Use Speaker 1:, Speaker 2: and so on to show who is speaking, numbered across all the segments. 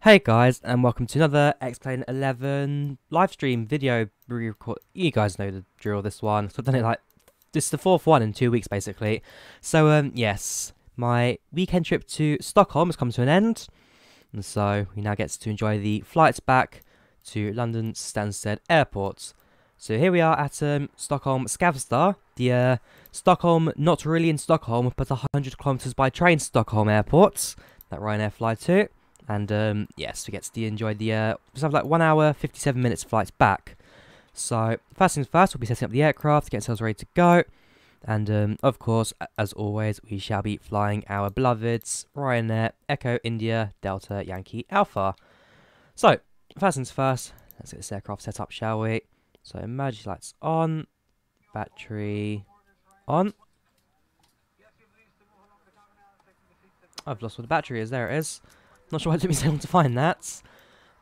Speaker 1: Hey guys, and welcome to another X-Plane 11 live stream video re-record. You guys know the drill. This one, so I've done it like this is the fourth one in 2 weeks basically. So yes, my weekend trip to Stockholm has come to an end, and so we now get to enjoy the flights back to London Stansted Airport. So here we are at Stockholm Skavsta, the Stockholm, not really in Stockholm, but 100 kilometers by train Stockholm Airport that Ryanair fly to. And yes, we get to enjoy the just have like 1 hour 57 minutes flights back. So first things first, we'll be setting up the aircraft, get ourselves ready to go, and of course, as always, we shall be flying our beloved Ryanair Echo India Delta Yankee Alpha. So first things first, let's get this aircraft set up, shall we? So emergency lights on, battery on. I've lost what the battery is. There it is. Not sure why it took me so long to find that,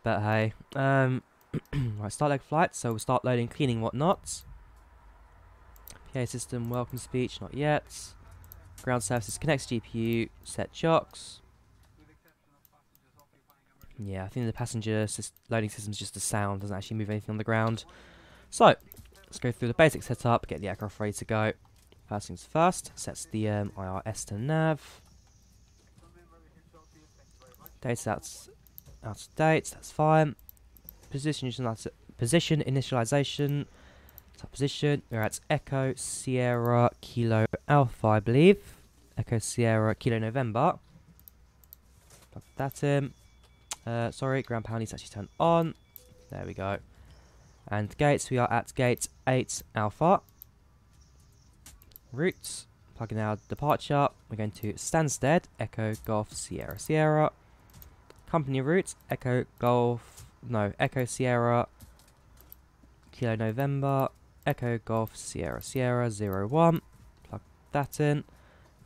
Speaker 1: but hey. Right, start leg flight, so we'll start loading, cleaning, whatnot. PA system, welcome speech, not yet. Ground services, connects GPU, set shocks. Yeah, I think the passenger loading system is just a sound, doesn't actually move anything on the ground. So, let's go through the basic setup, get the aircraft ready to go. First things first, sets the IRS to nav. Data out of date, that's fine. Position initialization. Top position. We're at Echo Sierra Kilo Alpha, I believe. Echo Sierra Kilo November. Plug that in. Sorry, ground power needs to actually turn on. There we go. And gates, we are at gate 8 Alpha. Routes. Plugging our departure. We're going to Stansted, Echo Golf Sierra Sierra. Company route, Echo Sierra Kilo November, Echo Golf Sierra Sierra 01. Plug that in.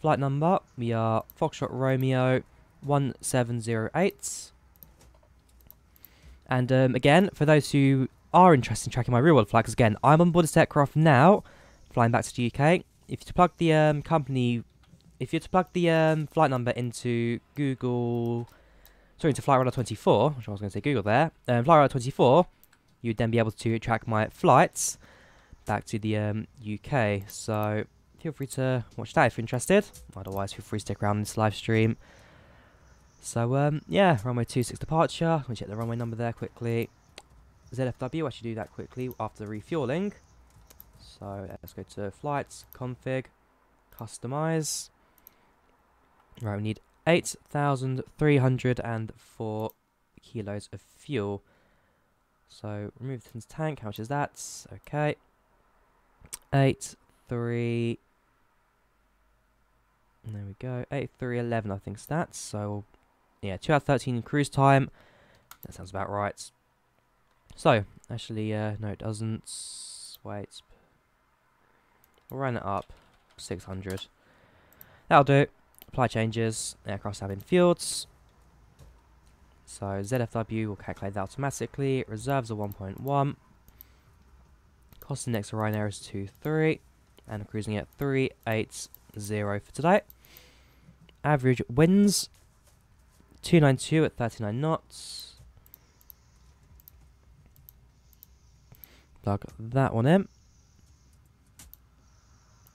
Speaker 1: Flight number, we are Foxtrot Romeo 1708. And again, for those who are interested in tracking my real world flight, because again, I'm on board this aircraft now, flying back to the UK. If you plug the flight number into Google. Sorry, to Flight Radar 24, which I was going to say Google there. Flight Radar 24, you'd then be able to track my flights back to the UK. So feel free to watch that if you're interested. Otherwise, feel free to stick around this live stream. So yeah, runway 26 departure. Let me check the runway number there quickly. ZFW, I should do that quickly after refueling. So let's go to flights, config, customize. Right, we need 8,304 kilos of fuel. So remove the tank. How much is that? Okay. 83. There we go. 8311, I think stats. So yeah, 2 out of 13 cruise time. That sounds about right. So actually, no, it doesn't. Wait. We'll run it up. 600. That'll do. Apply changes, aircraft have been fueled. So ZFW will calculate that automatically. Reserves are 1.1. Cost index for Ryanair is 2.3. And I'm cruising at 380 for today. Average winds 292 at 39 knots. Plug that one in.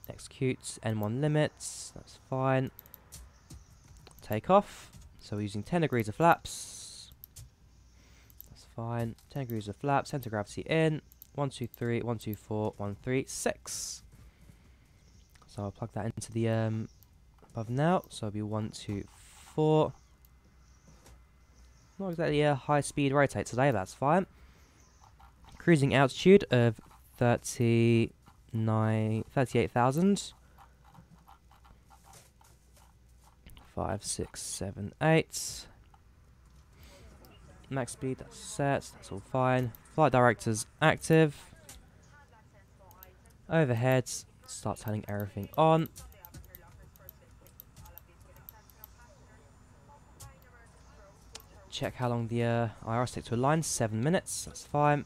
Speaker 1: Execute N1 limits, that's fine. Take off. So we're using 10 degrees of flaps. That's fine. 10 degrees of flaps. Center gravity in. 123, 124, 136. So I'll plug that into the above now. So it'll be 124. Not exactly a high speed rotate today. That's fine. Cruising altitude of 38,000. 5, 6, 7, 8. Max speed, that's set, that's all fine. Flight directors active. Overheads, start turning everything on. Check how long the IRS takes to align, 7 minutes, that's fine.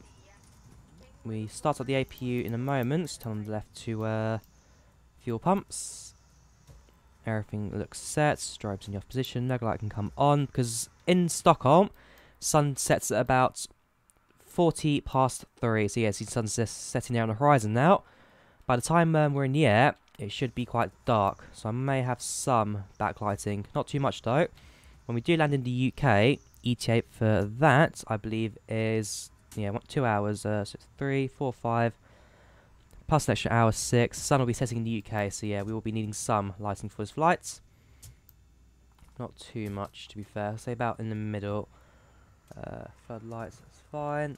Speaker 1: We start up the APU in a moment, turn on the left to fuel pumps. Everything looks set, strobes in the off position, no light can come on, because in Stockholm, Sun sets at about 40 past 3. So yeah, see sun's setting there on the horizon now. By the time we're in the air, it should be quite dark. So I may have some backlighting. Not too much though. When we do land in the UK, ETA for that, I believe, is, yeah, 2 hours. So it's 3, 4, 5, plus an extra hour, 6. Sun will be setting in the UK, so yeah, we will be needing some lighting for this flight. Not too much, to be fair. I'll say about in the middle. Floodlights, that's fine.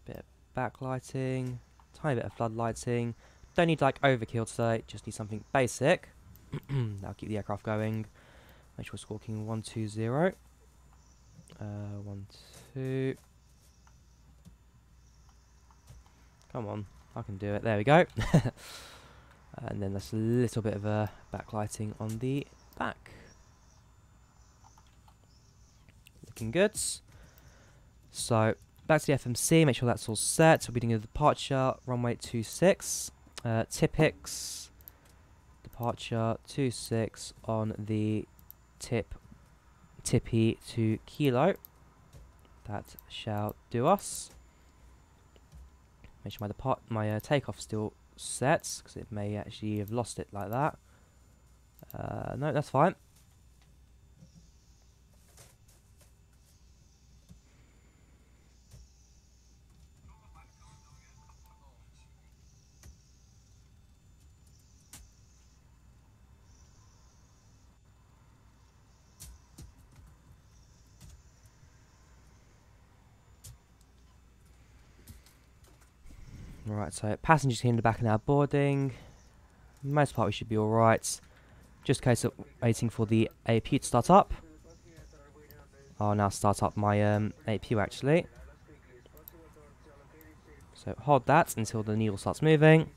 Speaker 1: Bit of backlighting, tiny bit of floodlighting. Don't need like overkill today, just need something basic. That'll keep the aircraft going. Make sure we're squawking 120. 1, 2. Come on, I can do it. There we go. And then there's a little bit of a backlighting on the back. Looking good. So back to the FMC, make sure that's all set. We'll be doing a departure, runway 26. Typics, departure 26 on the tippy to kilo. That shall do us. Make sure my takeoff still set, because it may actually have lost it like that. No, that's fine. Right, so passengers here in the back are now boarding. Most part we should be alright. Just in case of waiting for the APU to start up. I'll now start up my APU actually. So hold that until the needle starts moving.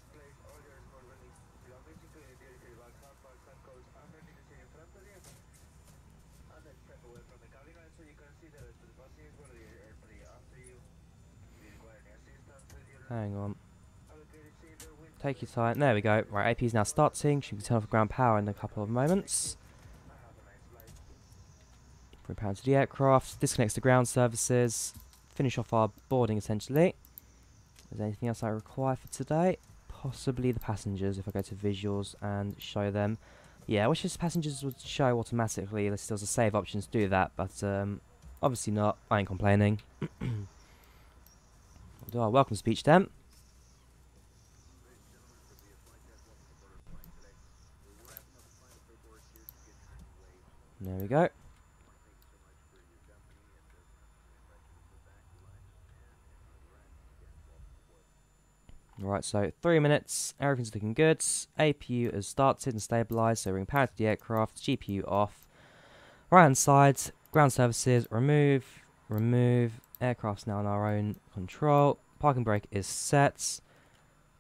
Speaker 1: Hang on. Take your time. There we go. Right, AP is now starting. She can turn off ground power in a couple of moments. Bring power to the aircraft. Disconnects the ground services. Finish off our boarding essentially. Is there anything else I require for today? Possibly the passengers if I go to visuals and show them. Yeah, I wish these passengers would show automatically. There's still a save option to do that, but obviously not. I ain't complaining. We'll do our welcome speech then. There we go. Right, so 3 minutes, everything's looking good. APU has started and stabilised, so bring power to the aircraft, GPU off. Right hand side, ground services, remove, aircraft's now on our own control. Parking brake is set.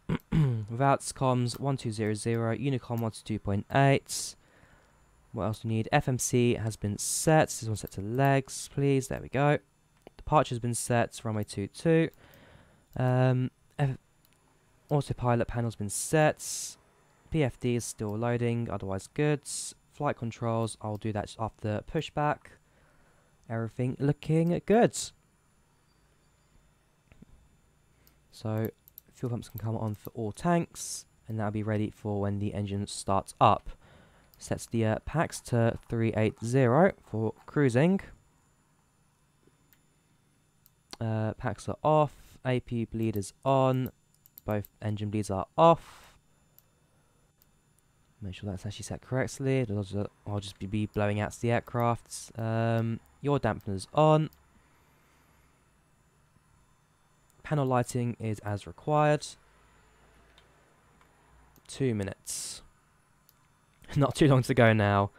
Speaker 1: Without comms 1200, Unicom 122.8. What else do we need? FMC has been set. This one's set to legs, please. There we go. Departure has been set. Runway 22. Autopilot panel's been set. PFD is still loading. Otherwise good. Flight controls. I'll do that after pushback. Everything looking good. So fuel pumps can come on for all tanks, and that'll be ready for when the engine starts up. Sets the packs to 380 for cruising. Packs are off. AP bleed is on. Both engine bleeds are off. Make sure that's actually set correctly. I'll just be blowing out to the aircraft. Your dampener's on. Panel lighting is as required. 2 minutes. Not too long to go now.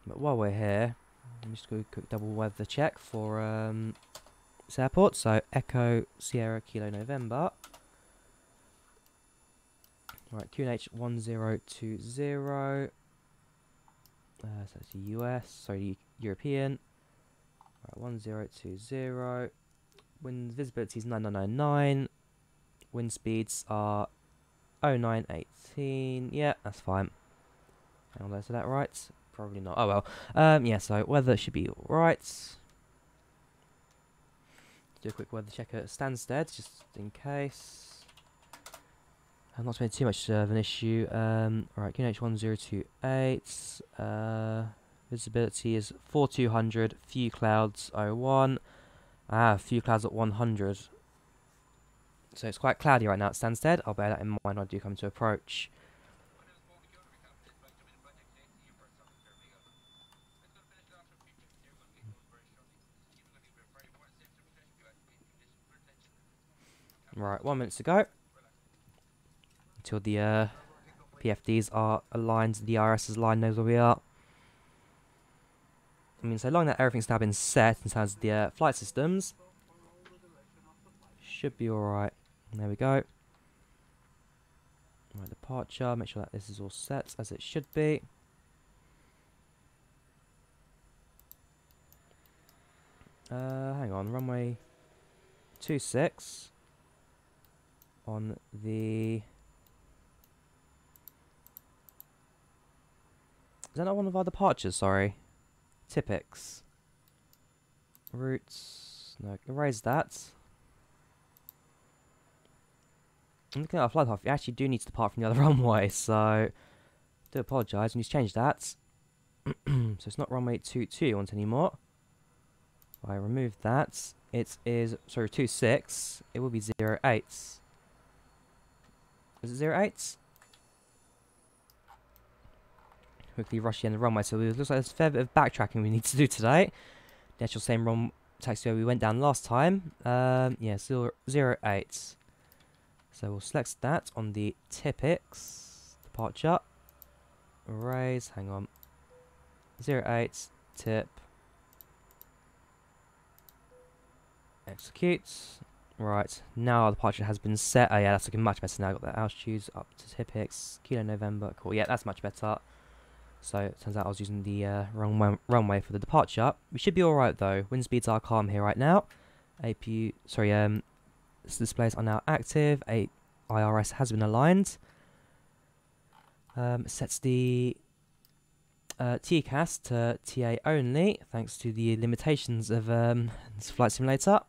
Speaker 1: But while we're here, let me just go quick double weather check for this airport. So Echo Sierra Kilo November. Right, QNH 1020. So that's the US, sorry, European. Right, 1020. Wind visibility is 9999. Wind speeds are 0918. Yeah, that's fine. Hang on, is that right? Probably not. Oh well. Yeah, so weather should be alright. Do a quick weather check at Stansted, just in case. Not to make too much of an issue. Right, QNH1028. Visibility is 4200. Few clouds 01. Few clouds at 100. So it's quite cloudy right now at Stansted. I'll bear that in mind when I do come to approach. Right, 1 minute to go. Until the PFDs are aligned, the IRS's line knows where we are. I mean, so long that everything's now been set in terms of the flight systems, should be alright. There we go. Right, departure, make sure that this is all set as it should be. Hang on, runway 26 on the... Is that not one of our departures, sorry? Typics. Routes. No, erase that. I'm looking at our flight path. We actually do need to depart from the other runway, so... I do apologise, we need to change that. So it's not runway 22 want anymore. If I remove that, it is... Sorry, 26. It will be 08. Is it 08? Quickly rush the end of the runway, so it looks like there's a fair bit of backtracking we need to do today. The actual same taxiway we went down last time. Yeah, 08. So we'll select that on the Typics departure. Erase, hang on. 08, tip. Execute. Right, now our departure has been set. Oh yeah, that's looking much better now. Got the altitudes up to Typics. Kilo November. Cool, yeah, that's much better. So it turns out I was using the wrong runway for the departure. We should be alright though. Wind speeds are calm here right now. Displays are now active. IRS has been aligned. Sets the TCAS to TA only, thanks to the limitations of this flight simulator.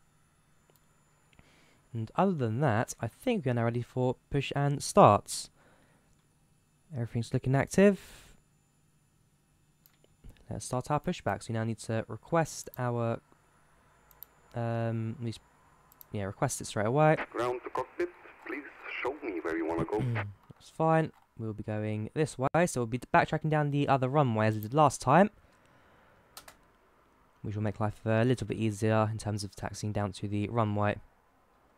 Speaker 1: And other than that, I think we are now ready for push and starts. Everything's looking active. Let's start our pushback. So we now need to request our request it straight away.
Speaker 2: Ground to cockpit, please show me where you want to go.
Speaker 1: That's fine. We'll be going this way, so we'll be backtracking down the other runway as we did last time, which will make life a little bit easier in terms of taxiing down to the runway.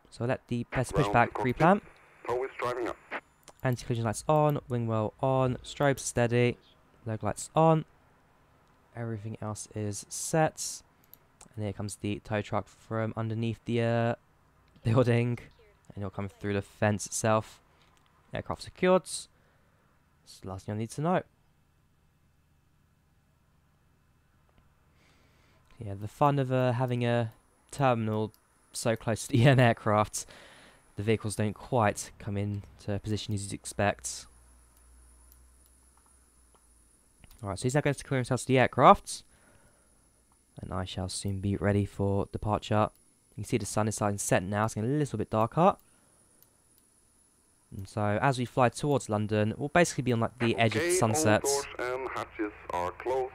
Speaker 1: So let the best pushback pre-plan.
Speaker 2: Tow is driving up.
Speaker 1: Anti-collision lights on, wing well on, strobe steady, logo lights on. Everything else is set. And here comes the tow truck from underneath the building, and it'll come through the fence itself. Aircraft secured. That's the last thing I need to know. Yeah, the fun of having a terminal so close to the aircraft, the vehicles don't quite come into position as you'd expect. Alright, so he's now going to clear himself to the aircraft, and I shall soon be ready for departure. You can see the sun is starting to set now, it's getting a little bit darker. And so as we fly towards London, we'll basically be on like the edge of the sunset.
Speaker 2: All doors and hatches are closed,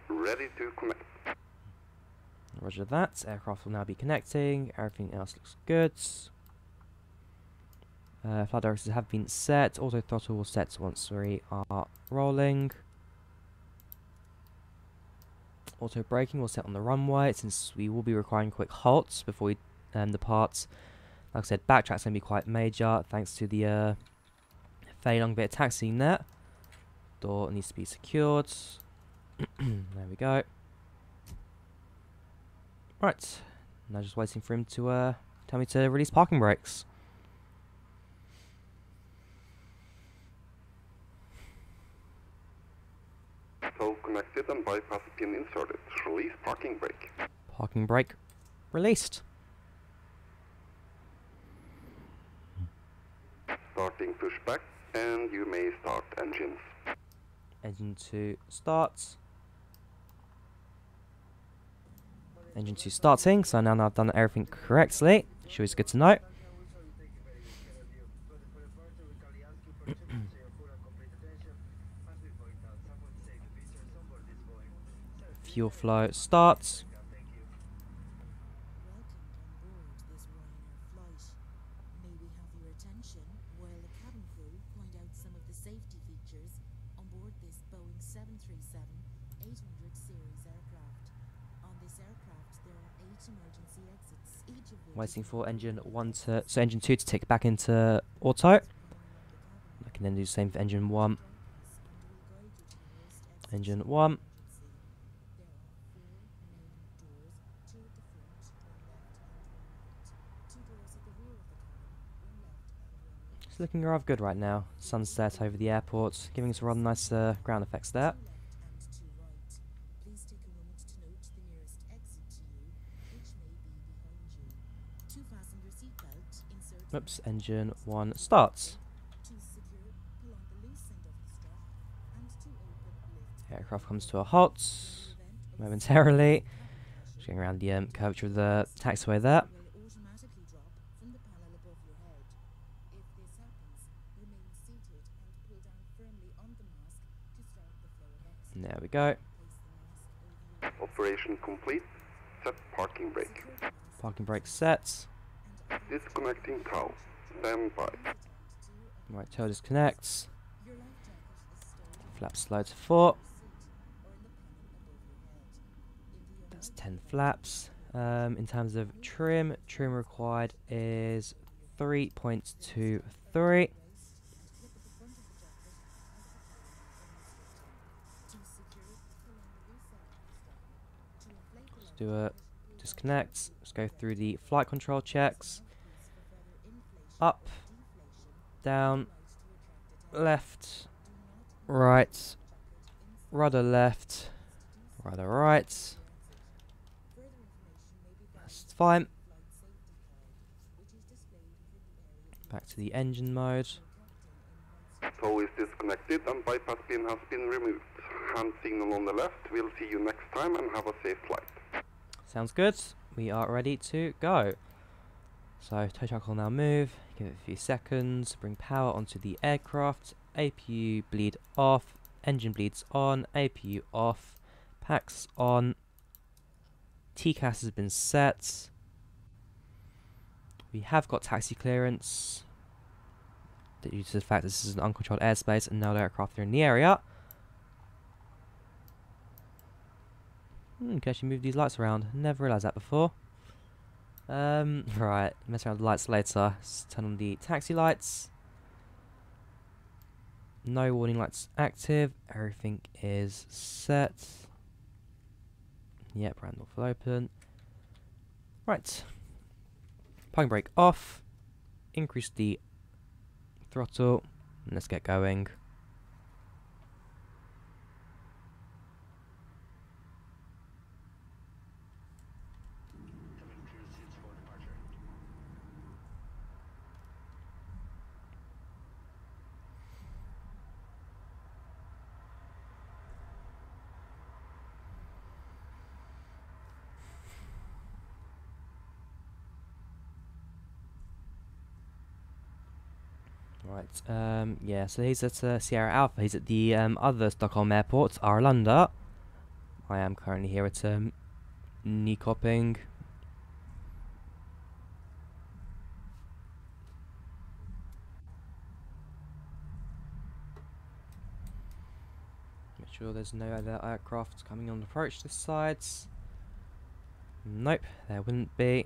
Speaker 2: ready to connect.
Speaker 1: Roger that. Aircraft will now be connecting. Everything else looks good. Flight directors have been set. Auto throttle will set once we are rolling. Auto braking will set on the runway, since we will be requiring quick halts before we depart. Like I said, backtrack's going to be quite major, thanks to the fairly long bit of taxiing there. Door needs to be secured. There we go. Right, now just waiting for him to tell me to release parking brakes.
Speaker 2: So connected and bypass pin inserted. Release parking brake.
Speaker 1: Parking brake released.
Speaker 2: Starting pushback, and you may start engines.
Speaker 1: Engine 2 starts. Engine 2 starting, so now I've done everything correctly. Sure, it's good to know. Fuel flow starts.
Speaker 3: May we have your attention while the cabin crew point out some of the safety features on board this Boeing 737-800 series aircraft. On this aircraft, there are 8 emergency exits, each of which
Speaker 1: Waiting for engine 2 to tick back into auto. I can then do the same for engine 1. Engine 1. It's looking rather good right now. Sunset over the airport, giving us a rather nice ground effects there. Oops, engine 1 starts. Aircraft comes to a halt momentarily. Just going around the curvature of the taxiway there. And there we go.
Speaker 2: Operation complete. Set parking brake.
Speaker 1: Parking brake set.
Speaker 2: Disconnecting tow. Stand by.
Speaker 1: Right, tail disconnects. Flaps slow to 4. That's 10 flaps. In terms of trim required is 3.23. Let's do a disconnect. Let's go through the flight control checks. Up, down, left, right, rudder left, rudder right. That's fine. Back to the engine mode.
Speaker 2: Tow is disconnected and bypass pin has been removed. Hand signal on the left. We'll see you next time and have a safe flight.
Speaker 1: Sounds good. We are ready to go. So tow truck will now move. Give it a few seconds. Bring power onto the aircraft. APU bleed off. Engine bleeds on. APU off. Packs on. TCAS has been set. We have got taxi clearance due to the fact this is an uncontrolled airspace and no aircraft are in the area. Can actually move these lights around. Never realised that before. Right, mess around with the lights later. Let's turn on the taxi lights. No warning lights active. Everything is set. Yep, round door will open. Right. Parking brake off. Increase the throttle. And let's get going. Right, yeah, so he's at Sierra Alpha. He's at the other Stockholm airport, Arlanda. I am currently here at Nyköping. Make sure there's no other aircraft coming on approach this side. Nope, there wouldn't be.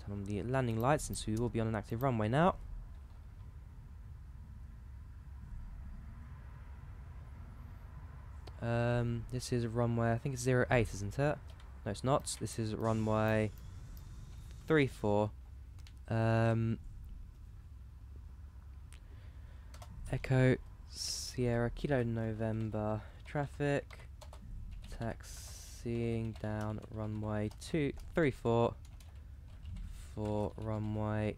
Speaker 1: On the landing lights, since we will be on an active runway now. This is a runway, I think it's 08, isn't it? No, it's not. This is runway 34. Echo Sierra Kilo November traffic. Taxiing down runway 234. For runway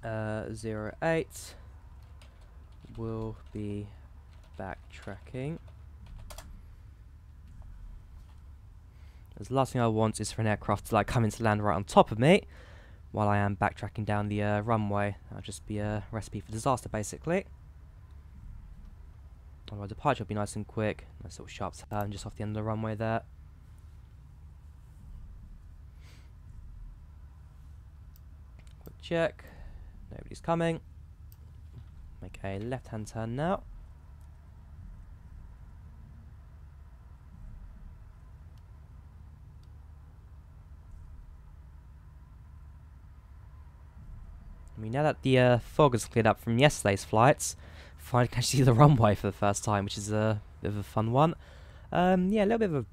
Speaker 1: 08, will be backtracking. As the last thing I want is for an aircraft to like come in to land right on top of me while I am backtracking down the runway. That'll just be a recipe for disaster, basically. Our departure will be nice and quick. Nice little sharp turn just off the end of the runway there. Quick check. Nobody's coming. Make a left-hand turn now. I mean, now that the fog has cleared up from yesterday's flights, finally can actually see the runway for the first time, which is a bit of a fun one. Yeah, a little bit of a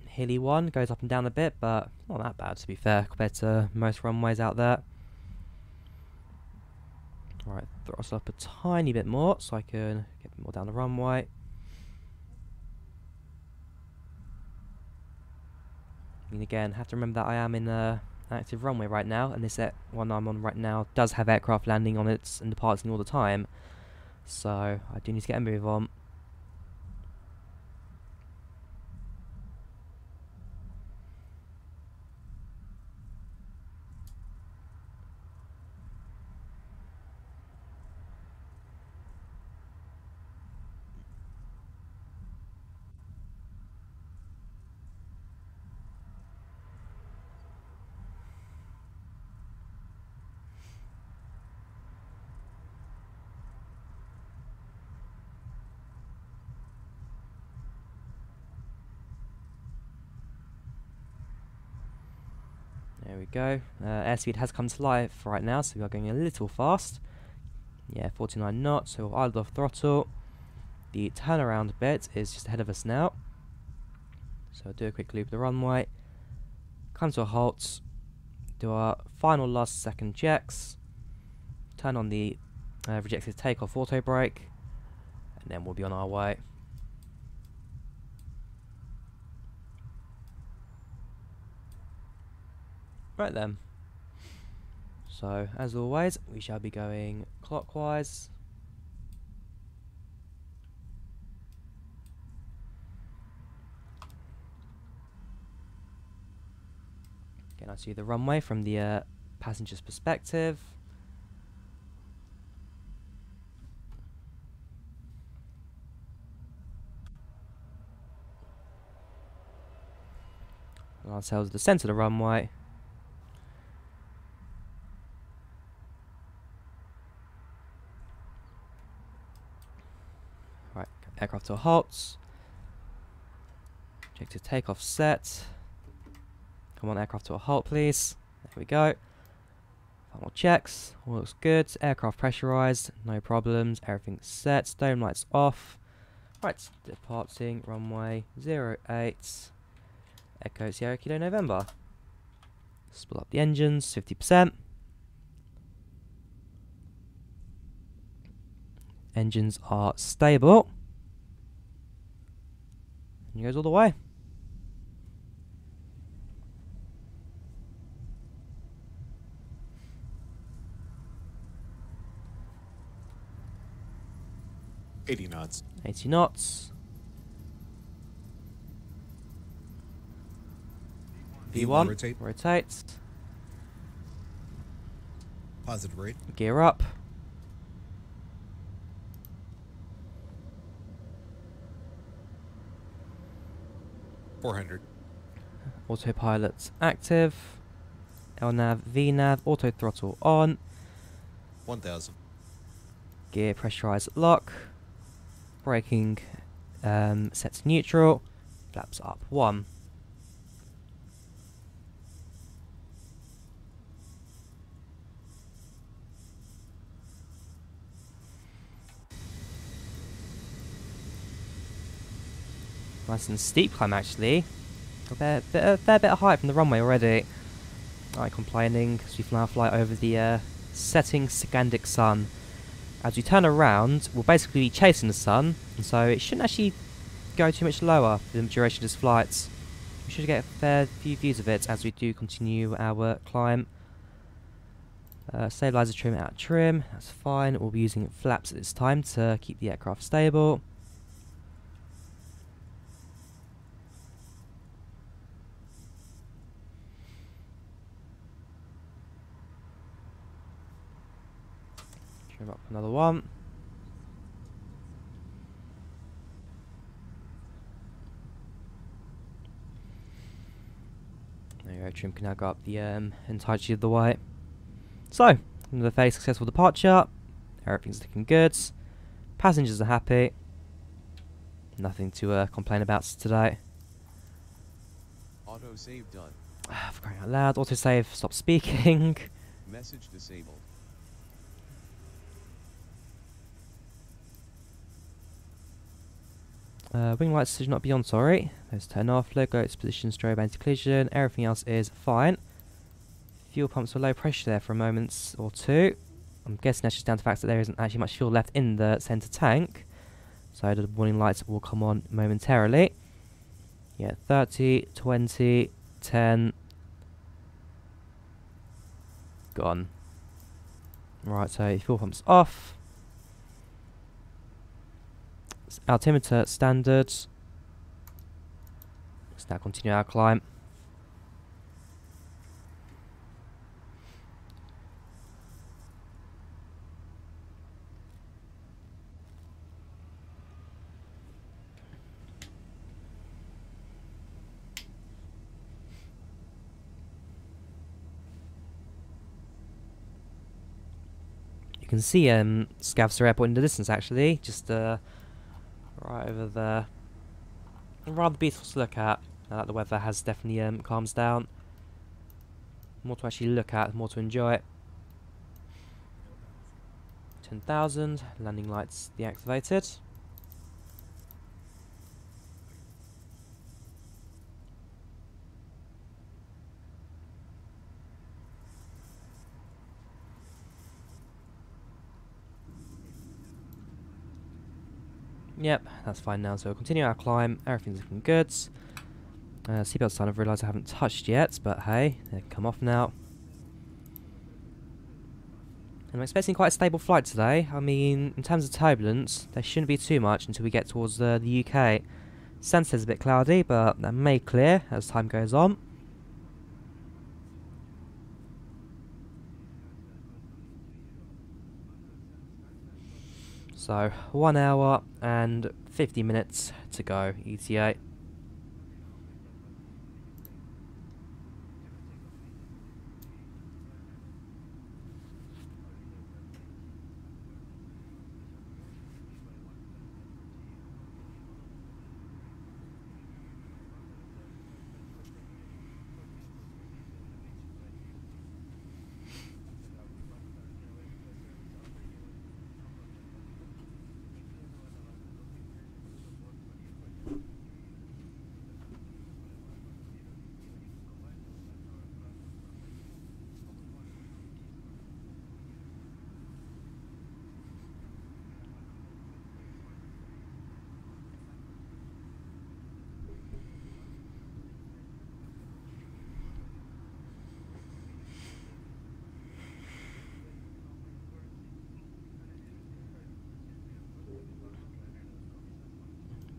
Speaker 1: hilly one, goes up and down a bit, but not that bad to be fair compared to most runways out there. Right, throttle up a tiny bit more so I can get more down the runway. I mean, again, have to remember that I am in an active runway right now, and this one I'm on right now does have aircraft landing on it and departing all the time. So I do need to get a move on. There we go. Airspeed has come to life right now, so we are going a little fast. Yeah, 49 knots, so we've idled off throttle. The turnaround bit is just ahead of us now. So I'll do a quick loop of the runway. Come to a halt. Do our final last second checks. Turn on the rejected takeoff auto brake. And then we'll be on our way. Right then. So, as always, we shall be going clockwise. Again, I see the runway from the passenger's perspective. And ourselves at the centre of the runway. Right, aircraft to a halt. Objective takeoff set. Come on, aircraft to a halt, please. There we go. Final checks. All looks good. Aircraft pressurized. No problems. Everything's set. Dome lights off. Right, departing runway 08. Echo Sierra Kilo November. Split up the engines, 50%. Engines are stable. And it goes all the way.
Speaker 4: $80 knots.
Speaker 1: 80 knots. V1,
Speaker 4: rotate.
Speaker 1: rotate.
Speaker 4: Positive rate.
Speaker 1: Gear up.
Speaker 4: $400.
Speaker 1: Autopilot active. LNAV, VNAV, auto throttle on.
Speaker 4: 1,000.
Speaker 1: Gear pressurized lock. Braking set to neutral. Flaps up 1. Nice and steep climb actually. A fair bit of height from the runway already. Not complaining because we now fly over the setting Scandic sun. As we turn around, we'll basically be chasing the sun, and so it shouldn't actually go too much lower for the duration of this flight. We should get a fair few views of it as we do continue our climb. Stabilizer trim out of trim, that's fine. We'll be using flaps at this time to keep the aircraft stable. Trim up another one. There you go, trim can now go up the entirety of the way. So, another very successful departure. Everything's looking good. Passengers are happy. Nothing to complain about today.
Speaker 5: Autosave done.
Speaker 1: For crying out loud, autosave, stop speaking.
Speaker 5: Message disabled.
Speaker 1: Wing lights should not be on, sorry. Those turn off. Logo, its position, strobe, anti-collision. Everything else is fine. Fuel pumps were low pressure there for a moment or two. I'm guessing that's just down to the fact that there isn't actually much fuel left in the centre tank. So the warning lights will come on momentarily. Yeah, 30, 20, 10. Gone. Right, so fuel pumps off. Altimeter standard. Let's now continue our climb. You can see Skavsta Airport in the distance actually, just right over there. Rather beautiful to look at. Now that the weather has definitely calms down. More to actually look at, more to enjoy. 10,000, landing lights deactivated. Yep, that's fine now, so we'll continue our climb, everything's looking good. Seatbelt sign I've realised I haven't touched yet, but hey, they can come off now. And I'm expecting quite a stable flight today. I mean, in terms of turbulence, there shouldn't be too much until we get towards the UK. Stansted's a bit cloudy, but that may clear as time goes on. So, 1 hour and 50 minutes to go, ETA.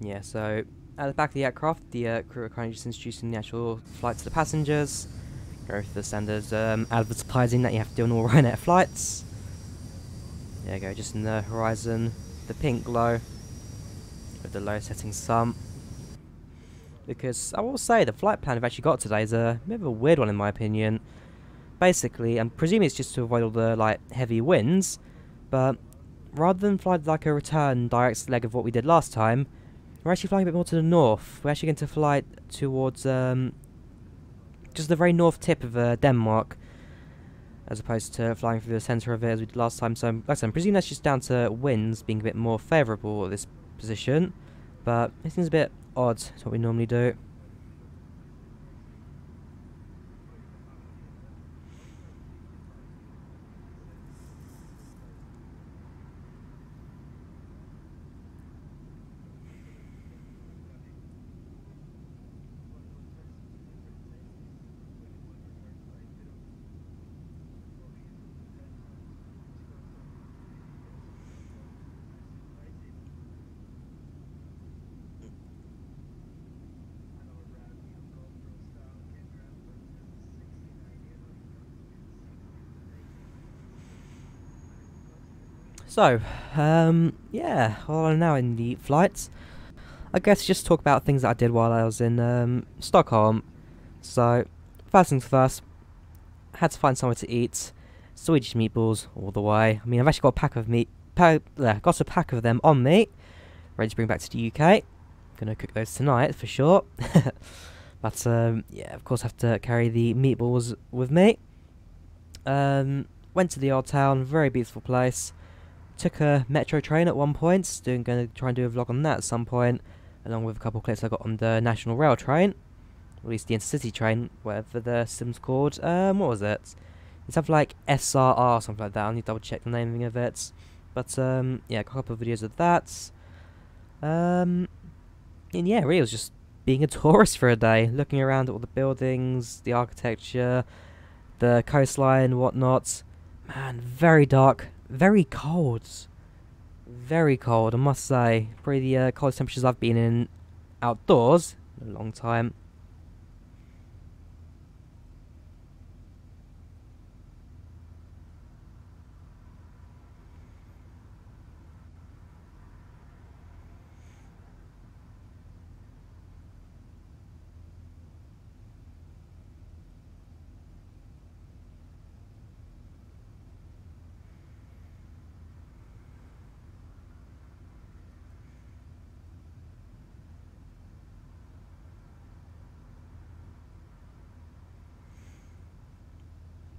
Speaker 1: Yeah, so at the back of the aircraft, the crew are currently just introducing the actual flight to the passengers. Go through the standard advertising that you have to do on all Ryanair flights. There you go, just in the horizon, the pink glow with the low setting sun. Because I will say, the flight plan I've actually got today is a bit of a weird one in my opinion. Basically, I'm presuming it's just to avoid all the heavy winds, but rather than fly like a return direct leg of what we did last time, we're actually flying a bit more to the north. We're actually going to fly towards just the very north tip of Denmark, as opposed to flying through the centre of it as we did last time. So, like I said, I'm presuming that's just down to winds being a bit more favourable at this position, but it seems a bit odd to what we normally do. So, yeah, well, I'm now in the flight. I guess just talk about things that I did while I was in Stockholm. So, first things first, had to find somewhere to eat. Swedish meatballs all the way. I mean, I've actually got a pack of got a pack of them on me, ready to bring back to the UK. Gonna cook those tonight for sure. But yeah, of course, have to carry the meatballs with me. Went to the old town, very beautiful place. Took a metro train at one point. Gonna try and do a vlog on that at some point, along with a couple of clips I got on the National Rail train, or at least the intercity train, whatever the system's called. What was it? It's something like SRR, something like that. I need to double check the naming of it. But yeah, a couple of videos of that. And yeah, really, it was just being a tourist for a day, looking around at all the buildings, the architecture, the coastline, whatnot. Man, very dark. Very cold. Very cold, I must say. Probably the coldest temperatures I've been in outdoors in a long time.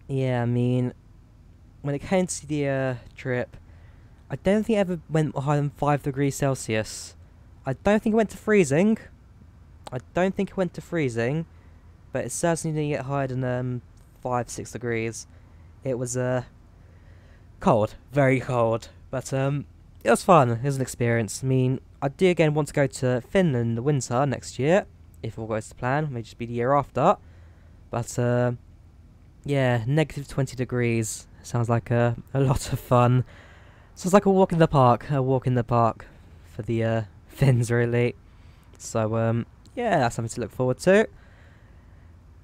Speaker 1: Yeah, I mean, when it came to the trip, I don't think it ever went higher than 5 degrees Celsius. I don't think it went to freezing. But it certainly didn't get higher than 5, 6 degrees. It was cold, very cold, but it was fun. It was an experience. I mean, I do again want to go to Finland in the winter next year, if all goes to plan. It may just be the year after, but yeah, negative 20 degrees. Sounds like a lot of fun. Sounds like a walk in the park. For the Finns, really. So, yeah, that's something to look forward to.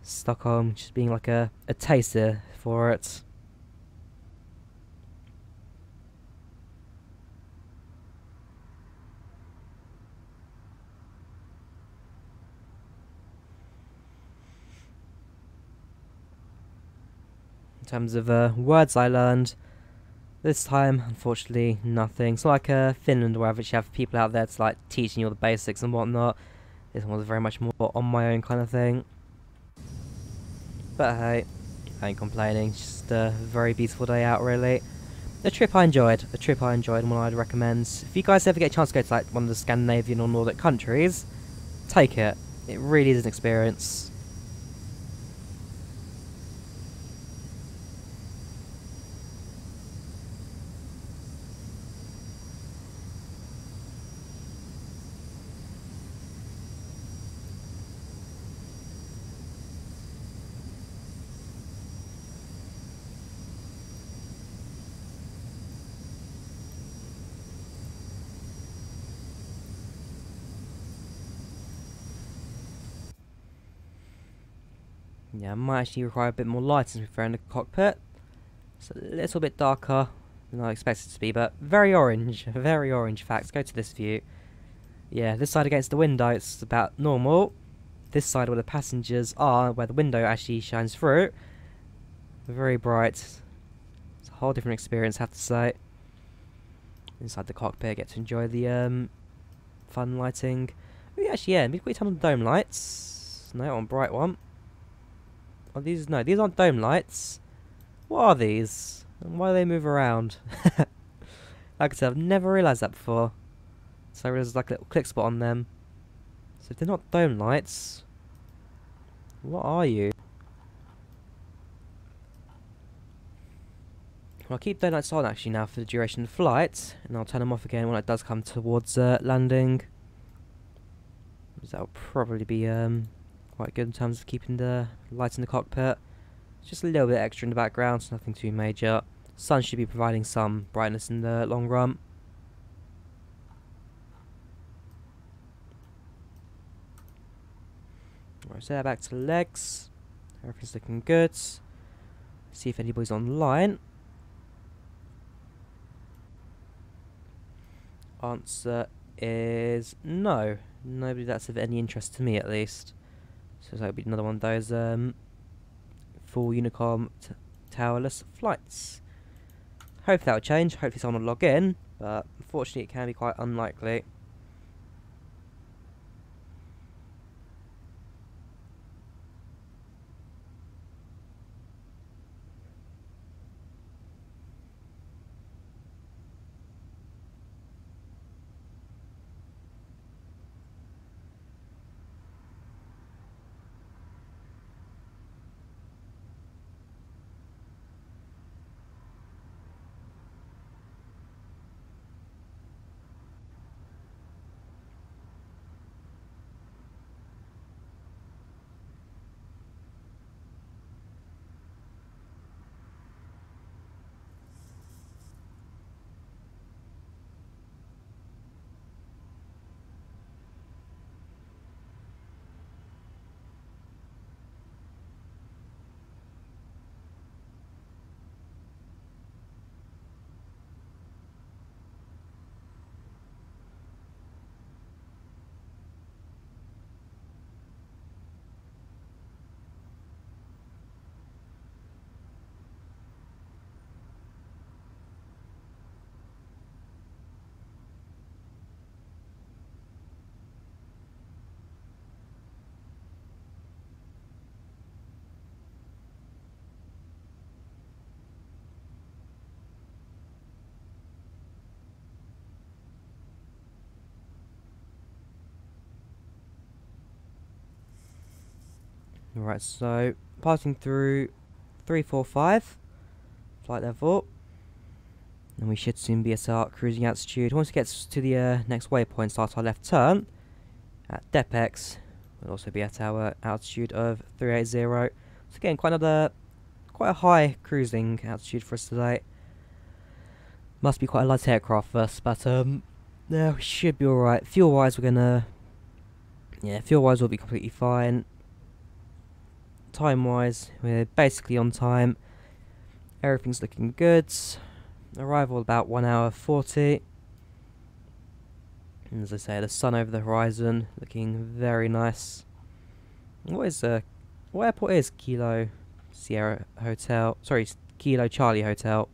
Speaker 1: Stockholm just being like a taster for it. In terms of words I learned, this time, unfortunately, nothing. It's not like Finland, where I've actually have people out there to like teaching you all the basics and whatnot. This one was very much more on my own kind of thing. But hey, I ain't complaining. Just a very beautiful day out, really. A trip I enjoyed, and one I'd recommend. If you guys ever get a chance to go to like one of the Scandinavian or Nordic countries, take it. It really is an experience. Yeah, I might actually require a bit more light since we're in the cockpit. It's a little bit darker than I expected it to be, but very orange. Very orange. Facts. Go to this view. Yeah, this side against the window, it's about normal. This side where the passengers are, where the window actually shines through, very bright. It's a whole different experience, I have to say. Inside the cockpit, I get to enjoy the fun lighting. Oh, actually, yeah, we turn on the dome lights. No, on bright one. Oh, these aren't dome lights. What are these? And why do they move around? Like I said, I've never realised that before. So there's like a little click spot on them. So if they're not dome lights, what are you? Well, I'll keep dome lights on actually now for the duration of the flight, and I'll turn them off again when it does come towards landing. That'll probably be quite good in terms of keeping the lights in the cockpit. Just a little bit extra in the background, so nothing too major. Sun should be providing some brightness in the long run. Right, so back to the legs. Everything's looking good. See if anybody's online. Answer is no. Nobody that's of any interest to me, at least. So that'll be another one of those full Unicom towerless flights. Hopefully that'll change. Hopefully someone will log in, but unfortunately it can be quite unlikely. Right, so passing through 345 flight level, and we should soon be at our cruising altitude. Once we get to the next waypoint, start our left turn at Depex. We'll also be at our altitude of 380. So again, quite a high cruising altitude for us today. Must be quite a light aircraft for us, but yeah, we should be alright. Fuel wise, fuel wise we'll be completely fine. Time wise, we're basically on time. Everything's looking good. Arrival about 1 hour 40. And as I say, the sun over the horizon looking very nice. What airport is Kilo Sierra Hotel? Sorry, Kilo Charlie Hotel.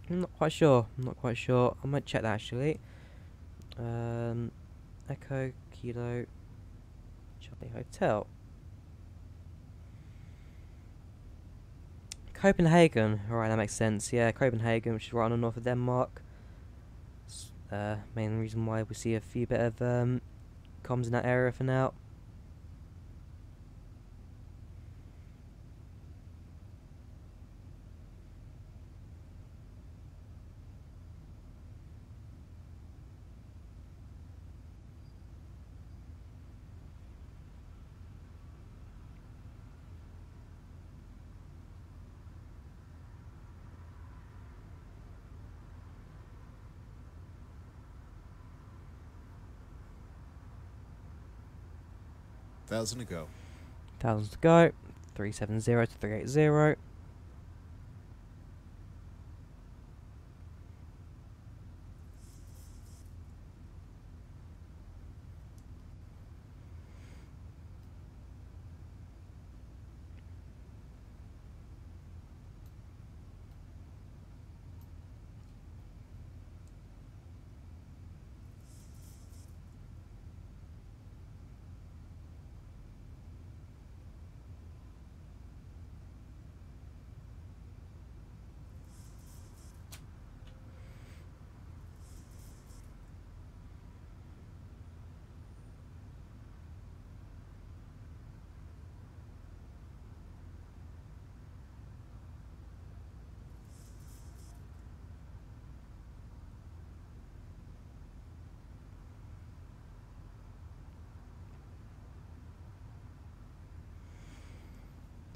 Speaker 1: I'm not quite sure. I might check that actually. Echo Kilo Charlie Hotel. Copenhagen. Alright, that makes sense. Yeah, Copenhagen, which is right on the north of Denmark. Main reason why we see a few bit of comms in that area for now.
Speaker 4: Thousand to go.
Speaker 1: 1,000 to go. 370 to 380.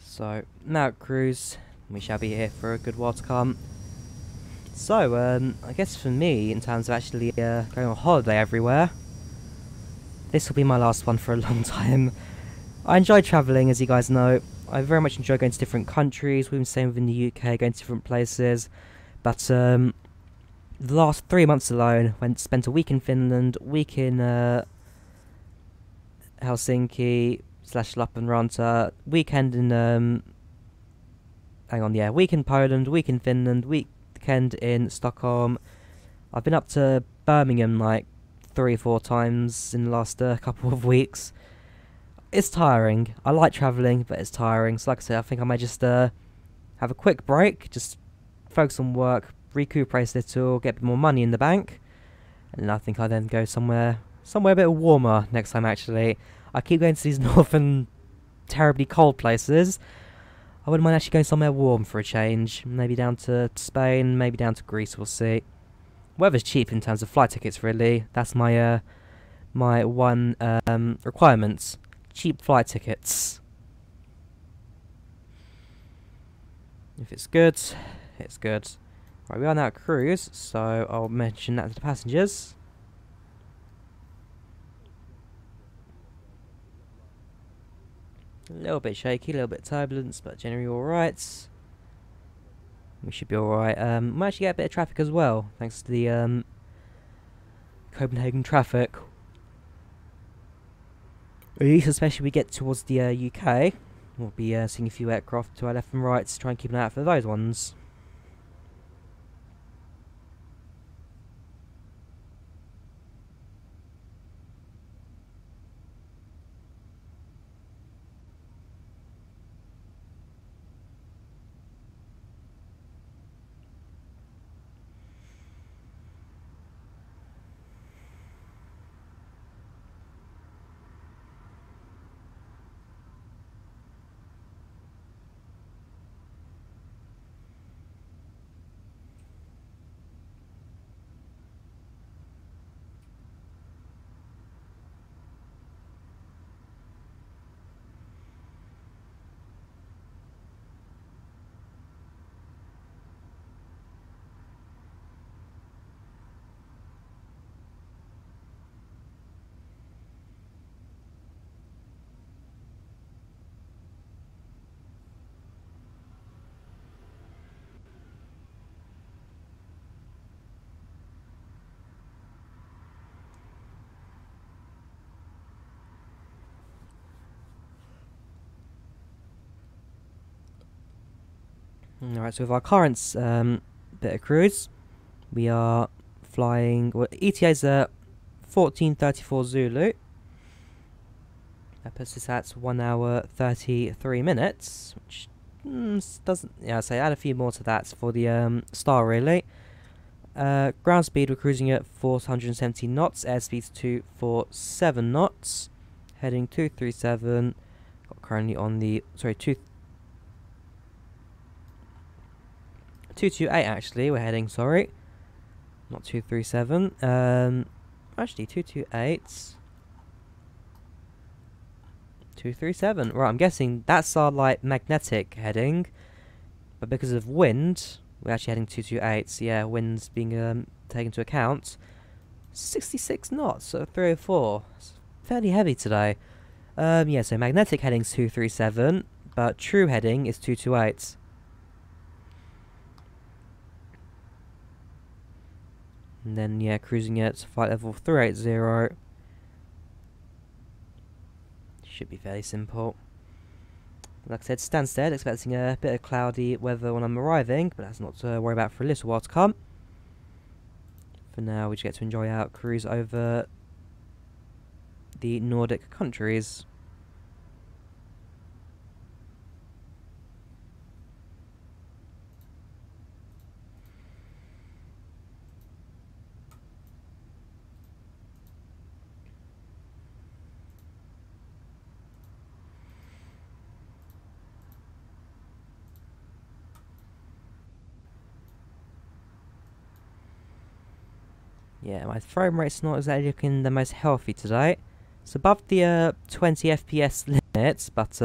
Speaker 1: So, now at cruise, we shall be here for a good while to come. So, I guess for me, in terms of actually going on holiday everywhere, this will be my last one for a long time. I enjoy travelling, as you guys know. I very much enjoy going to different countries. We've been staying within the UK, going to different places. But the last 3 months alone, spent a week in Finland, week in Helsinki / Lappenranta, weekend in week in Poland, week in Finland, weekend in Stockholm. I've been up to Birmingham like 3 or 4 times in the last couple of weeks. It's tiring. I like travelling, but it's tiring. So like I said, I think I might just have a quick break, just focus on work, recuperate a little, get a bit more money in the bank, and I think I'll then go somewhere a bit warmer next time. Actually, I keep going to these northern, terribly cold places. I wouldn't mind actually going somewhere warm for a change. Maybe down to Spain, maybe down to Greece. We'll see. Weather's cheap in terms of flight tickets. Really, that's my my one requirement. Cheap flight tickets. If it's good, it's good. Right, we are now at cruise, so I'll mention that to the passengers. A little bit shaky, a little bit turbulence, but generally alright. We should be alright. Might actually get a bit of traffic as well, thanks to the Copenhagen traffic. Especially we get towards the UK, we'll be seeing a few aircraft to our left and right to try and keep an eye out for those ones. Alright, so with our current bit of cruise, we are flying, well, ETA's 1434 Zulu. That puts us at 1 hour 33 minutes, which doesn't, yeah, so add a few more to that for the star really. Ground speed, we're cruising at 470 knots, airspeed's 247 knots, heading 237, currently on the, sorry, 228 actually, we're heading, sorry. Not 237. Actually 228. 237. Right, I'm guessing that's our like magnetic heading. But because of wind, we're actually heading 228. So yeah, wind's being taken into account. 66 knots, so 304. It's fairly heavy today. Yeah, so magnetic heading's 237, but true heading is 228. And then, yeah, cruising at flight level 380. Should be fairly simple. Like I said, Stansted, expecting a bit of cloudy weather when I'm arriving, but that's not to worry about for a little while to come. For now, we just get to enjoy our cruise over the Nordic countries. Yeah, my frame rate's not exactly looking the most healthy today. It's above the 20 FPS limits, but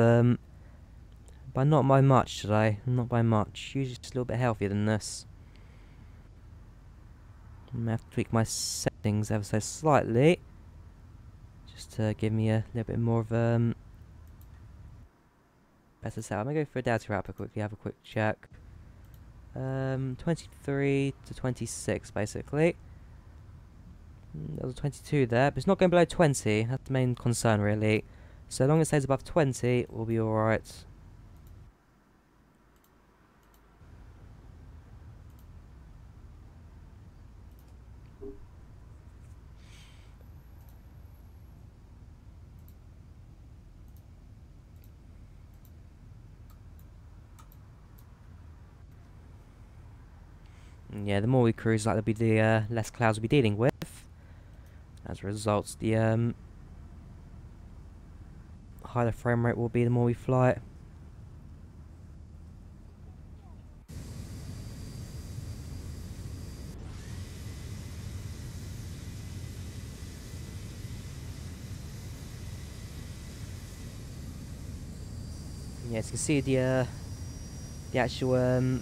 Speaker 1: not by much today. Not by much. Usually just a little bit healthier than this. I'm gonna have to tweak my settings ever so slightly, just to give me a little bit more of better set. I'm gonna go for a data output quickly, have a quick check. 23 to 26 basically. There was 22 there, but it's not going below 20. That's the main concern really. So long as it stays above 20, we'll be alright. Yeah, the more we cruise, like, there'll be the less clouds we'll be dealing with. As a result, the higher the frame rate will be, the more we fly it. Yeah, as you can see, the actual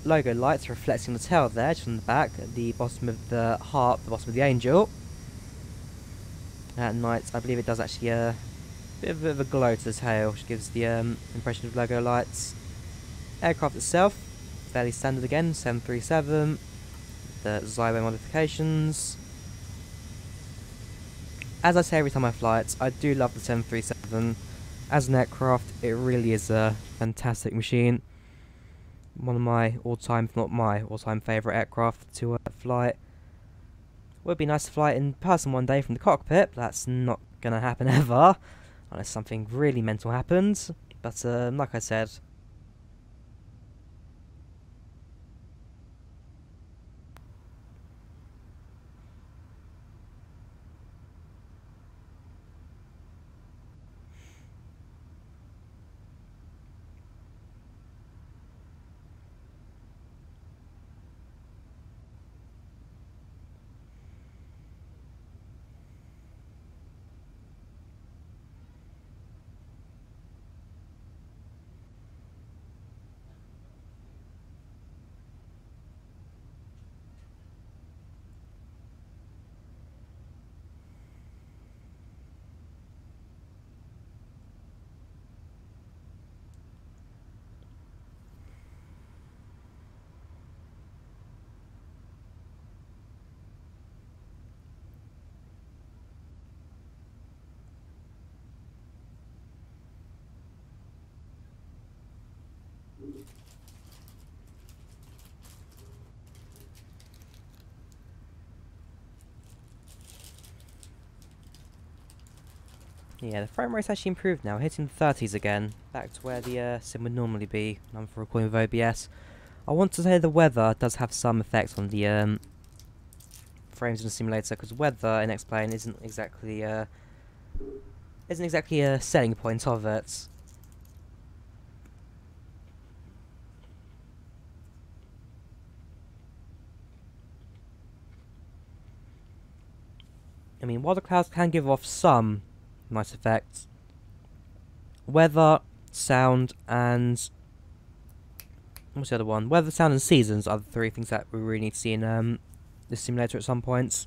Speaker 1: logo lights reflecting the tail there, just on the back, at the bottom of the harp, the bottom of the angel. At night, I believe it does actually a bit of a glow to the tail, which gives the impression of logo lights. Aircraft itself, fairly standard again, 737. The ZIBO modifications. As I say every time I fly it, I do love the 737. As an aircraft, it really is a fantastic machine. One of my all-time, if not my all-time favourite aircraft to fly. Would be nice to fly it in person one day from the cockpit, but that's not going to happen ever, unless something really mental happens. But like I said, yeah, the frame rate's actually improved now, hitting the 30s again, back to where the sim would normally be for recording with OBS. I want to say the weather does have some effect on the frames in the simulator, because weather in X-Plane isn't exactly a selling point of it. I mean, while the clouds can give off some nice effects, weather, sound, and what's the other one? Weather, sound, and seasons are the three things that we really need to see in this simulator at some points.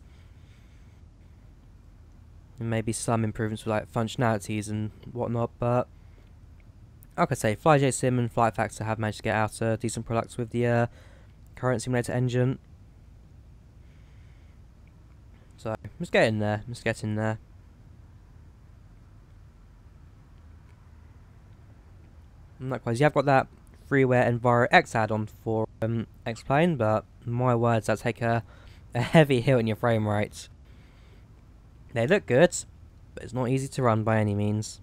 Speaker 1: And maybe some improvements with like functionalities and whatnot, but like I say, FlyJ Sim and Flight Factor have managed to get out decent products with the current simulator engine. So, let's get in there. Let's get in there. And likewise, you have got that freeware Enviro X add-on for X-Plane, but my words, that take a heavy hit on your frame rate. They look good, but it's not easy to run by any means.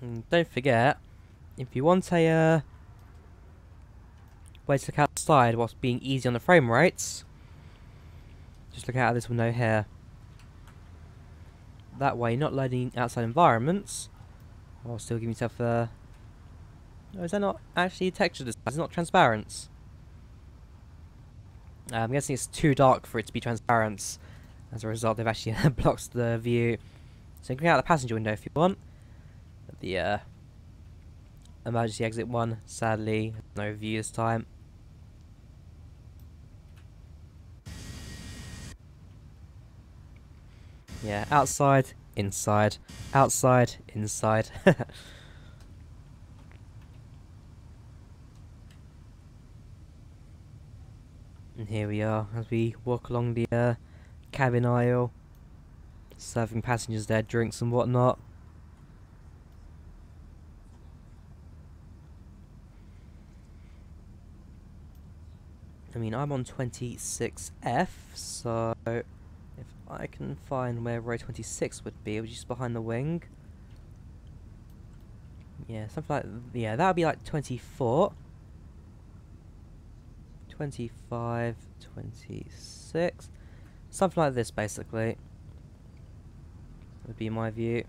Speaker 1: And don't forget, if you want a way to look outside whilst being easy on the frame rates. Just look out of this window here. That way, you're not loading outside environments, while still giving yourself a... Oh, is that not actually textured? It's not transparent. I'm guessing it's too dark for it to be transparent. As a result, they've actually blocked the view. So you can get out the passenger window if you want. But the emergency exit one, sadly, no view this time. Yeah, outside, inside, outside, inside. And here we are as we walk along the cabin aisle, serving passengers their drinks and whatnot. I mean, I'm on 26F, so if I can find where row 26 would be, it was just behind the wing. Yeah, something like, yeah, that would be like 24. 25, 26, something like this basically, would be my view.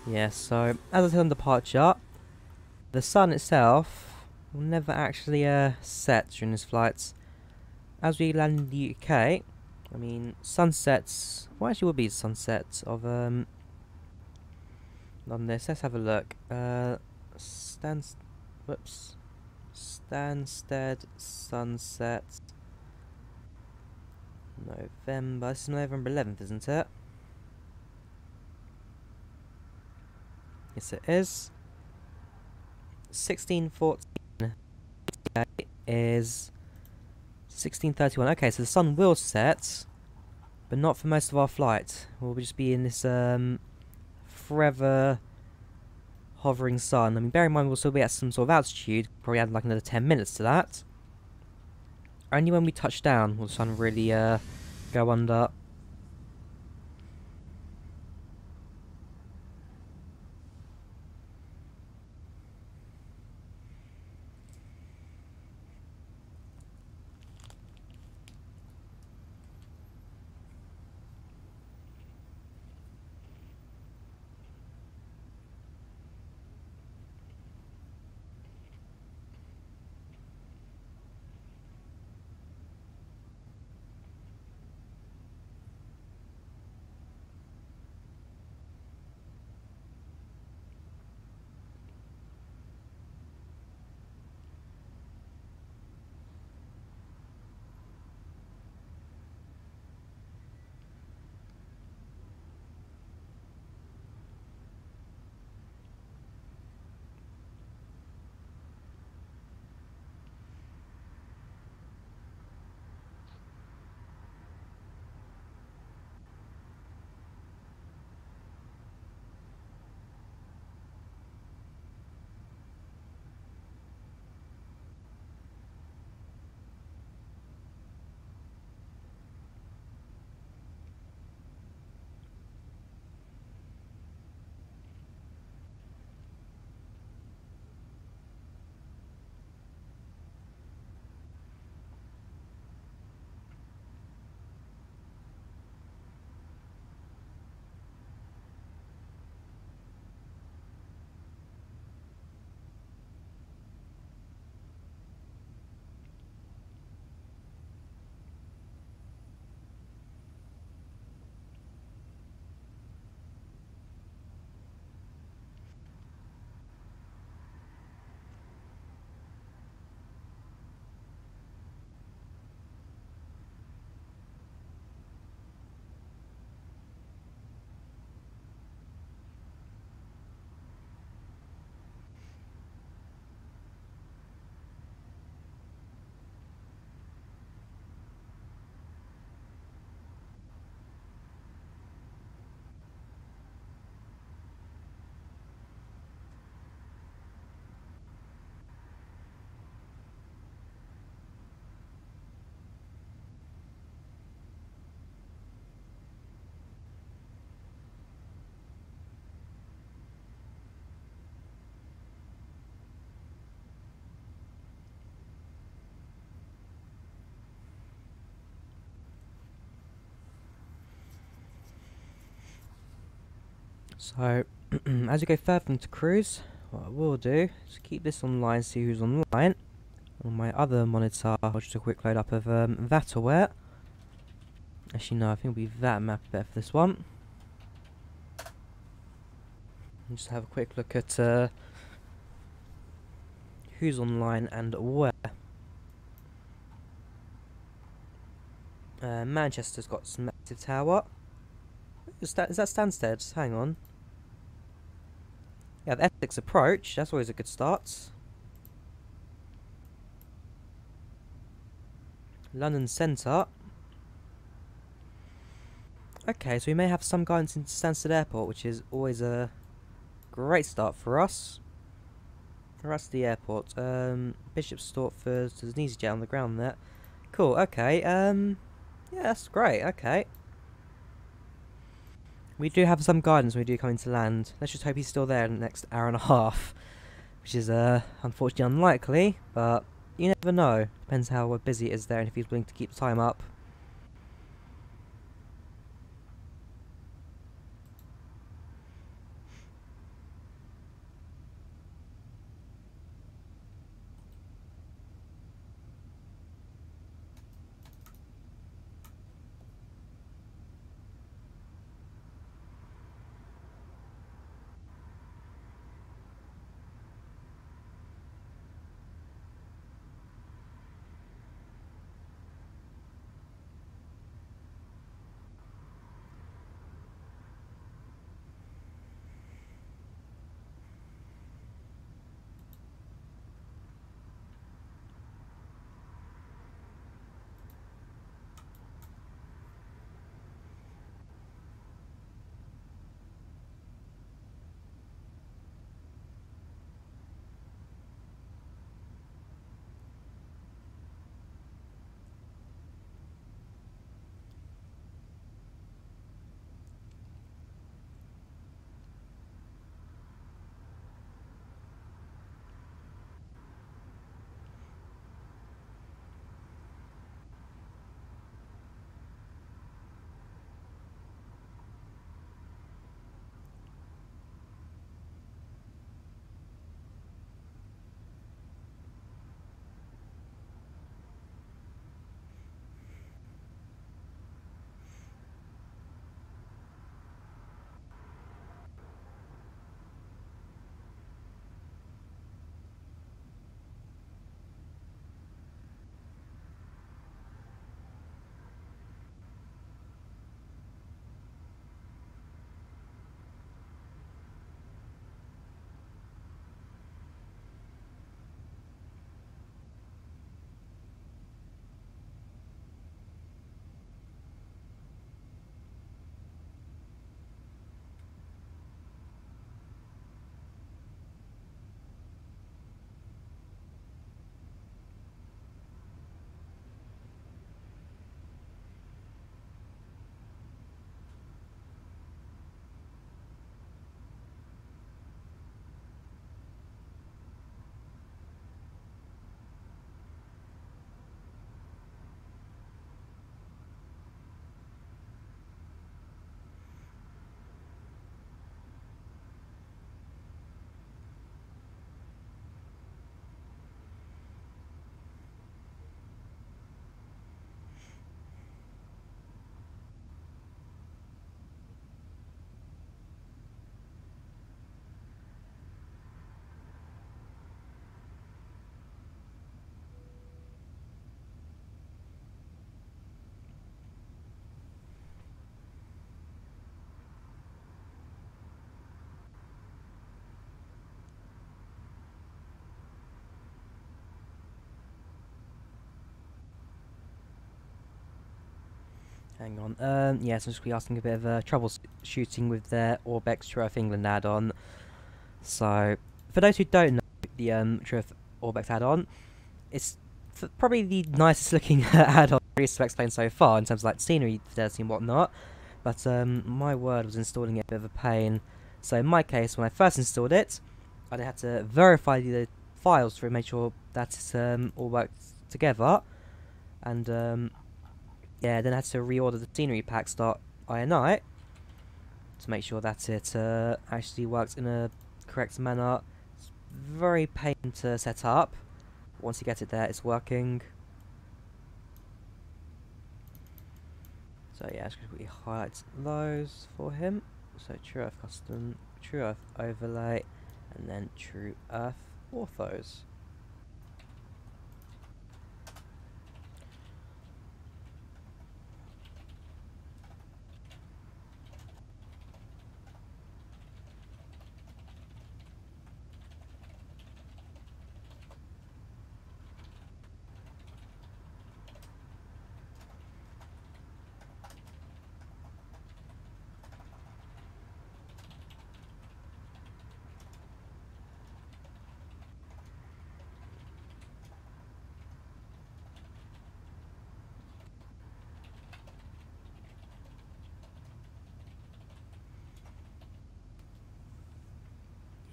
Speaker 1: Yeah, so as I said on the part chart, the sun itself will never actually set during this flight. As we land in the UK, I mean sunsets. What actually would be the sunset of on this? Let's have a look. Stansted sunset. November. This is November 11th, isn't it? Yes, it is. 16:14 is 16:31. Okay, so the sun will set, but not for most of our flight. We'll just be in this forever hovering sun. I mean, bear in mind we'll still be at some sort of altitude. Probably add like another 10 minutes to that. Only when we touch down will the sun really go under. So, as you go further into cruise, what I will do is keep this online, see who's online. On my other monitor, I'll just do a quick load up of that aware. Actually, no, I think it'll be that map better for this one. And just have a quick look at who's online and where. Manchester's got some active tower. Is that Stansted? Hang on. Yeah, the Essex approach. That's always a good start. London Centre. Okay, so we may have some guidance into Stansted Airport, which is always a great start for us. That's the airport. Bishop Stortford. There's an easy jet on the ground there. Cool. Okay. Yeah, that's great. Okay. We do have some guidance when we do come into land. Let's just hope he's still there in the next hour and a half, which is unfortunately unlikely, but you never know. Depends how busy it is there and if he's willing to keep the time up. Hang on. Yes, I'm just be asking a bit of troubleshooting with their Orbex True Earth England add-on. So, for those who don't know the True Earth Orbex add-on, it's probably the nicest looking add-on I've explained so far in terms of like scenery, fidelity and whatnot. But my word, was installing it a bit of a pain. So in my case, when I first installed it, I then had to verify the files to make sure that it all worked together. And yeah, then I had to reorder the scenery packs.ini to make sure that it actually works in a correct manner. It's very pain to set up. Once you get it there, it's working. So yeah, just quickly highlight those for him. So True Earth Custom, True Earth Overlay, and then True Earth Orthos.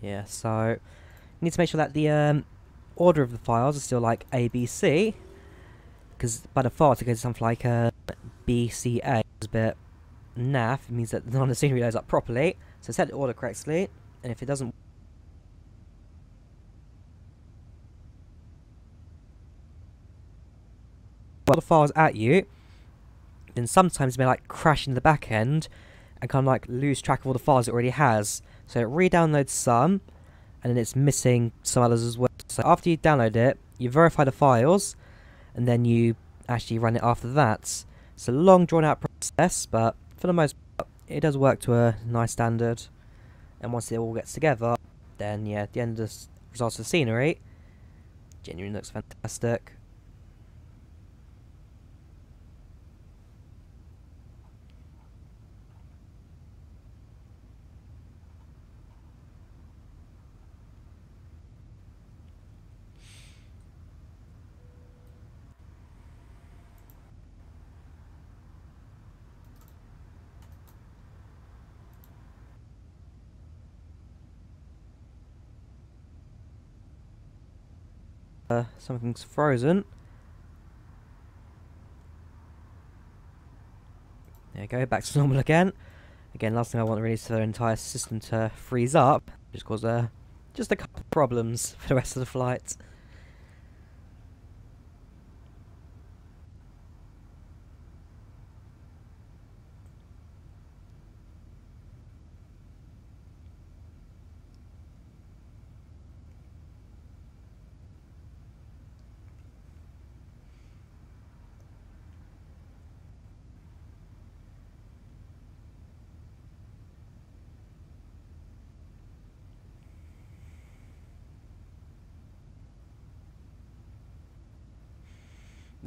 Speaker 1: Yeah, so you need to make sure that the order of the files is still like ABC, because by default it goes to something like BCA. It's a bit naff. It means that none of the scenery loads up properly. So set the order correctly, and if it doesn't the files at you, then sometimes it may like crash into the back end and kind of like lose track of all the files it already has. So it re-downloads some, and then it's missing some others as well. So after you download it, you verify the files, and then you actually run it after that. It's a long drawn out process, but for the most part, it does work to a nice standard. And once it all gets together, then yeah, at the end of the results of the scenery, genuinely looks fantastic. Something's frozen. There you go, back to normal again. Again, last thing I want really is for the entire system to freeze up, just cause just a couple of problems for the rest of the flight.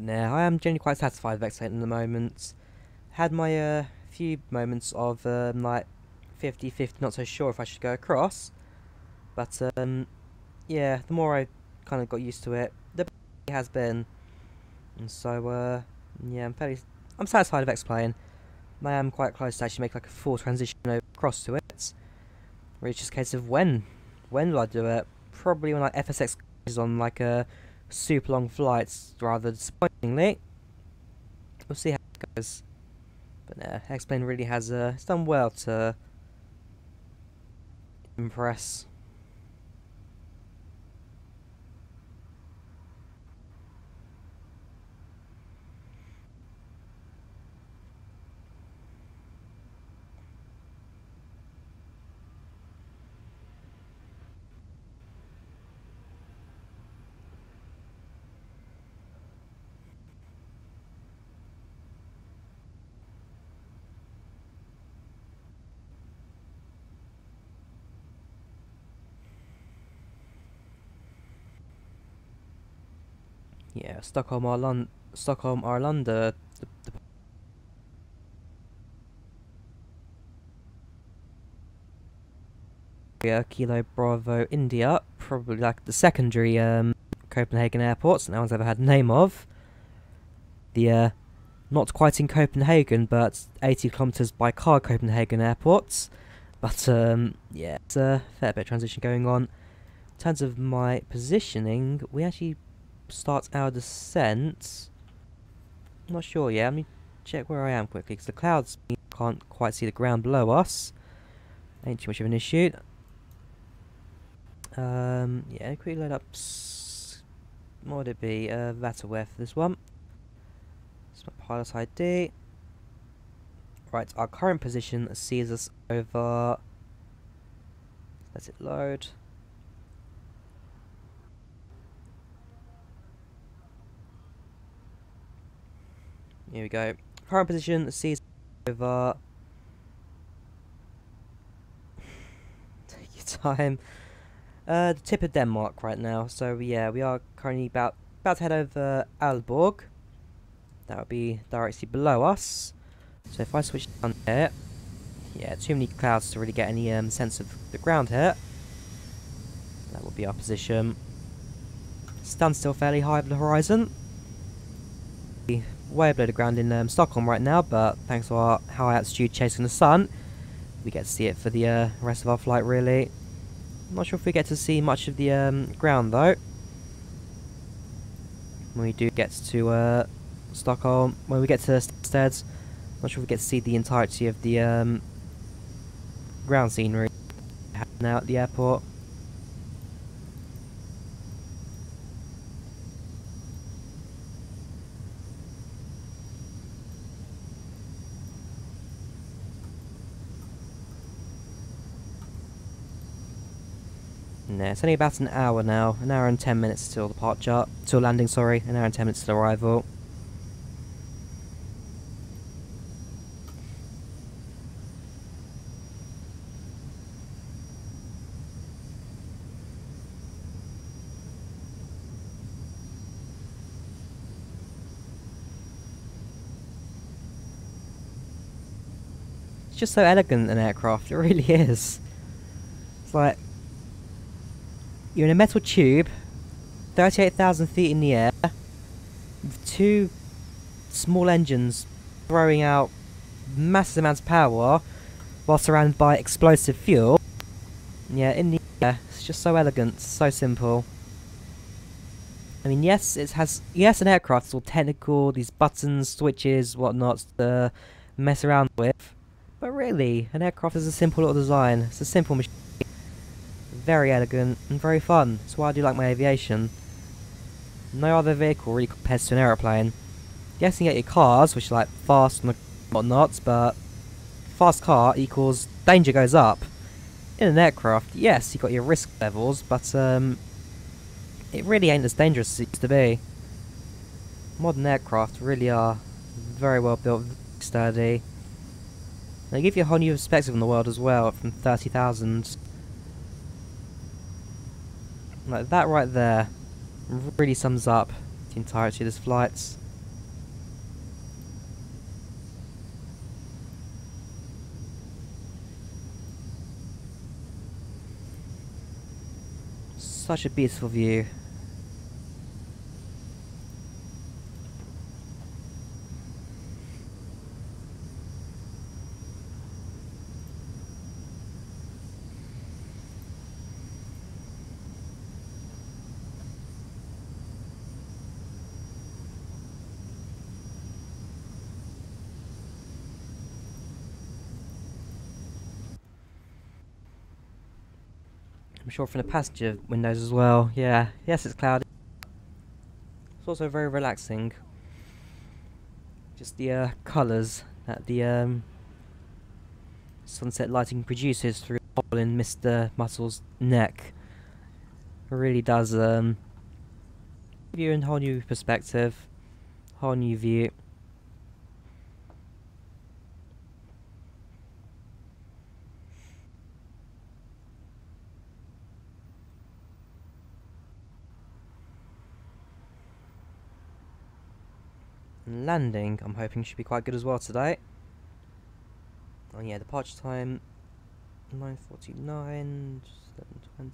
Speaker 1: Nah, I am generally quite satisfied with X8 in the moment. Had my few moments of like 50-50, not so sure if I should go across. But yeah, the more I kind of got used to it, the better it has been. And so yeah, I'm satisfied with X-Plane. I am quite close to actually make like a full transition over across to it. Really, it's just a case of when will I do it? Probably when like FSX is on like a super long flights, rather disappointingly. We'll see how it goes. But yeah, X-Plane really has it's done well to impress. Yeah, Stockholm, Arlanda. Kilo Bravo India, probably like the secondary Copenhagen airports that no one's ever had a name of. The not quite in Copenhagen, but 80 kilometers by car Copenhagen airports. But yeah, it's a fair bit of transition going on. In terms of my positioning, we actually start our descent. I'm not sure yet. Let me check where I am quickly, because the clouds can't quite see the ground below us. Ain't too much of an issue. Yeah, quickly load up. What would it be? Vataware for this one. It's my pilot ID. Right, our current position sees us over. Let it load. Here we go. Current position sees us over. Take your time. The tip of Denmark right now. So yeah, we are currently about to head over Aalborg. That would be directly below us. So if I switch down here, yeah, too many clouds to really get any sense of the ground here. That will be our position. Sun's still fairly high over the horizon. Way below the ground in Stockholm right now, but thanks to our high altitude chasing the sun, we get to see it for the rest of our flight really. I'm not sure if we get to see much of the ground though. When we do get to Stockholm, when we get to Stansted, I'm not sure if we get to see the entirety of the ground scenery now at the airport. No, it's only about an hour now, an hour and 10 minutes till departure, till landing, sorry, an hour and 10 minutes till arrival. It's just so elegant, an aircraft, it really is. It's like, you're in a metal tube, 38,000 feet in the air, with two small engines throwing out massive amounts of power while surrounded by explosive fuel. Yeah, in the air, it's just so elegant, so simple. I mean, yes, an aircraft is all technical, these buttons, switches, whatnot to mess around with, but really, an aircraft is a simple little design, it's a simple machine. Very elegant and very fun. That's why I do like my aviation. No other vehicle really compares to an aeroplane. Yes, you can get your cars, which are like fast and whatnot, but fast car equals danger goes up. In an aircraft, yes, you've got your risk levels, but it really ain't as dangerous as it used to be. Modern aircraft really are very well built, sturdy. They give you a whole new perspective on the world as well, from 30,000. Like that right there really sums up the entirety of this flight. Such a beautiful view. I'm sure from the passenger windows as well. Yeah, yes, it's cloudy. It's also very relaxing. Just the colours that the sunset lighting produces through the hole in Mr. Muscle's neck really does give you a whole new perspective, whole new view. And landing, I'm hoping, should be quite good as well today. Oh yeah, departure time 9:49, 7:20.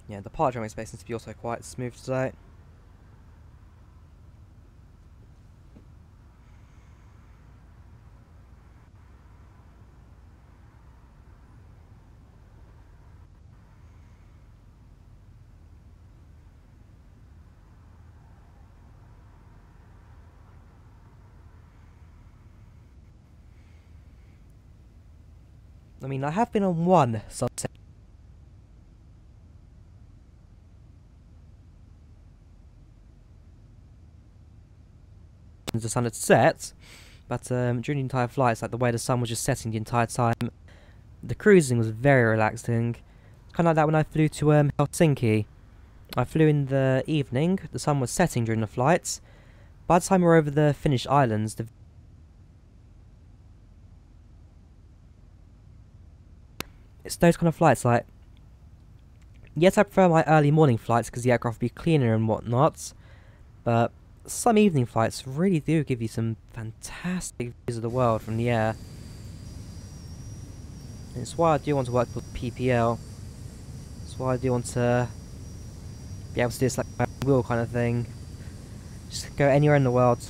Speaker 1: Yeah, departure I'm expecting to be also quite smooth today. I mean, I have been on one sunset. The sun had set, but during the entire flight, it's like the way the sun was just setting the entire time. The cruising was very relaxing. Kind of like that when I flew to Helsinki. I flew in the evening, the sun was setting during the flights. By the time we were over the Finnish islands, it's those kind of flights, like, yes, I prefer my early morning flights because the aircraft will be cleaner and whatnot, but some evening flights really do give you some fantastic views of the world from the air. And it's why I do want to work with PPL. It's why I do want to be able to do this like a wheel kind of thing. Just go anywhere in the world,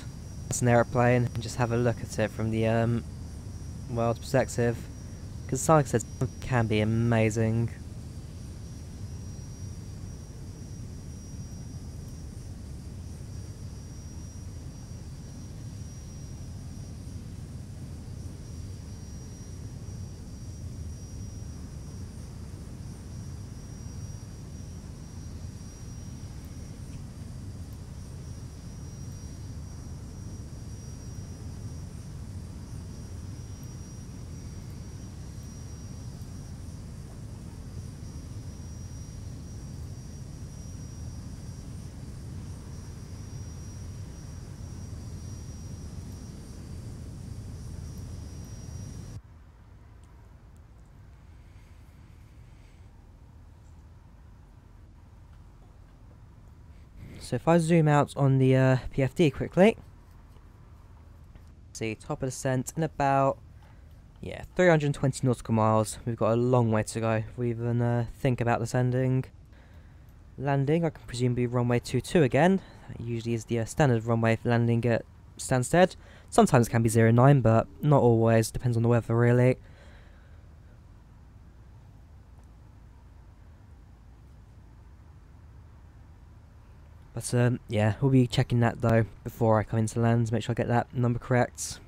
Speaker 1: as an aeroplane, and just have a look at it from the world's perspective. Because like I said, it can be amazing. So if I zoom out on the PFD quickly, see, top of descent in about, yeah, 320 nautical miles. We've got a long way to go if we even think about descending. Landing, I can presume be runway 22 again. That usually is the standard runway for landing at Stansted. Sometimes it can be 09, but not always, depends on the weather really. But yeah, we'll be checking that though before I come into land to make sure I get that number correct.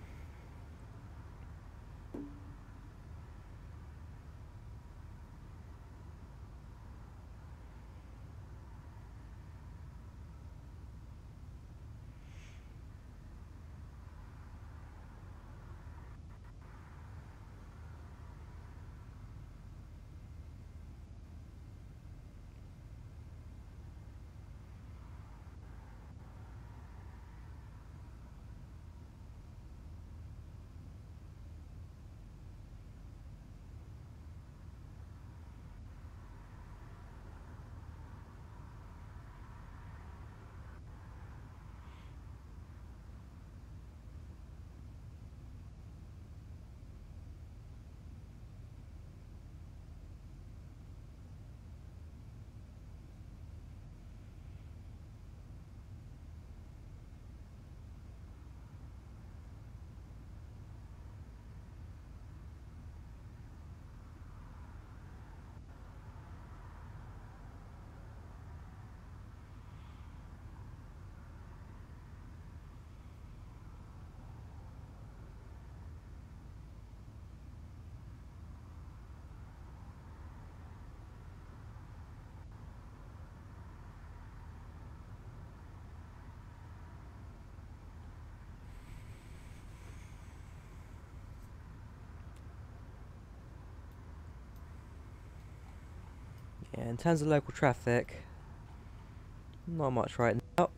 Speaker 1: Yeah, in terms of local traffic, not much right now.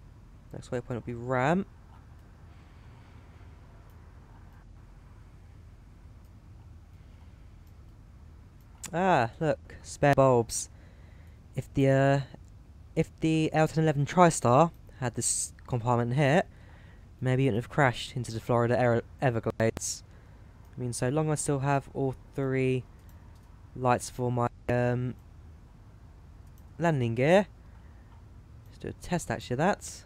Speaker 1: Next waypoint will be Ram. Ah, look, spare bulbs. If the L1011 TriStar had this compartment here, maybe it wouldn't have crashed into the Florida Everglades. I mean, so long as I still have all three lights for my landing gear. Let's do a test actually of that.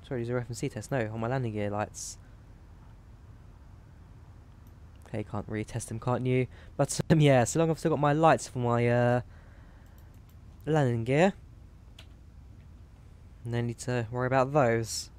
Speaker 1: Sorry, use a reference test. No, on my landing gear lights. Okay, can't really test them, can't you? But yeah, so long as I've still got my lights for my landing gear, no need to worry about those.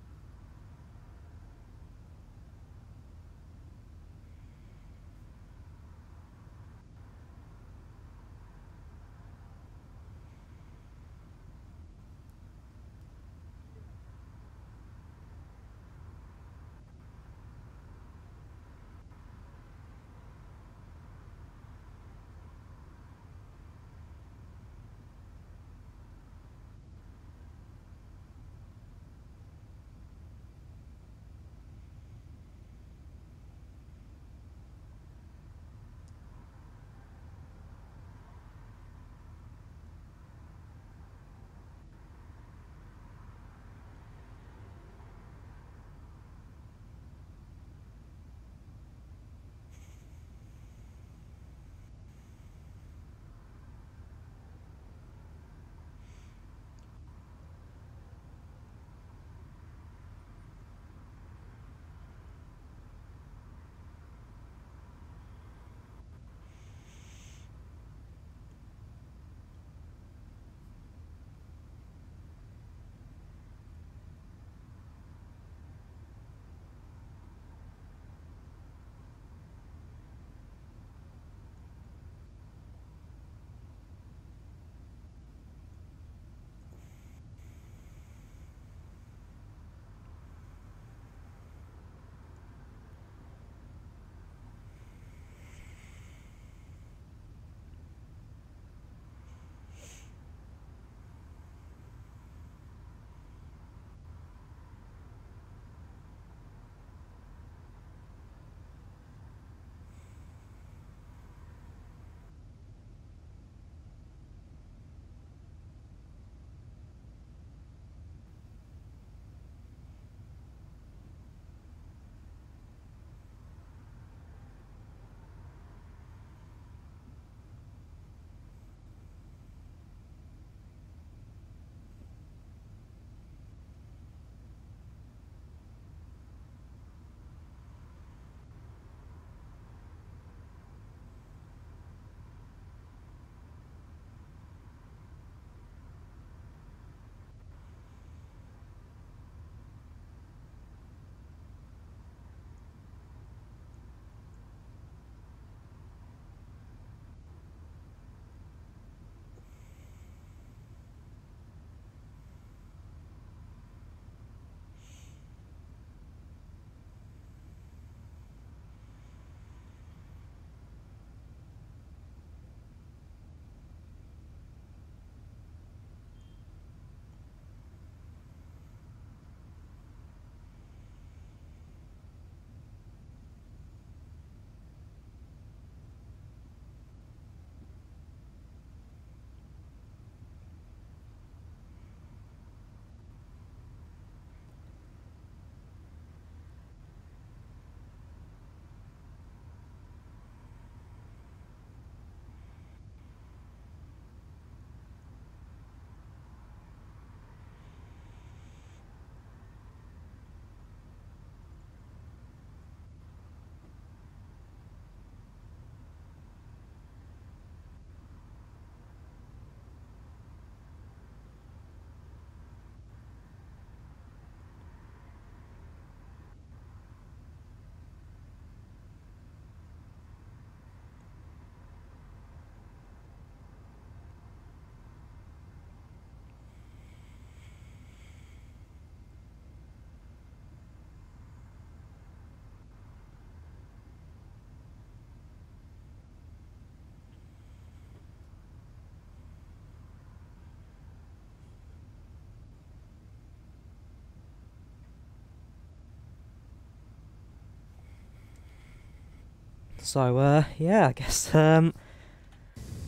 Speaker 1: So, yeah, I guess,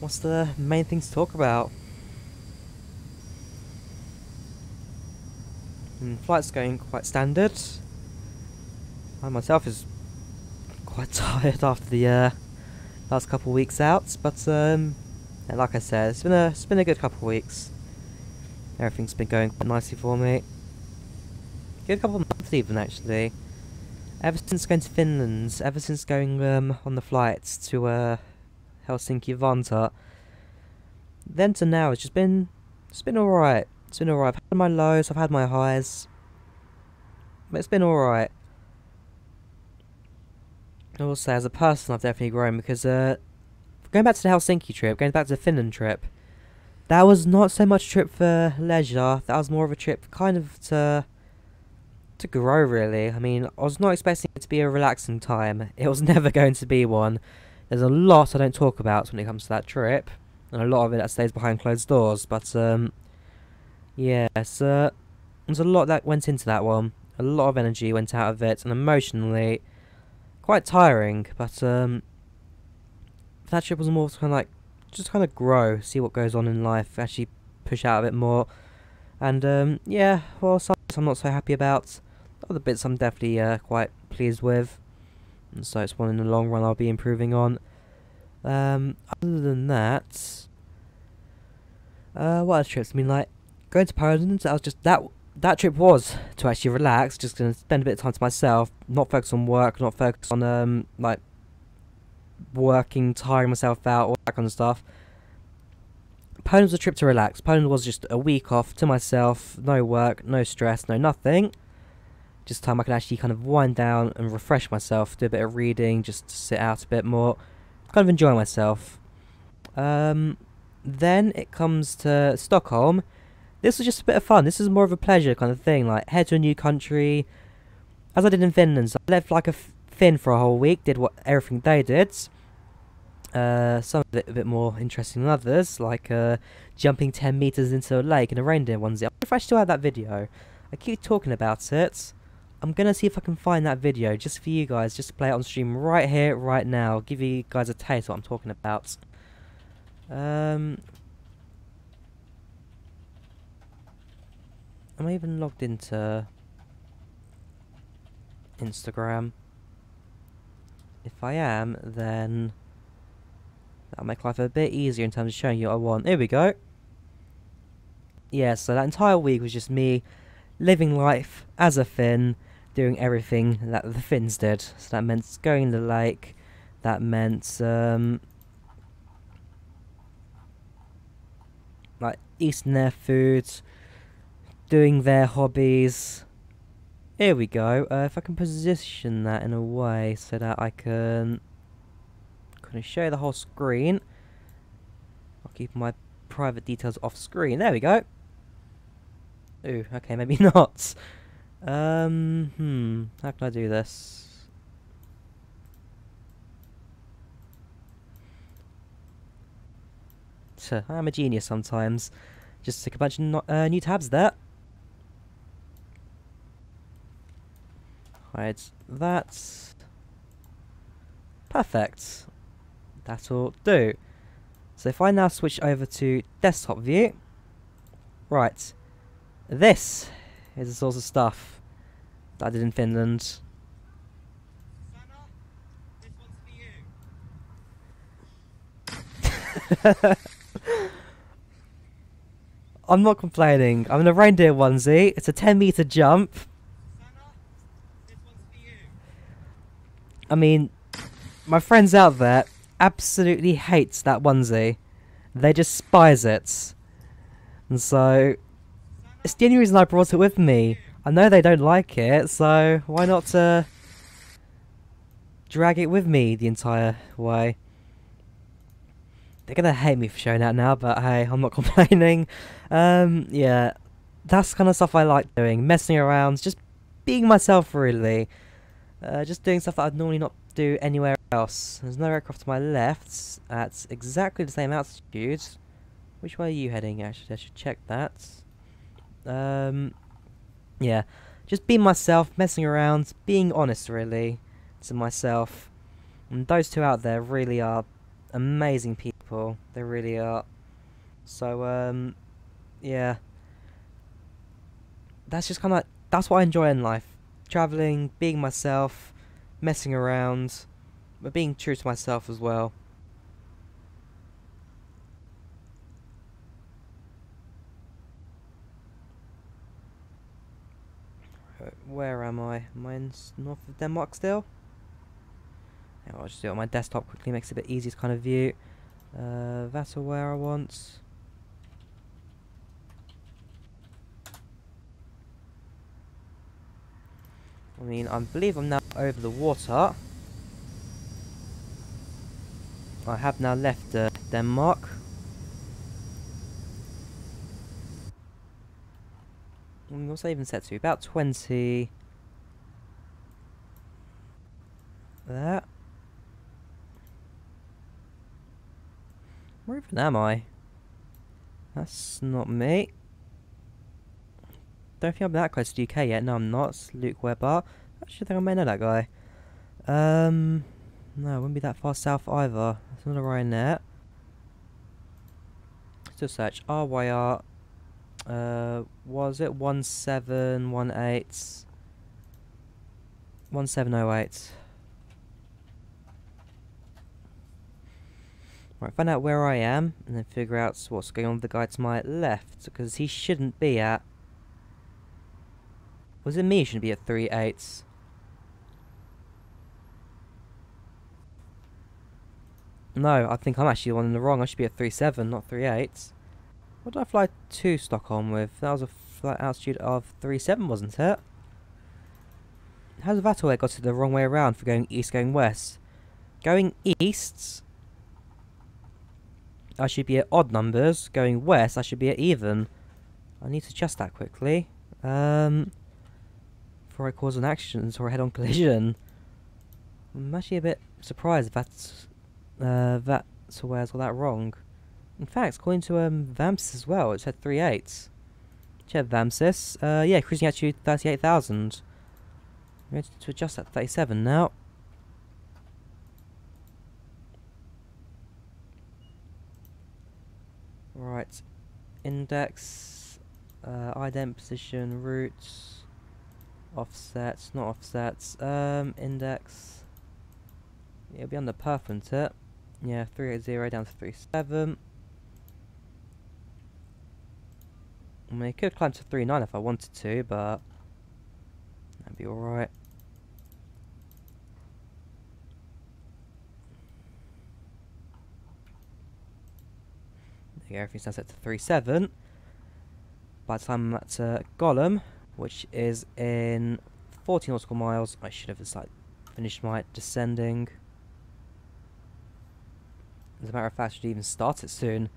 Speaker 1: what's the main thing to talk about? Flight's going quite standard. I myself is quite tired after the last couple of weeks out, but yeah, like I said, it's been a good couple of weeks. Everything's been going quite nicely for me. Good couple of months even, actually. Ever since going to Finland, ever since going on the flights to Helsinki Vantaa, then to now, it's been alright. It's been alright. I've had my lows, I've had my highs, but it's been alright. I will say, as a person, I've definitely grown, because going back to the Helsinki trip, going back to the Finland trip, that was not so much a trip for leisure, that was more of a trip kind of to grow, really. I mean, I was not expecting it to be a relaxing time. It was never going to be one. There's a lot I don't talk about when it comes to that trip, and a lot of it that stays behind closed doors, but yeah, so there's a lot that went into that one. A lot of energy went out of it, and emotionally, quite tiring, but that trip was more kind of like, just kind of grow, see what goes on in life, actually push out a bit more, and yeah, well, some bits I'm not so happy about, other bits I'm definitely quite pleased with, and so it's one in the long run I'll be improving on. Other than that, what other trips? I mean, like, going to Poland, I was just, that trip was to actually relax, just gonna spend a bit of time to myself, not focus on work, not focus on like working, tiring myself out, all that kind of stuff. Poland was a trip to relax. Poland was just a week off to myself, no work, no stress, no nothing. Just time I could actually kind of wind down and refresh myself, do a bit of reading, just to sit out a bit more, kind of enjoy myself. Then it comes to Stockholm. This was just a bit of fun. This is more of a pleasure kind of thing, like head to a new country, as I did in Finland. So I left like a Finn for a whole week, did everything they did. Some of it a bit more interesting than others, like jumping 10 meters into a lake in a reindeer onesie. I wonder if I still have that video. I keep talking about it. I'm gonna see if I can find that video just for you guys, just to play it on stream right here, right now. Give you guys a taste of what I'm talking about. Am I even logged into Instagram? If I am, then that'll make life a bit easier in terms of showing you what I want. Here we go. Yeah, so that entire week was just me living life as a Finn, doing everything that the Finns did. So that meant going in the lake, that meant like eating their food, doing their hobbies. Here we go. If I can position that in a way so that I can kind of show the whole screen. I'll keep my private details off screen. There we go. Ooh, okay, maybe not. How can I do this? I'm a genius sometimes. Just stick a bunch of new tabs there. Hide that. Perfect. That'll do. So if I now switch over to desktop view, right, this is the sort of stuff that I did in Finland.
Speaker 6: Susanna, this one's for you.
Speaker 1: I'm not complaining. I'm in a reindeer onesie. It's a 10-meter jump.
Speaker 6: Susanna, this one's for you.
Speaker 1: I mean, my friends out there absolutely hates that onesie. They despise it. And so, it's the only reason I brought it with me. I know they don't like it, so why not drag it with me the entire way? They're gonna hate me for showing that now, but hey, I'm not complaining. Yeah, that's the kind of stuff I like doing. Messing around, just being myself, really. Just doing stuff that I'd normally not do anywhere else. There's no aircraft to my left at exactly the same altitude. Which way are you heading? Actually, I should check that. Yeah, just being myself, messing around, being honest, really, to myself. And those two out there really are amazing people. They really are. So, yeah. That's just kind of like, that's what I enjoy in life. Traveling, being myself, messing around, but being true to myself as well. Where am I? Am I in north of Denmark still? Yeah, I'll just do it on my desktop quickly, makes it a bit easier to kind of view. That's where I want. I mean, I believe I'm now over the water. I have now left Denmark. What's that even set to? About 20. There. Where even am I? That's not me. Don't think I'm that close to the UK yet. No, I'm not. It's Luke Webber. Actually, I think I may know that guy. No, it wouldn't be that far south either. It's not a Ryanair. Still search. Ryanair. Was it 1718? 1708. Right, find out where I am, and then figure out what's going on with the guy to my left, because he shouldn't be at. Was it me who shouldn't be at 3.8? No, I think I'm actually the one in the wrong. I should be at 3.7, not 3.8. What did I fly to Stockholm with? That was a flight altitude of 3.7, wasn't it? How's that all got it the wrong way around for going east, going west? Going east, I should be at odd numbers. Going west, I should be at even. I need to adjust that quickly. Before I cause an accident or a head-on collision. I'm actually a bit surprised if that's where I got that wrong. In fact, according to Vamsis as well, it said 3.8. Check Vamsis. Yeah, cruising altitude 38,000. I'm going to adjust that to 37 now. Right, index, ident position, routes, offsets, not offsets, index. Yeah, it'll be under perf, won't it? Yeah, 380 down to 37. I mean, I could climb to 39 if I wanted to, but that'd be alright. There you go, everything's now set to 37. By the time I'm at Gollum, which is in 40 nautical miles, I should have finished my descending. As a matter of fact, I should even start it soon.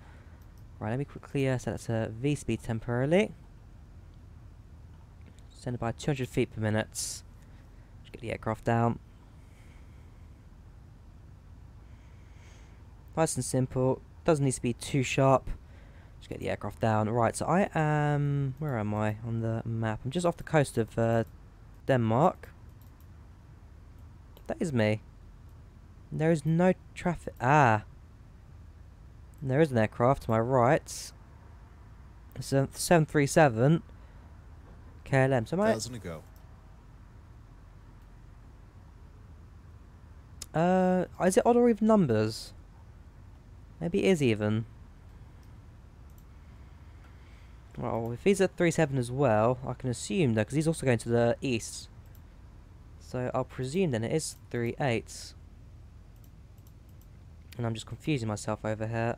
Speaker 1: Right, let me quickly set that to V speed temporarily. Send it by 200 feet per minute. Just get the aircraft down. Nice and simple. Doesn't need to be too sharp. Just get the aircraft down. Right, so I am... Where am I on the map? I'm just off the coast of Denmark. That is me. There is no traffic. Ah. There is an aircraft to my right. It's a 737 KLM. So am I...
Speaker 4: 1,000 to go.
Speaker 1: Is it odd or even numbers? Maybe it is even. Well, if he's at 37 as well, I can assume that because he's also going to the east. So I'll presume then it is 3.8. And I'm just confusing myself over here.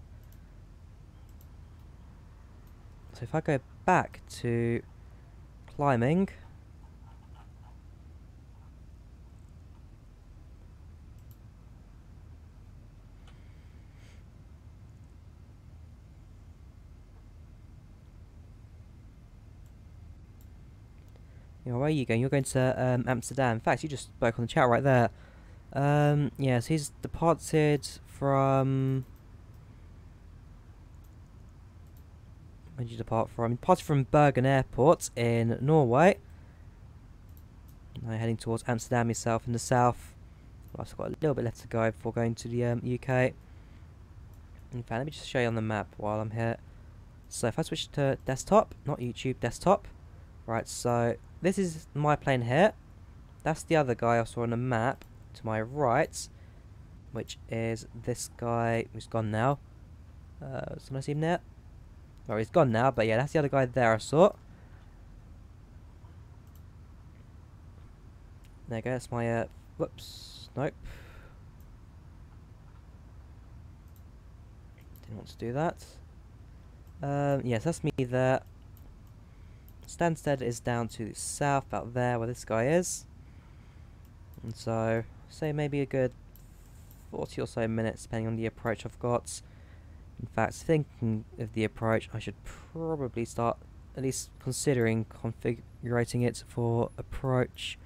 Speaker 1: So if I go back to climbing. Where are you going? You're going to Amsterdam. In fact, you just spoke on the chat right there. Yes, he's departed from... Where did you depart from? He departed from Bergen Airport in Norway. Now heading towards Amsterdam yourself in the south. I've got a little bit left to go before going to the UK. In fact, let me just show you on the map while I'm here. So if I switch to desktop, not YouTube, desktop. Right, so this is my plane here. That's the other guy I saw on the map to my right, which is this guy who's gone now. Can I see him there? Oh, he's gone now, but yeah, that's the other guy there I saw. There you go, that's my, whoops, nope. Didn't want to do that. Yes, that's me there. Stansted is down to the south, about there, where this guy is. And so, say maybe a good 40 or so minutes, depending on the approach I've got. In fact, thinking of the approach, I should probably start at least considering configuring it for approach.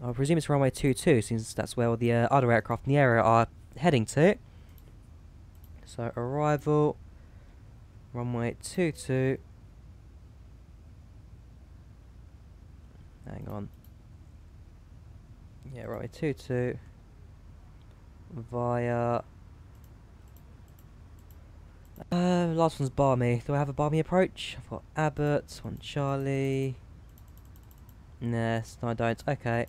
Speaker 1: I presume it's runway 22, since that's where all the other aircraft in the area are heading to. So, arrival, runway 22. Hang on. Yeah, runway 22 via. Last one's Barmy. Do I have a Barmy approach? I've got Abbott, 1 Charlie. Nah, no, I don't. Okay.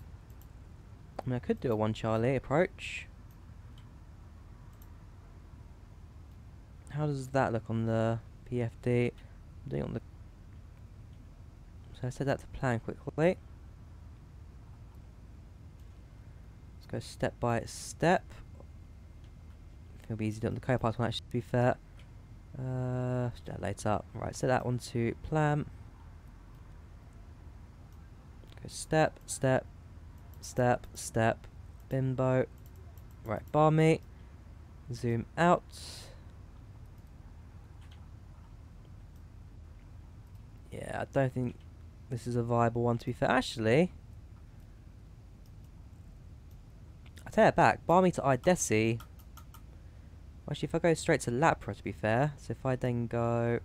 Speaker 1: I mean, I could do a 1 Charlie approach. How does that look on the PFD? I'm doing it on the. So I set that to plan quickly. Let's go step by step. It'll be easy to do on the co-pilot one, actually, to be fair. Do that later. Right, set that one to plan. Go step, step, step, step, bimbo. Right, Barmy. Zoom out. Yeah, I don't think this is a viable one, to be fair. Actually, I take it back. Barmy to Idesi. Actually, if I go straight to Lapra, to be fair. So if I then go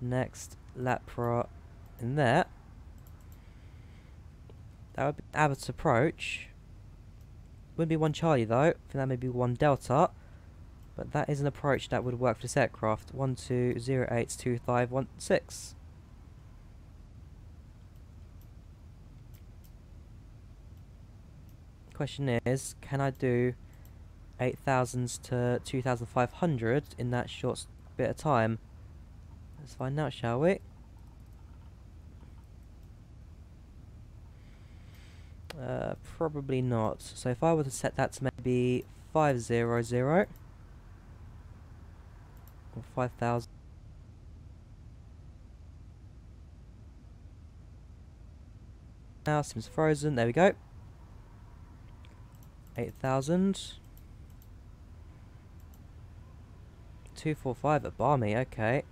Speaker 1: next Lapra in there, that would be Abbott's approach. Wouldn't be 1 Charlie though. I think that may be 1 Delta. But that is an approach that would work for this aircraft. 12082516. Question is, can I do 8,000s to 2,500 in that short bit of time? Let's find out, shall we? Probably not. So if I were to set that to maybe 500 or 5,000. Now seems frozen. There we go. 8,000. 245 at Barmy, okay.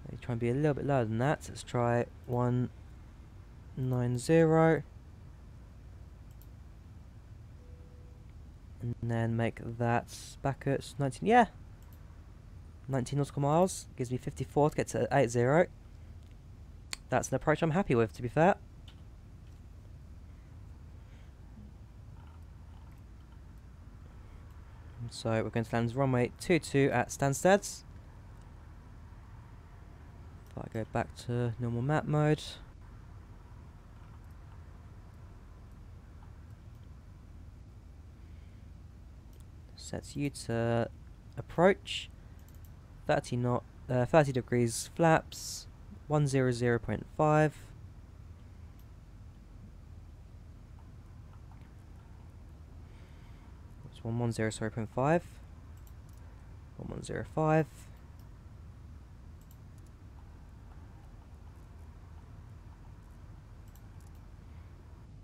Speaker 1: Let me try and be a little bit lower than that. Let's try 190. And then make that back at 19, yeah. 19 nautical miles. Gives me 54 to get to 80. That's an approach I'm happy with, to be fair. So we're going to land runway 22 at Stansted. If I go back to normal map mode. Sets you to approach. 30 degrees flaps. 100.5. It's 110.5. 1105.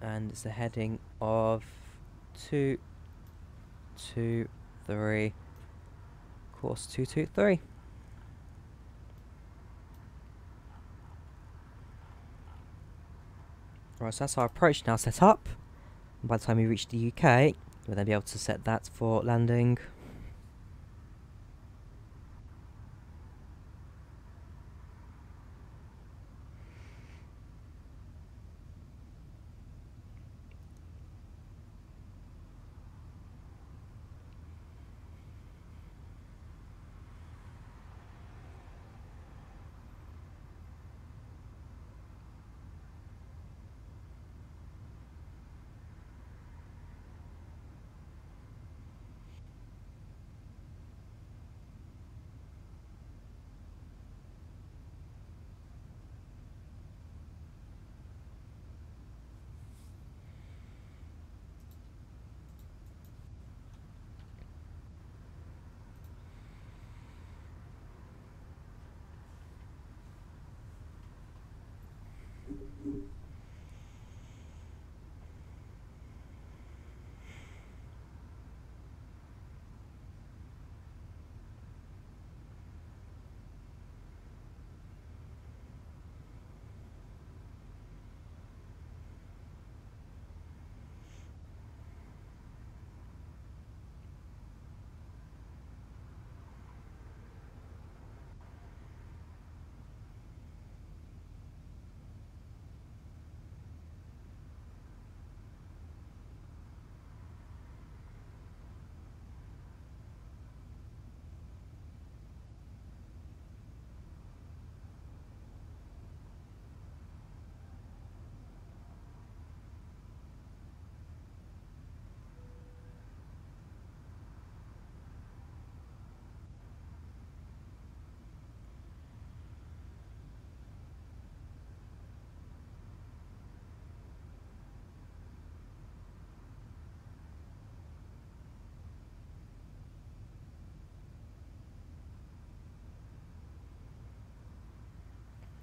Speaker 1: And it's a heading of 223. Course 223. Right, so that's our approach now set up. And by the time we reach the UK, we'll then be able to set that for landing.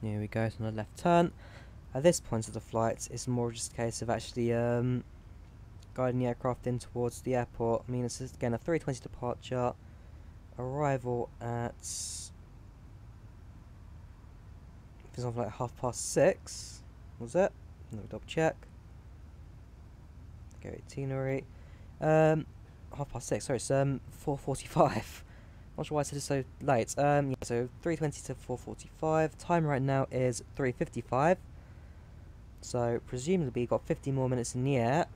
Speaker 1: Here we go, so on a left turn. At this point of the flight, it's more just a case of actually guiding the aircraft in towards the airport. I mean, it's again a 3:20 departure. Arrival at something like 6:30. Was it? Let me double check. Go itinerary. 6:30. Sorry, it's 4:45. Not sure why I said it so late. Yeah, so 3:20 to 4:45. Time right now is 3:55. So presumably got 50 more minutes in the air.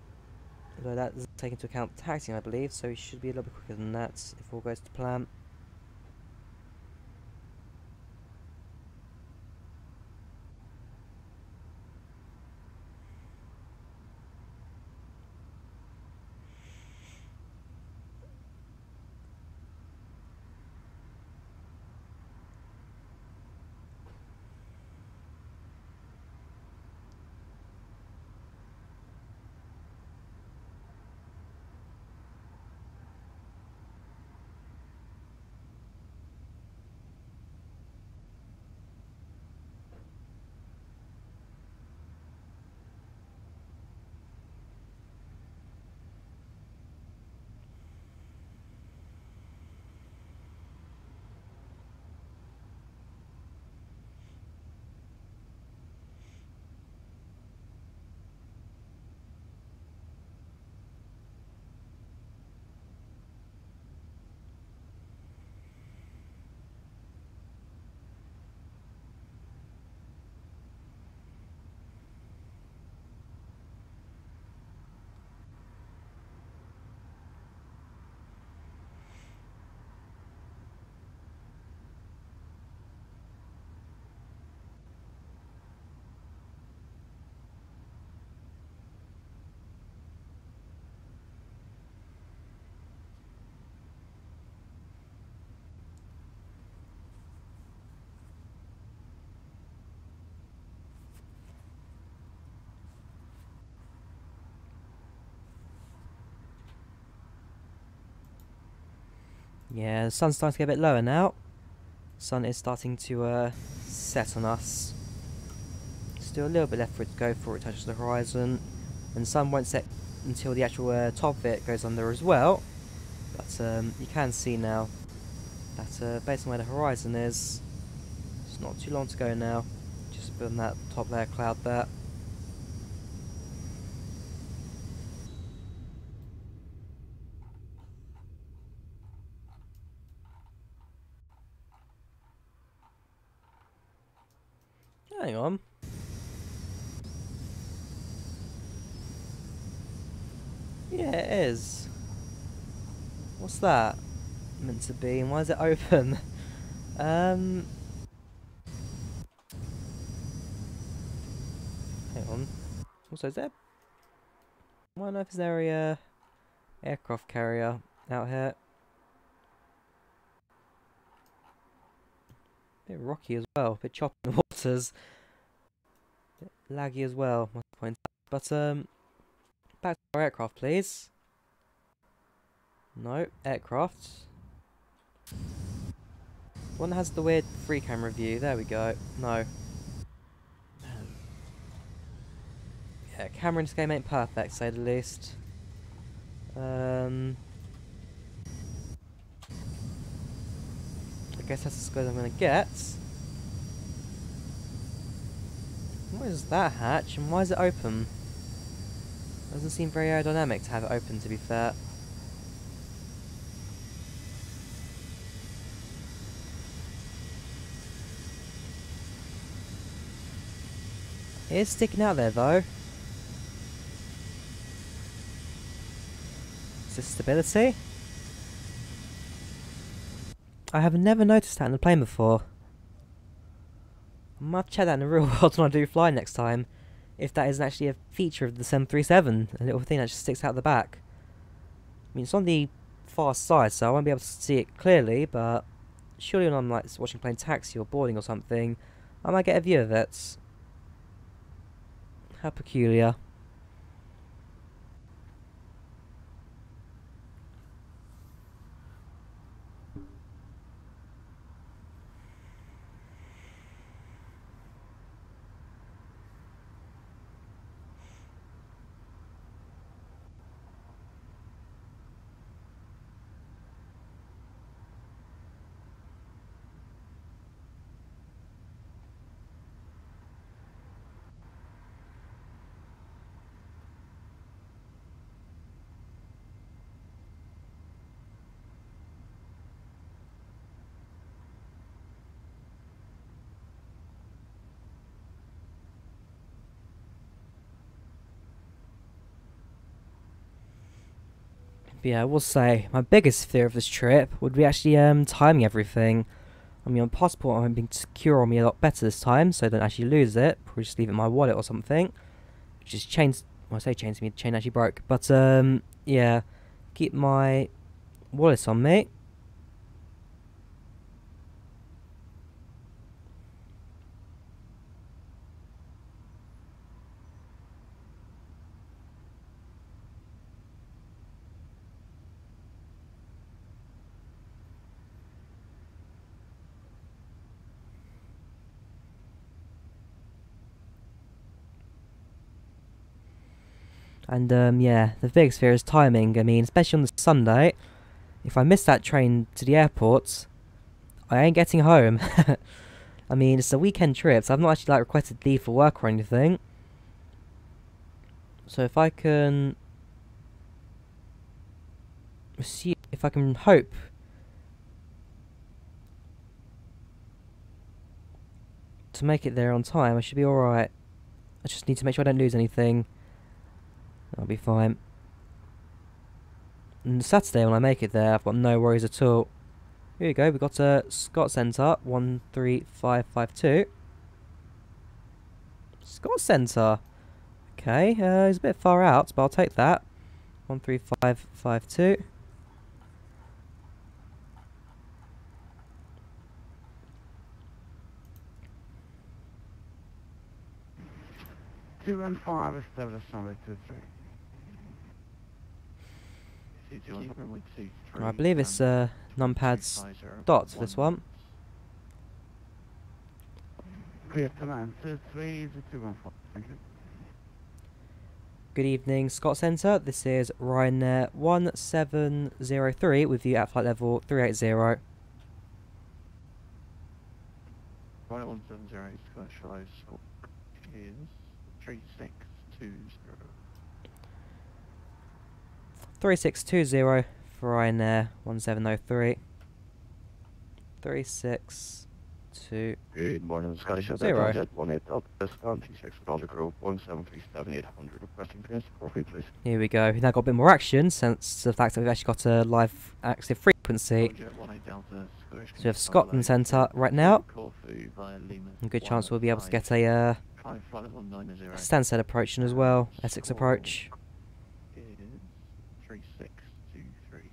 Speaker 1: Although that doesn't take into account taxiing, I believe. So we should be a little bit quicker than that if all goes to plan. Yeah, the sun's starting to get a bit lower now. Sun is starting to set on us. Still a little bit left for it to go before it touches the horizon. And the sun won't set until the actual top of it goes under as well. But you can see now that based on where the horizon is, it's not too long to go now. Just a bit on that top layer cloud there. Hang on. Yeah, it is. What's that meant to be, and why is it open? Hang on. Also, is there? I don't know if there's a aircraft carrier out here. A bit rocky as well, a bit choppy in the waters. A bit laggy as well, must point out. But back to our aircraft, please. No, aircraft. One that has the weird free camera view. There we go. No. Yeah, camera in this game ain't perfect, to say the least. I guess that's as good as I'm gonna get. What is that hatch, and why is it open? Doesn't seem very aerodynamic to have it open, to be fair. It is sticking out there, though. Is this stability? I have never noticed that in the plane before. I might check that in the real world when I do fly next time. If that isn't actually a feature of the 737, a little thing that just sticks out the back. I mean, it's on the far side, so I won't be able to see it clearly, but surely when I'm like watching plane taxi or boarding or something, I might get a view of it. How peculiar. yeah, I will say my biggest fear of this trip would be actually timing everything. I mean, on passport I'm being secure on me a lot better this time, so I don't actually lose it. Probably just leave it in my wallet or something. Which is chains. Well, I say chains to me. The chain actually broke, but yeah, keep my wallet on me. And yeah, the biggest fear is timing. I mean, especially on the Sunday, if I miss that train to the airport, I ain't getting home. I mean, it's a weekend trip, so I've not actually like requested leave for work or anything. So if I can see, if I can hope to make it there on time, I should be alright. I just need to make sure I don't lose anything. I'll be fine. And Saturday when I make it there, I've got no worries at all. Here we go, we've got a Scott Centre, 13552. Scott Centre. Okay, it's a bit far out, but I'll take that. 13552.
Speaker 7: Two and five established number 23.
Speaker 1: I believe it's numpad's dots for this one.
Speaker 7: Clear command 3 is a 214. Thank you.
Speaker 1: Good evening, Scott Centre. This is Ryanair 1703 with you at flight level 380.
Speaker 7: Right 170 specialized score is 3620.
Speaker 1: 3620 for Ryanair 1703. 362.
Speaker 7: Good morning, Scottish.
Speaker 1: 0.
Speaker 7: 18 up, discount 26 with all the group 1737800 requesting transport, please.
Speaker 1: Here we go. We've now got a bit more action since the fact that we've actually got a live active frequency. So we have Scotland Centre right now. A good chance we'll be able to get a Stansted approaching as well. Essex approach.
Speaker 7: 3623.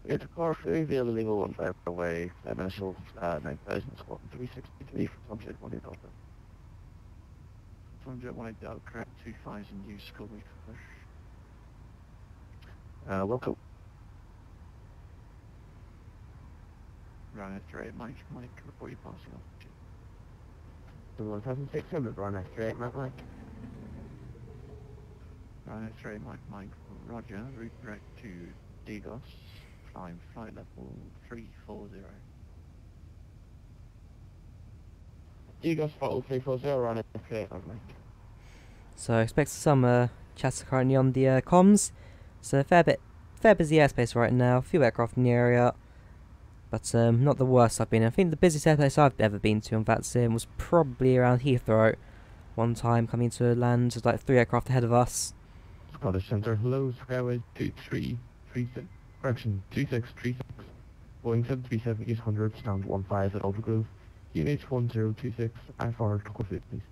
Speaker 7: It's a car free via the legal 15 away, initial 9000 Scotland 363 for subject 1 Delta. Subject 1 Delta, correct 2000 use school week. Welcome. Ryanair straight, Mike, report you passing off. 1600 Ryanair straight, Mike. Ryanair straight, Mike, Roger, route direct to Digos, climb flight level 340. Digos, flight 340, Ryanair straight, Mike.
Speaker 1: So I expect some chatter currently on the comms. So fair busy airspace right now, a few aircraft in the area, but not the worst I've been. I think the busiest airspace I've ever been to on that sim was probably around Heathrow. One time coming to land, there's like 3 aircraft ahead of us.
Speaker 7: Scottish Centre, hello, Skyway 2336, correction 2636, Boeing 737-800, stand 15 at Ultra Grove, UNH 1026, IFR, please.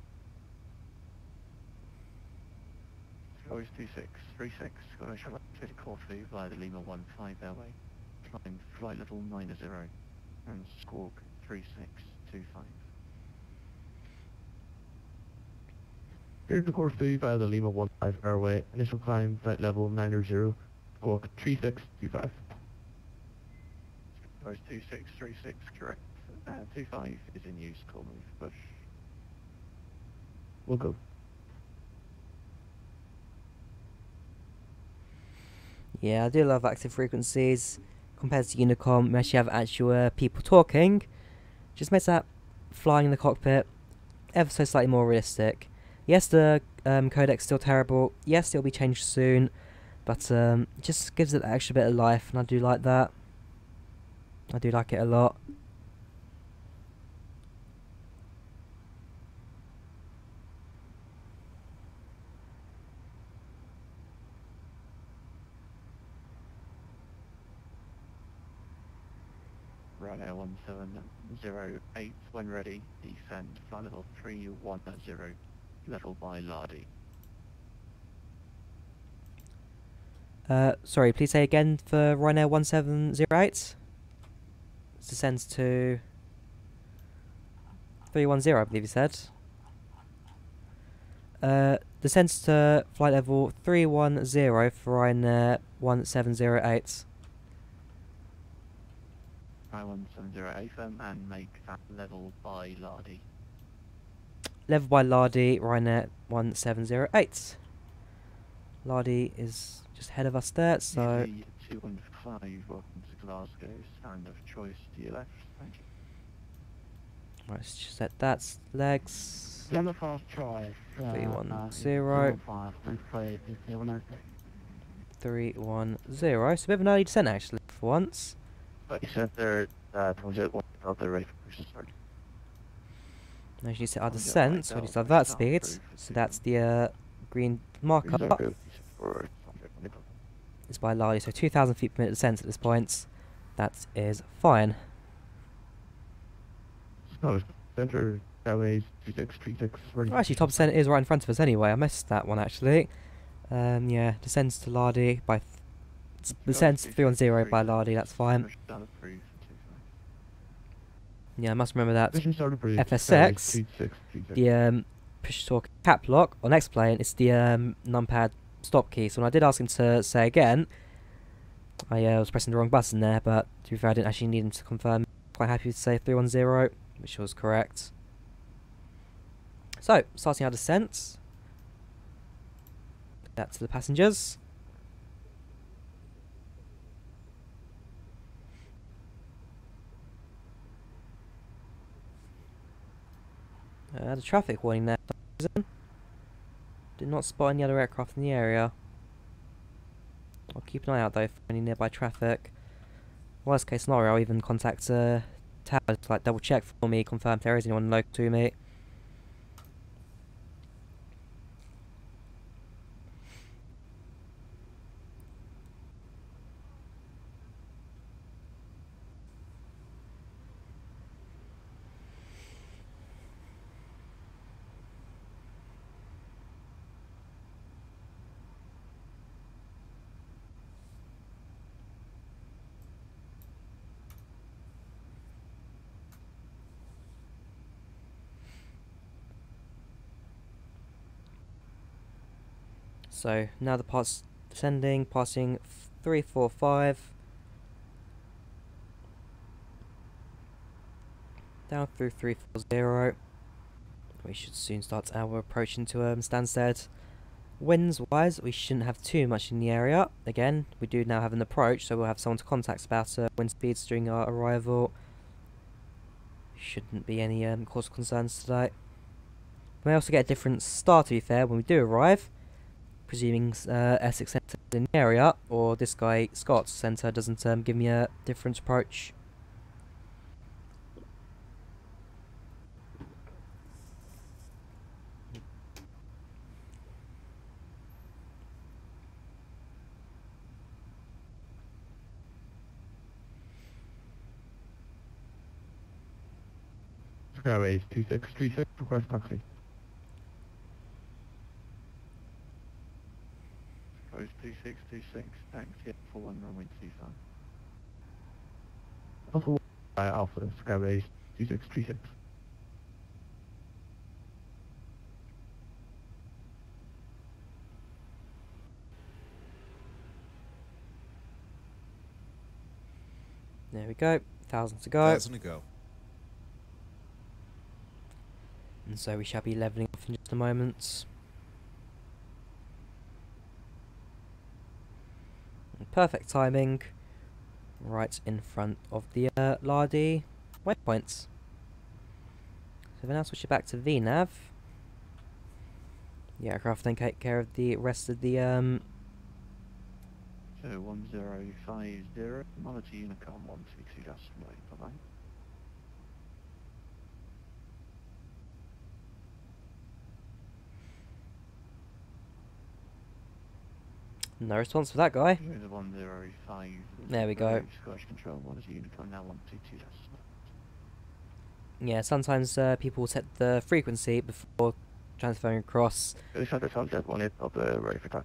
Speaker 7: Scottish 2636, Scottish Electric Coffee via the Lima 15 Airway, flying flight level 90, and squawk 3625. Here's the course 2 via the Lima 15 Airway, initial climb flight level 90, squawk 3625. Scottish 2636, correct. 25 is in use, call move, push. We'll go.
Speaker 1: Yeah, I do love active frequencies. Compared to Unicom, we actually have actual people talking. Just makes that flying in the cockpit ever so slightly more realistic. Yes, the codec's still terrible. Yes, it'll be changed soon. But just gives it that extra bit of life, and I do like that. I do like it a lot.
Speaker 7: Ryanair 1708, when ready, descend flight level 310, level by Lardy.
Speaker 1: Sorry, please say again for Ryanair 1708. Descends to 310, I believe you said. Descends to flight level 310 for Ryanair 1708.
Speaker 7: 1708 and make that level by Lardy.
Speaker 1: Level by Lardy, Ryanair 1708. Lardy is just ahead of us there, so...
Speaker 7: Easy 205, welcome to Glasgow, stand of choice to your left, thank you.
Speaker 1: Right, let's just set that. Legs.
Speaker 7: Yellow fast try.
Speaker 1: 310. 310. So a bit of an early descent actually for once.
Speaker 7: But you said there, told you at 1 the rate for start.
Speaker 1: Now you set our descent, so we just have that speed. So that's the green marker. It's by Lardy, so 2,000 feet per minute descent at this point. That is fine.
Speaker 7: Center, Drawyah 2636.
Speaker 1: Well, actually, top descent is right in front of us anyway. I missed that one actually. Yeah, descends to Lardy by... descends to 310 by Lardy, that's fine. Yeah, I must remember that. FSX, the push to talk cap lock on X-Plane, it's the numpad stop key. So when I did ask him to say again, I was pressing the wrong button there, but to be fair I didn't actually need him to confirm. Quite happy to say 310, which was correct. So, starting our descent. That to the passengers. The traffic warning there. Did not spot any other aircraft in the area. I'll keep an eye out though for any nearby traffic. Worst case scenario, I'll even contact tower to like double check for me, confirm if there is anyone local to me. So now the part's descending, passing 345 down through 340. We should soon start our approach into Stansted. Winds wise, we shouldn't have too much in the area. Again, we do now have an approach, so we'll have someone to contact about wind speeds during our arrival. Shouldn't be any cause of concerns today. We may also get a different start, to be fair, when we do arrive. Presuming Essex Centre is in the area, or this guy Scott's Centre doesn't give me a different approach.
Speaker 7: Drawyah 2636, request taxi. 2626, thanks, yeah, for 1 runway 25. Alpha 1 by Alpha, Skyway 2636.
Speaker 1: There we go, 1,000 to go.
Speaker 4: 1,000 to go.
Speaker 1: And so we shall be levelling off in just a moment. Perfect timing, right in front of the Lardy waypoints. So then I'll switch it back to VNav. The aircraft then take care of the rest of the
Speaker 7: So 1050, Monitor Unicom 122, that's right, bye-bye.
Speaker 1: No response for that guy.
Speaker 7: Unit 105.
Speaker 1: There we go.
Speaker 7: Scottish Control, what is unit now 122?
Speaker 1: Yeah, sometimes people set the frequency before transferring across.
Speaker 7: Sunset 1 up ready for attack.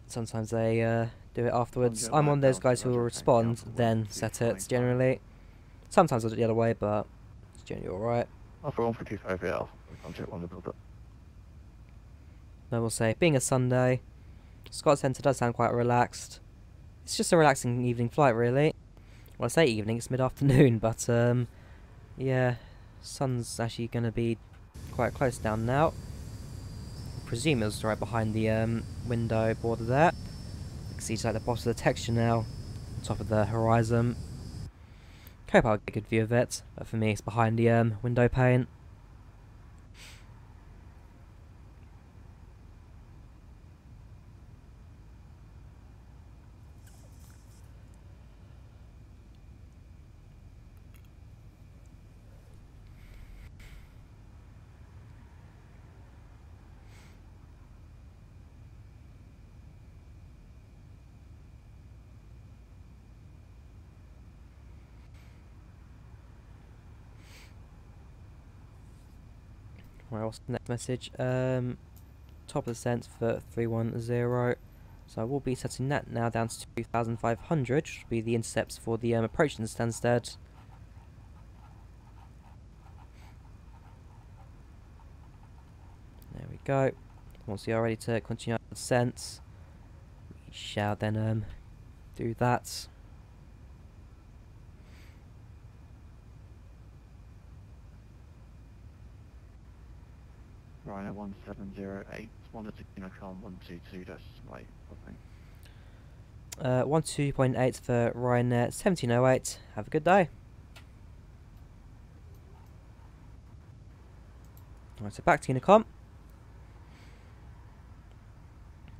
Speaker 1: Sometimes they do it afterwards.
Speaker 7: Roger,
Speaker 1: I'm one of those
Speaker 7: Roger,
Speaker 1: guys who will
Speaker 7: Roger,
Speaker 1: respond,
Speaker 7: Tango,
Speaker 1: then
Speaker 7: 1, 2,
Speaker 1: set
Speaker 7: 5,
Speaker 1: it, generally. Sometimes I'll do it the other way, but it's generally alright.
Speaker 7: Offer 1 for 25 AL. Sunset 1 to build up.
Speaker 1: I will say, being a Sunday, Scott Centre does sound quite relaxed. It's just a relaxing evening flight, really. Well, I say evening, it's mid-afternoon, but yeah, sun's actually going to be quite close down now. I presume it was right behind the window border there. You can see it's like the bottom of the texture now, on top of the horizon. Hope I'll get a good view of it, but for me it's behind the window pane. Right, what's the next message? Top of the cent for 310. So I will be setting that now down to 2,500, which will be the intercepts for the approach in Stansted. There we go. Once we are ready to continue our descent, we shall then do that.
Speaker 7: Ryanair 1708, 1 Unicorn 122, that's right, I think.
Speaker 1: 12.8 for Ryanair 1708. Have a good day. Right, so back to Unicom.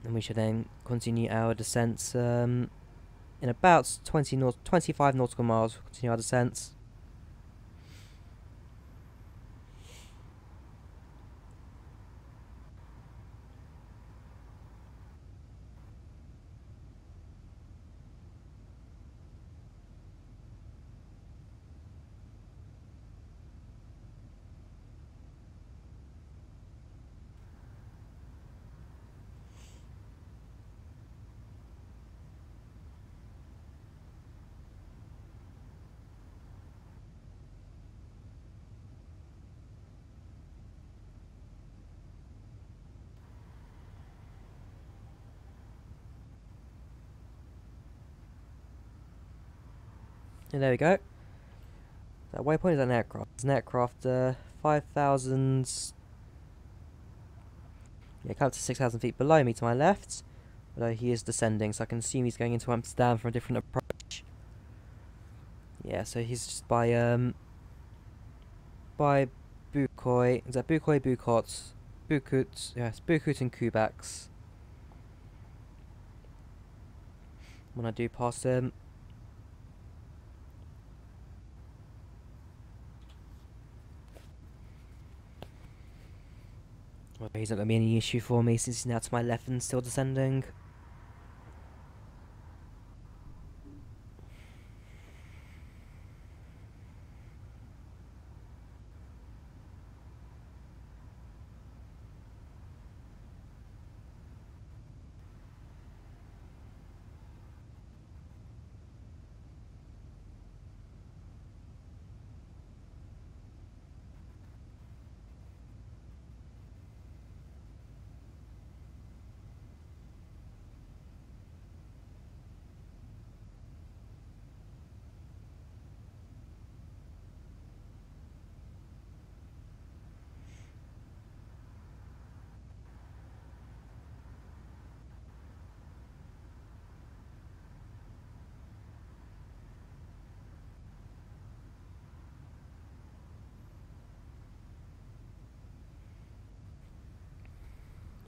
Speaker 1: And we should then continue our descent in about 25 nautical miles. We'll continue our descent. And there we go. That waypoint is an aircraft. It's an aircraft 5,000... Yeah, come up to 6,000 feet below me to my left. Although he is descending, so I can assume he's going into Amsterdam from a different approach. Yeah, so he's just by Bukoy. Is that Bukoy, Bukot? Bukut, yes, Bukut and Kubaks. When I do pass him. Well, he's not going to be any issue for me since he's now to my left and still descending.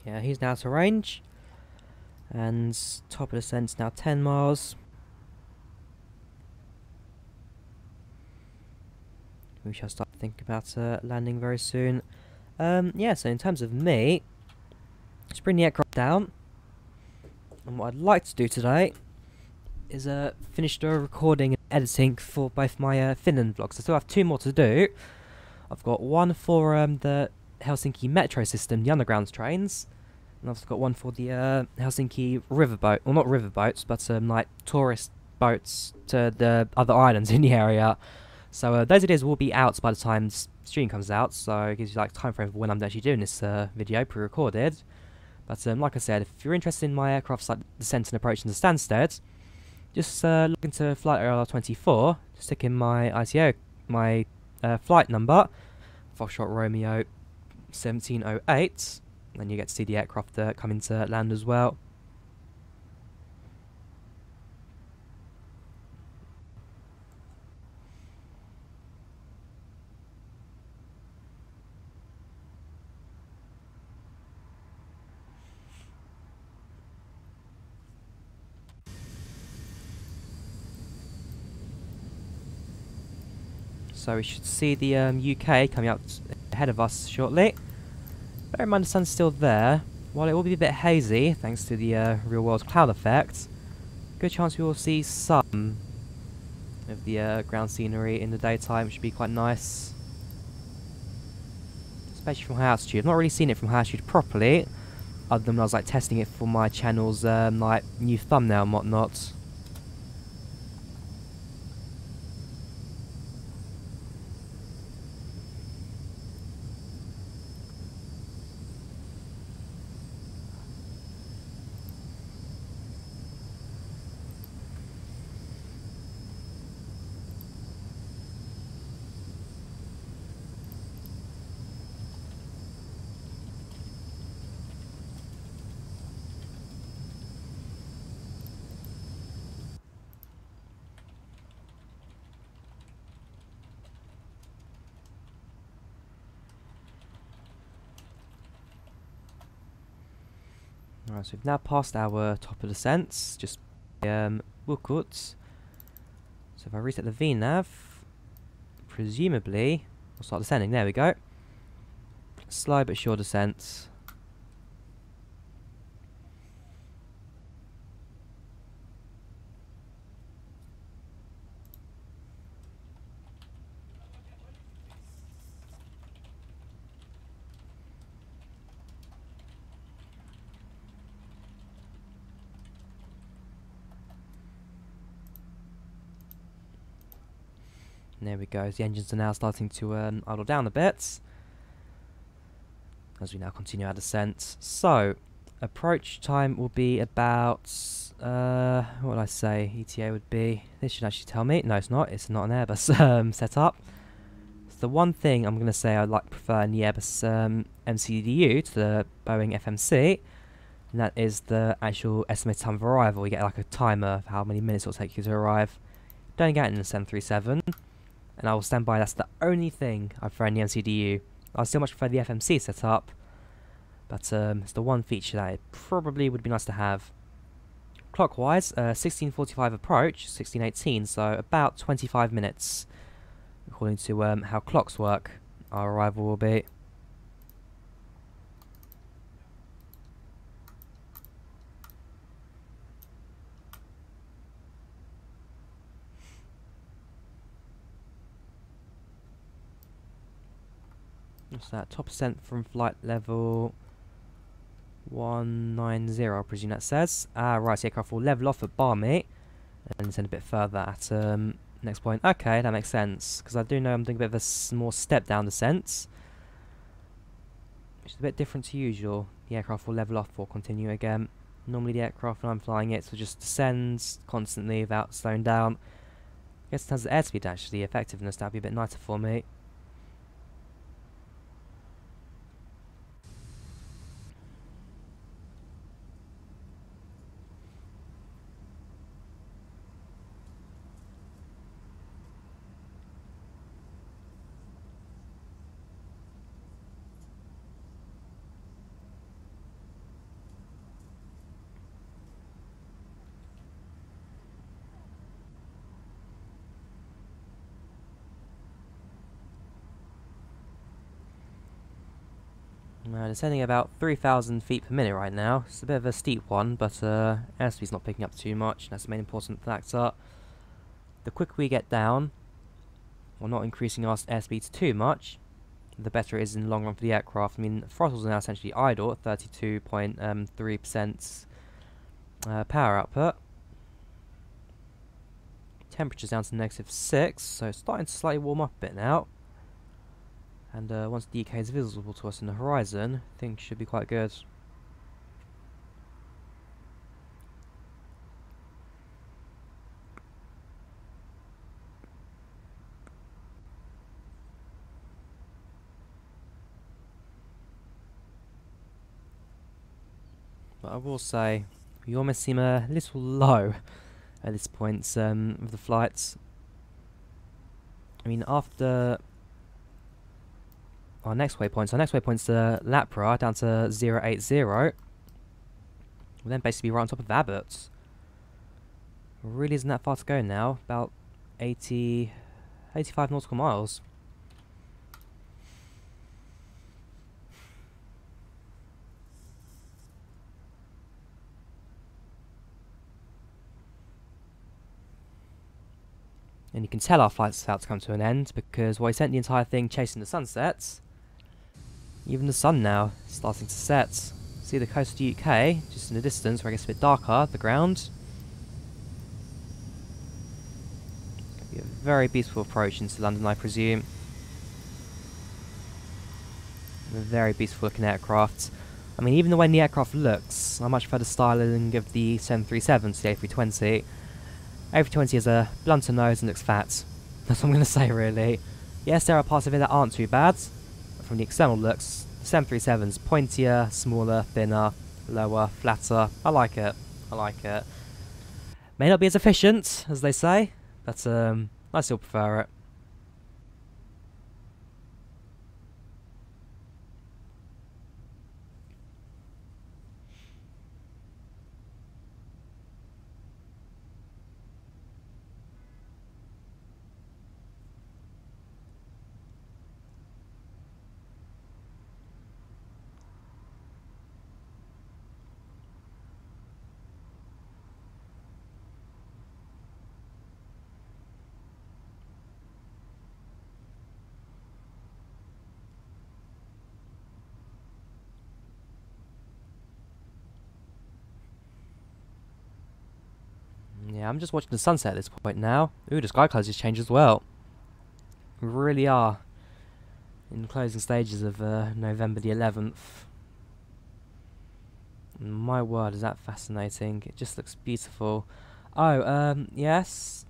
Speaker 1: Yeah, he's now to range. And top of the descent's now 10 miles. We shall start thinking about landing very soon. Yeah, so in terms of me, just bring the aircraft down. And what I'd like to do today is finish the recording and editing for both my Finland vlogs. I still have 2 more to do. I've got one for the Helsinki metro system, the underground trains, and I've also got one for the Helsinki riverboat, well not riverboats, but like tourist boats to the other islands in the area. So those videos will be out by the time this stream comes out, so it gives you like time frame for when I'm actually doing this video, pre-recorded. But like I said, if you're interested in my aircraft's like descent and approach into Stansted, just look into flight AR24, stick in my ITO, my flight number, Foxtrot Romeo 1708, and you get to see the aircraft coming to land as well. So we should see the UK coming out ahead of us shortly. Bear in mind the sun's still there. While it will be a bit hazy, thanks to the real world cloud effect, good chance we will see some of the ground scenery in the daytime, which should be quite nice. Especially from high altitude. I've not really seen it from high altitude properly, other than when I was like testing it for my channel's like new thumbnail and whatnot. Alright, so we've now passed our top of descents, just Wukut. So if I reset the VNav, presumably we'll start descending. There we go. Slow but sure descent. There we go, the engines are now starting to idle down a bit as we now continue our descent. So, approach time will be about, what will I say, ETA would be, this should actually tell me, no it's not an Airbus setup. So the one thing I'm going to say I'd like prefer in the Airbus MCDU to the Boeing FMC, and that is the actual estimated time of arrival. You get like a timer of how many minutes it will take you to arrive. Don't get it in the 737. And I will stand by, that's the only thing I prefer in the MCDU. I still much prefer the FMC setup, but it's the one feature that it probably would be nice to have. Clockwise, 16:45 approach, 16:18, so about 25 minutes, according to how clocks work, our arrival will be. What's that? Top percent from flight level 190, I presume that says. Right, the aircraft will level off at Barmy and descend a bit further at next point. Okay, that makes sense, because I do know I'm doing a bit of a small step down descent, which is a bit different to usual. The aircraft will level off or continue again. Normally the aircraft, when I'm flying it, will just descends constantly without slowing down. I guess in terms of airspeed, actually, effectiveness, that would be a bit nicer for me. Descending about 3,000 feet per minute right now. It's a bit of a steep one, but airspeed's not picking up too much. That's the main important factor. The quicker we get down, while not increasing our airspeeds too much, the better it is in the long run for the aircraft. I mean, throttles are now essentially idle at 32.3% power output. Temperature's down to -6, so it's starting to slightly warm up a bit now. And once DK is visible to us in the horizon, things should be quite good. But I will say, we almost seem a little low at this point of the flights. I mean, after our next waypoint's Lapra down to 080. We'll then basically be right on top of Abbott. Really isn't that far to go now, about 85 nautical miles. And you can tell our flight's about to come to an end because while we spent the entire thing chasing the sunsets, even the sun now is starting to set. See the coast of the UK, just in the distance where it gets a bit darker, the ground. It's going to be a very beautiful approach into London, I presume. And a very beautiful looking aircraft. I mean, even the way the aircraft looks, I much prefer the styling of the 737 to the A320. A320 has a blunter nose and looks fat. That's what I'm going to say, really. Yes, there are parts of it that aren't too bad. But from the external looks, the 737's pointier, smaller, thinner, lower, flatter. I like it. I like it. May not be as efficient, as they say, but I still prefer it. Yeah, I'm just watching the sunset at this point now. Ooh, the sky colours just changed as well. We really are in the closing stages of November the 11th. My word, is that fascinating. It just looks beautiful. Oh, yes.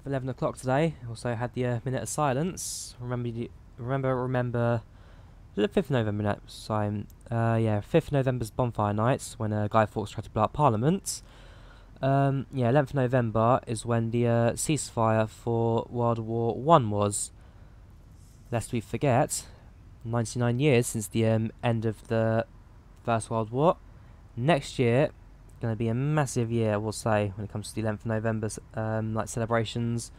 Speaker 1: 11 o'clock today. Also had the minute of silence. Remember. Was it 5th November next time? Yeah, 5th November's bonfire nights when Guy Fawkes tried to blow up Parliament. Yeah, 11th November is when the ceasefire for World War I was. Lest we forget, 99 years since the end of the First World War. Next year, going to be a massive year, we'll say, when it comes to the 11th of November's like celebrations,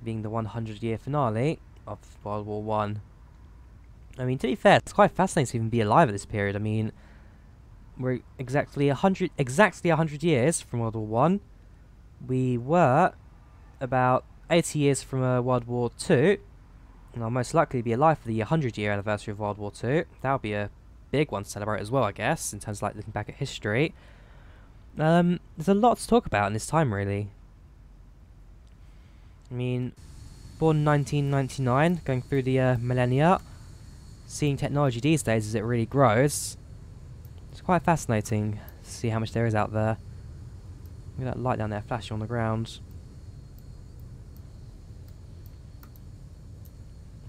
Speaker 1: being the 100-year finale of World War I. I mean, to be fair, it's quite fascinating to even be alive at this period. I mean, we're exactly 100 years from World War I. We were about 80 years from World War II, and I'll most likely be alive for the 100-year anniversary of World War II. That would be a big one to celebrate as well, I guess, in terms of like looking back at history. There's a lot to talk about in this time, really. I mean, born in 1999, going through the millennia, seeing technology these days as it really grows. It's quite fascinating to see how much there is out there. Look at that light down there flashing on the ground.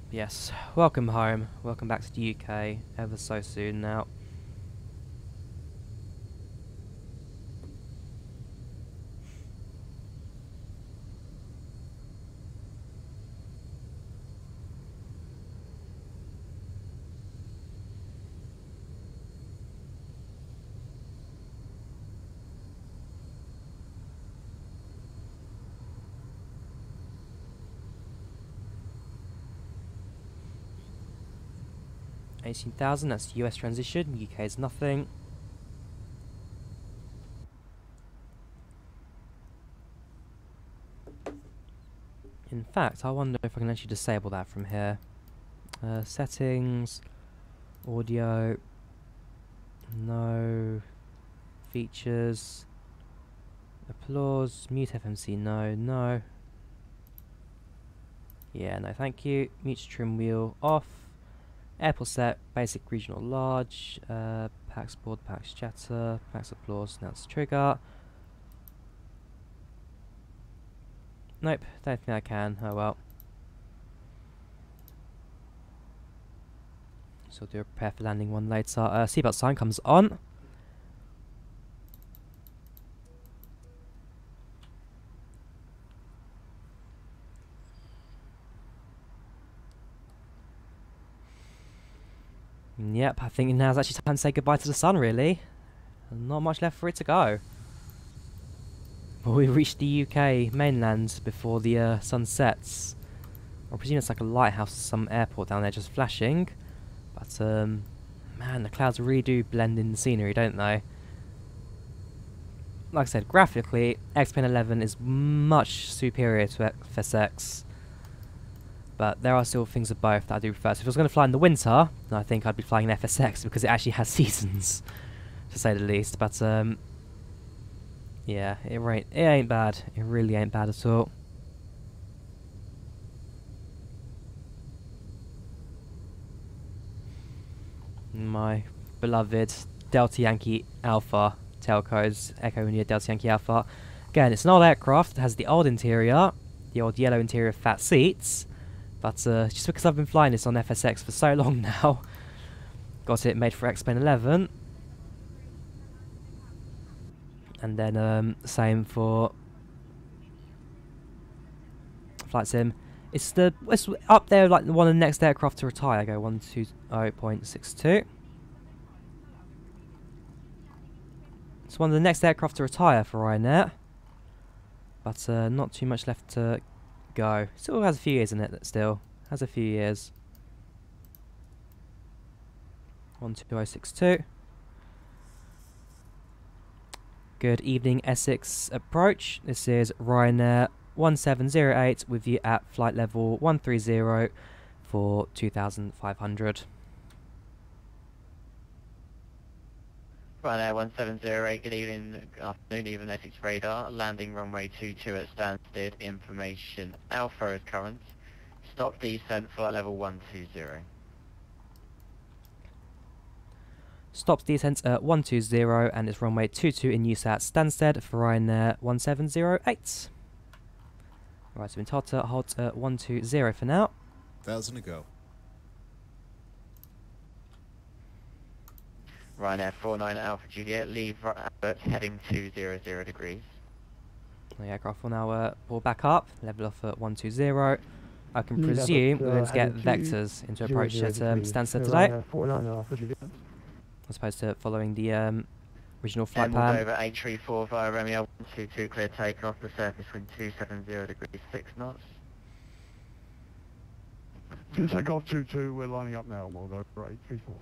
Speaker 1: Yes, welcome home. Welcome back to the UK ever so soon now. 18,000, that's US transition, UK is nothing. In fact, I wonder if I can actually disable that from here. Settings, audio, no, features, applause, mute FMC, no. Yeah, no thank you. Mute trim wheel off. Airport set, basic regional large, PAX board, PAX chatter, PAX applause, announce trigger. Nope, don't think I can, oh well. So I'll do a prepare for landing one later. Seatbelt sign comes on. Yep, I think now's actually time to say goodbye to the sun, really. Not much left for it to go. Well, we reached the UK mainland before the sun sets. I presume it's like a lighthouse or some airport down there just flashing. But, man, the clouds really do blend in the scenery, don't they? Like I said, graphically, X-Plane 11 is much superior to FSX. But there are still things of both that I do prefer. So if I was going to fly in the winter, then I think I'd be flying an FSX because it actually has seasons, to say the least. But, yeah, it ain't bad. It really ain't bad at all. My beloved Delta Yankee Alpha tailcodes, Echo India Delta Yankee Alpha. Again, it's an old aircraft. It has the old interior, the old yellow interior, fat seats. But just because I've been flying this on FSX for so long now, got it made for X-Plane 11. And then same for Flight Sim. It's up there like one of the next aircraft to retire. I go 120.62. It's one of the next aircraft to retire for Ryanair. But not too much left to go. Still has a few years in it, still. Has a few years. 12062. Good evening, Essex approach. This is Ryanair 1708 with you at flight level 130 for 2,500.
Speaker 8: Ryanair 1708, good evening, good afternoon, even Essex radar, landing runway 22 at Stansted, information Alpha is current, stop descent flight level 120.
Speaker 1: Stops descent at 120 and it's runway 22 in use at Stansted for Ryanair 1708. Right, so in told to hold at 120 for now.
Speaker 4: 1,000 to go.
Speaker 8: Ryanair 49 Alpha Juliet, leave Albert heading 200 degrees.
Speaker 1: The aircraft will now pull back up, level off at 120. I can
Speaker 7: Leave
Speaker 1: presume
Speaker 7: Albert,
Speaker 1: we're going to get
Speaker 7: heading
Speaker 1: vectors into approach
Speaker 7: 00
Speaker 1: at
Speaker 7: degrees.
Speaker 1: Stansted
Speaker 7: So
Speaker 1: today,
Speaker 7: Ryanair 49 Alpha Juliet.
Speaker 1: as opposed to following the original flight
Speaker 8: Moldova
Speaker 1: plan.
Speaker 8: 834 via Romeo 122, clear takeoff, the surface wind 270 degrees 6 knots.
Speaker 7: Since I got 22, we're lining up now, Moldova 834.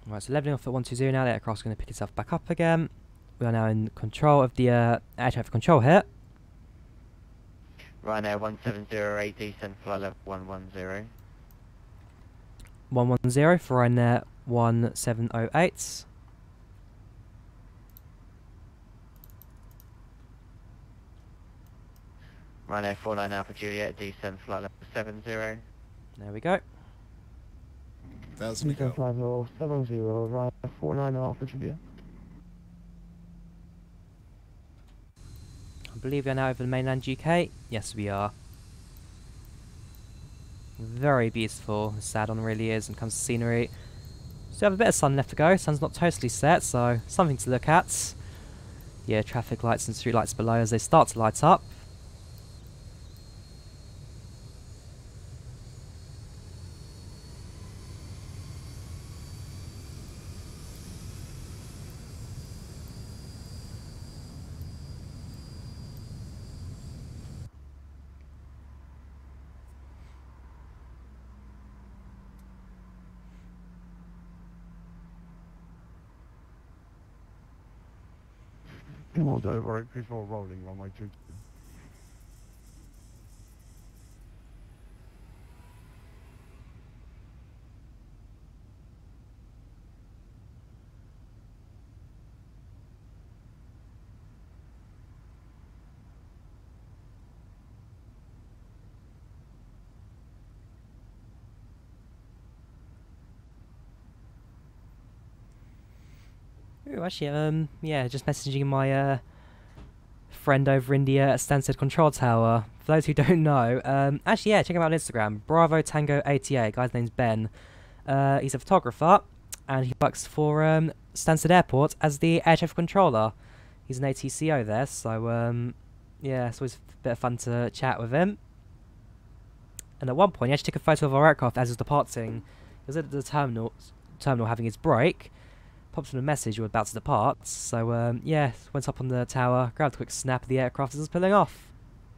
Speaker 1: Right, so leveling off at 120 now, the aircraft's going to pick itself back up again. We are now in control of the air traffic control here.
Speaker 8: Ryanair 1708, descent flight level 110.
Speaker 1: 110 for Ryanair 1708.
Speaker 8: Ryanair 49 Alpha Juliet, descent flight level 70.
Speaker 1: There we go.
Speaker 4: 1,000 to
Speaker 7: Descent
Speaker 4: go.
Speaker 7: flight level 70, Ryanair 49 Alpha Juliet.
Speaker 1: I believe we are now over the mainland UK. Yes, we are. Very beautiful. Sad on really is when it comes to scenery. Still have a bit of sun left to go. Sun's not totally set, so something to look at. Yeah, traffic lights and street lights below as they start to light up.
Speaker 7: Come on, over 834 rolling runway 22.
Speaker 1: Ooh, actually, yeah, just messaging my friend over in the Stansted control tower. For those who don't know, actually, yeah, check him out on Instagram. Bravo Tango 88. Guy's name's Ben. He's a photographer, and he works for Stansted Airport as the air traffic controller. He's an ATCO there, so yeah, it's always a bit of fun to chat with him. And at one point, he actually took a photo of our aircraft as it was departing. He was at the terminal having his break. Popped him a message, we're about to depart. So yeah, went up on the tower, grabbed a quick snap of the aircraft as it was pulling off.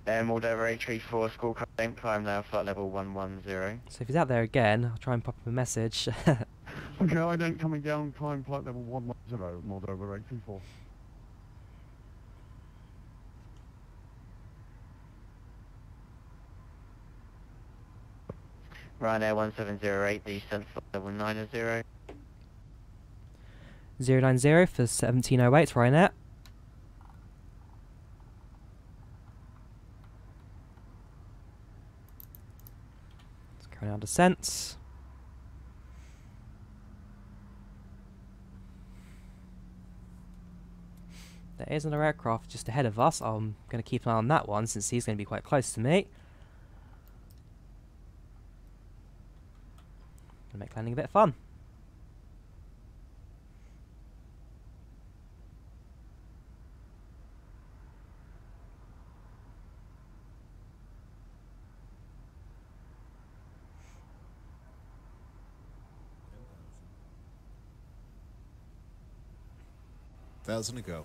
Speaker 8: Moldova 834, school climb now, flight level 110.
Speaker 1: So if he's out there again, I'll try and pop him a message.
Speaker 7: Okay, I don't coming down, climb flight level 110, Moldova 834.
Speaker 8: Ryanair 1708, descent flight level 90.
Speaker 1: 090 for 1708, Ryanair. Let's carry on descent. There is another aircraft just ahead of us. I'm going to keep an eye on that one since he's going to be quite close to me. Gonna make landing a bit fun.
Speaker 4: Thousand to go.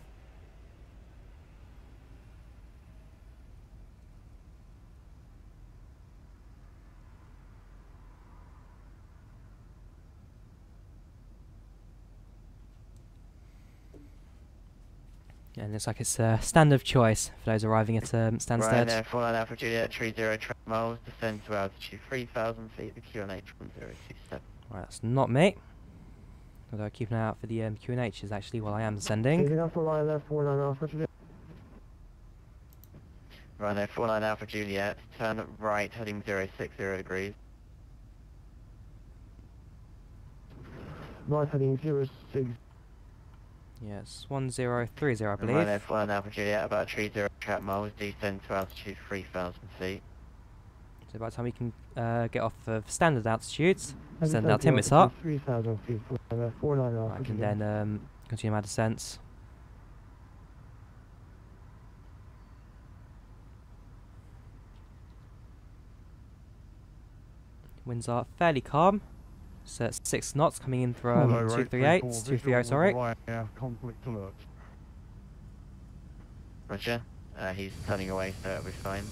Speaker 1: Yeah, and looks like it's a stand of choice for those arriving at Stansted.
Speaker 8: Ryanair 49 Alpha Juliet 30 track miles, descend to altitude 3,000 feet, the QNH 1027.
Speaker 1: Right, that's not me. Although I keep an eye out for the QNHs actually while I am descending.
Speaker 7: Ryanair 49 Alpha Juliet.
Speaker 8: Ryanair 49 Alpha Juliet, turn right, heading 060 degrees.
Speaker 7: Right heading 06.
Speaker 1: Yes, 1030 I believe.
Speaker 8: Ryanair 49 Alpha Juliet, about 30 track miles, descend to altitude 3,000 feet.
Speaker 1: So by the time we can get off of standard altitudes, send our altimeter up,
Speaker 7: 3,000 feet. 49 Alpha
Speaker 1: I can
Speaker 7: Juliet.
Speaker 1: then continue my descent. Winds are fairly calm. So it's 6 knots coming in from 238, 230, sorry.
Speaker 7: Ryanair conflict alert.
Speaker 8: Roger. He's turning away, so it'll be fine.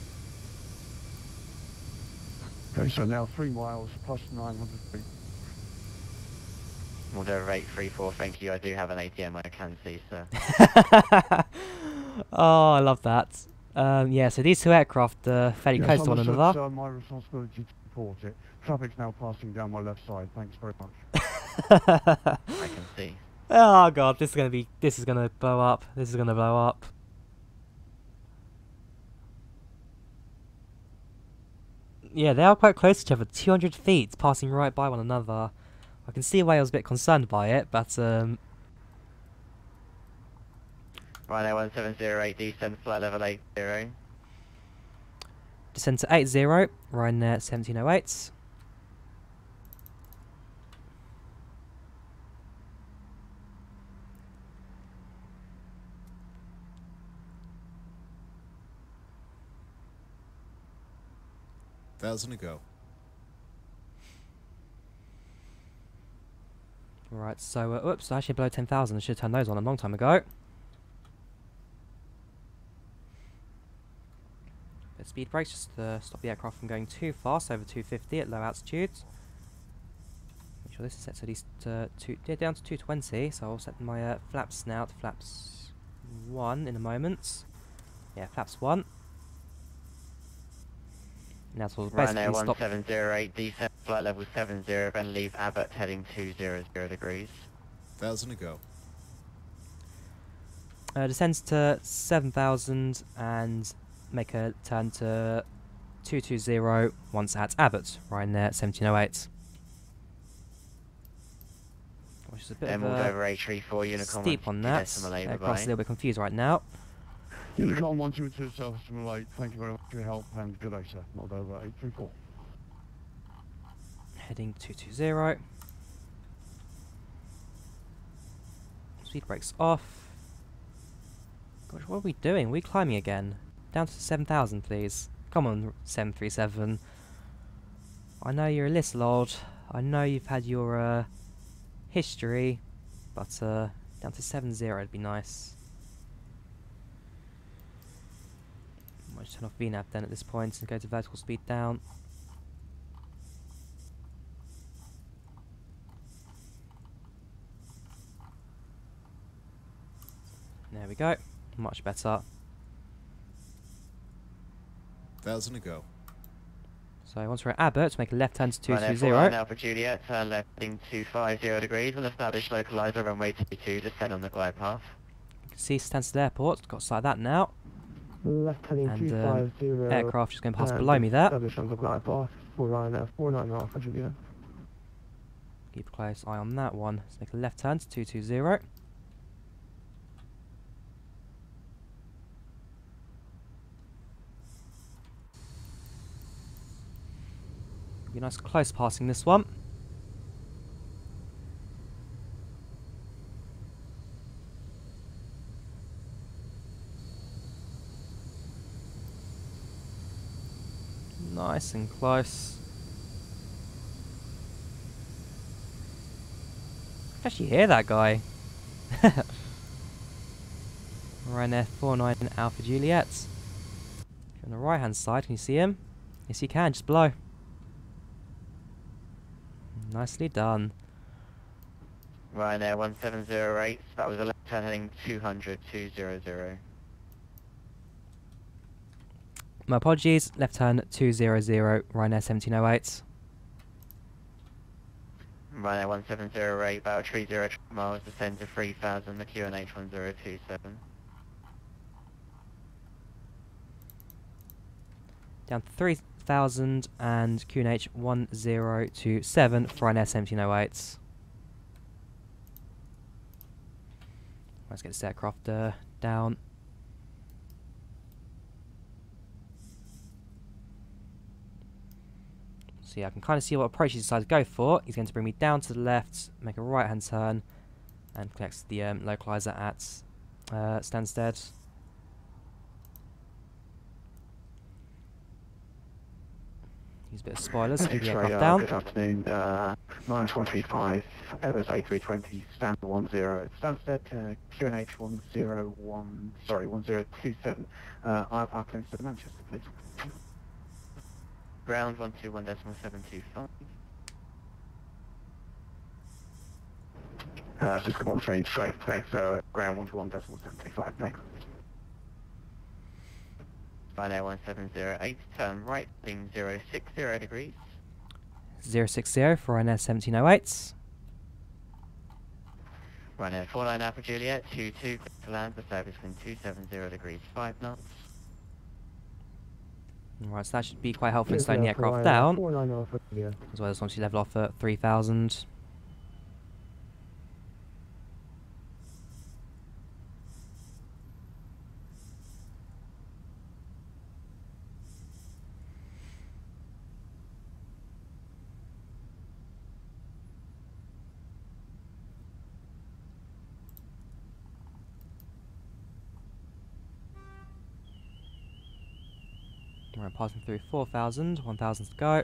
Speaker 7: Okay, so now 3 miles plus 900 feet.
Speaker 8: Moldova 834, thank you. I do have an ATM I can see, sir.
Speaker 1: Oh, I love that. Yeah, so these two aircraft are fairly close to one another.
Speaker 7: It's my responsibility to report it. Traffic's now passing down my left side. Thanks very much.
Speaker 8: I can see.
Speaker 1: Oh god, this is gonna blow up. This is gonna blow up. Yeah, they are quite close to each other, 200 feet, passing right by one another. I can see why I was a bit concerned by it, but
Speaker 8: Ryanair 1708, descend flight level 80.
Speaker 1: descend to 80, Ryanair 1708.
Speaker 4: Thousand to go.
Speaker 1: Right, so, oops, actually below 10,000. I should have turned those on a long time ago. Bit of speed brakes just to stop the aircraft from going too fast over 250 at low altitudes. Make sure this is set to at least down to 220, so I'll set my flaps now to flaps 1 in a moment. Yeah, flaps 1. Now so we'll basically
Speaker 8: Ryanair
Speaker 1: stop.
Speaker 8: 1708, descent flight level 70, and leave Abbott heading 200 degrees.
Speaker 4: 1,000 to go.
Speaker 1: Descends to 7,000 and make a turn to 220 once at Abbott, Ryanair 1708. Which is a bit of
Speaker 8: over
Speaker 1: a
Speaker 8: H34 Unicom
Speaker 1: steep on that. Aircraft's a little bit confused right now.
Speaker 7: Unicom 122 South Simulate, thank you very much for your help and good day, sir. Not over 834.
Speaker 1: Heading 220. Speed brakes off. Gosh, what are we doing? Are we climbing again? Down to 7,000, please. Come on, 737. I know you're a little old. I know you've had your history, but down to 70 would be nice. Might just turn off VNAV then at this point and go to vertical speed down. There we go. Much better.
Speaker 4: 1,000 to go.
Speaker 1: So once we're at Abbott, make a left turn to
Speaker 8: Ryanair
Speaker 1: 220.
Speaker 8: Alpha Juliet, turn left heading 250 degrees, and establish localizer runway 22, descend on the glide path.
Speaker 1: You can see Stansted Airport. Got sight of that now.
Speaker 7: Left heading
Speaker 1: And
Speaker 7: 250.
Speaker 1: aircraft just going past below me there.
Speaker 7: Establish on the glide path for Ryanair 49 Alpha Juliet.
Speaker 1: Keep a close eye on that one. Let's make a left turn to 220. Be nice close passing this one. Nice and close. I can actually hear that guy. Ryanair 49 Alpha Juliet. On the right hand side, can you see him? Yes you can, just below. Nicely done.
Speaker 8: Ryanair 1708, that was a left turn heading 200.
Speaker 1: My apologies, left turn 200, Ryanair 1708.
Speaker 8: Ryanair 1708, about 30 miles, descend to 3000, the QNH 1027.
Speaker 1: Down to 3,000 and QNH 1027 for Ryanair 1708. Let's get this aircraft down. So yeah, I can kind of see what approach he's decided to go for. He's going to bring me down to the left, make a right hand turn, and connects the localizer at Stansted. Use a bit of spoilers, keep the aircraft down.
Speaker 7: Good afternoon, 9135, Airbus A320, standard 10, Stansted, QNH 1027, IFR clearance to Manchester, please.
Speaker 8: Ground 121.725.
Speaker 7: Just come on train straight, thanks, ground 121.725, thanks.
Speaker 8: Ryanair 1708, turn right, heading 060 degrees.
Speaker 1: 060 for Ryanair 1708.
Speaker 8: Ryanair 49 Alpha Juliet, 22, clear to land, the service wind 270 degrees, 5 knots.
Speaker 1: Right, so that should be quite helpful in slowing the aircraft down.
Speaker 7: 49 Alpha Juliet.
Speaker 1: As well as once you level off at 3,000. Right, passing through 4,000, 1,000 to go.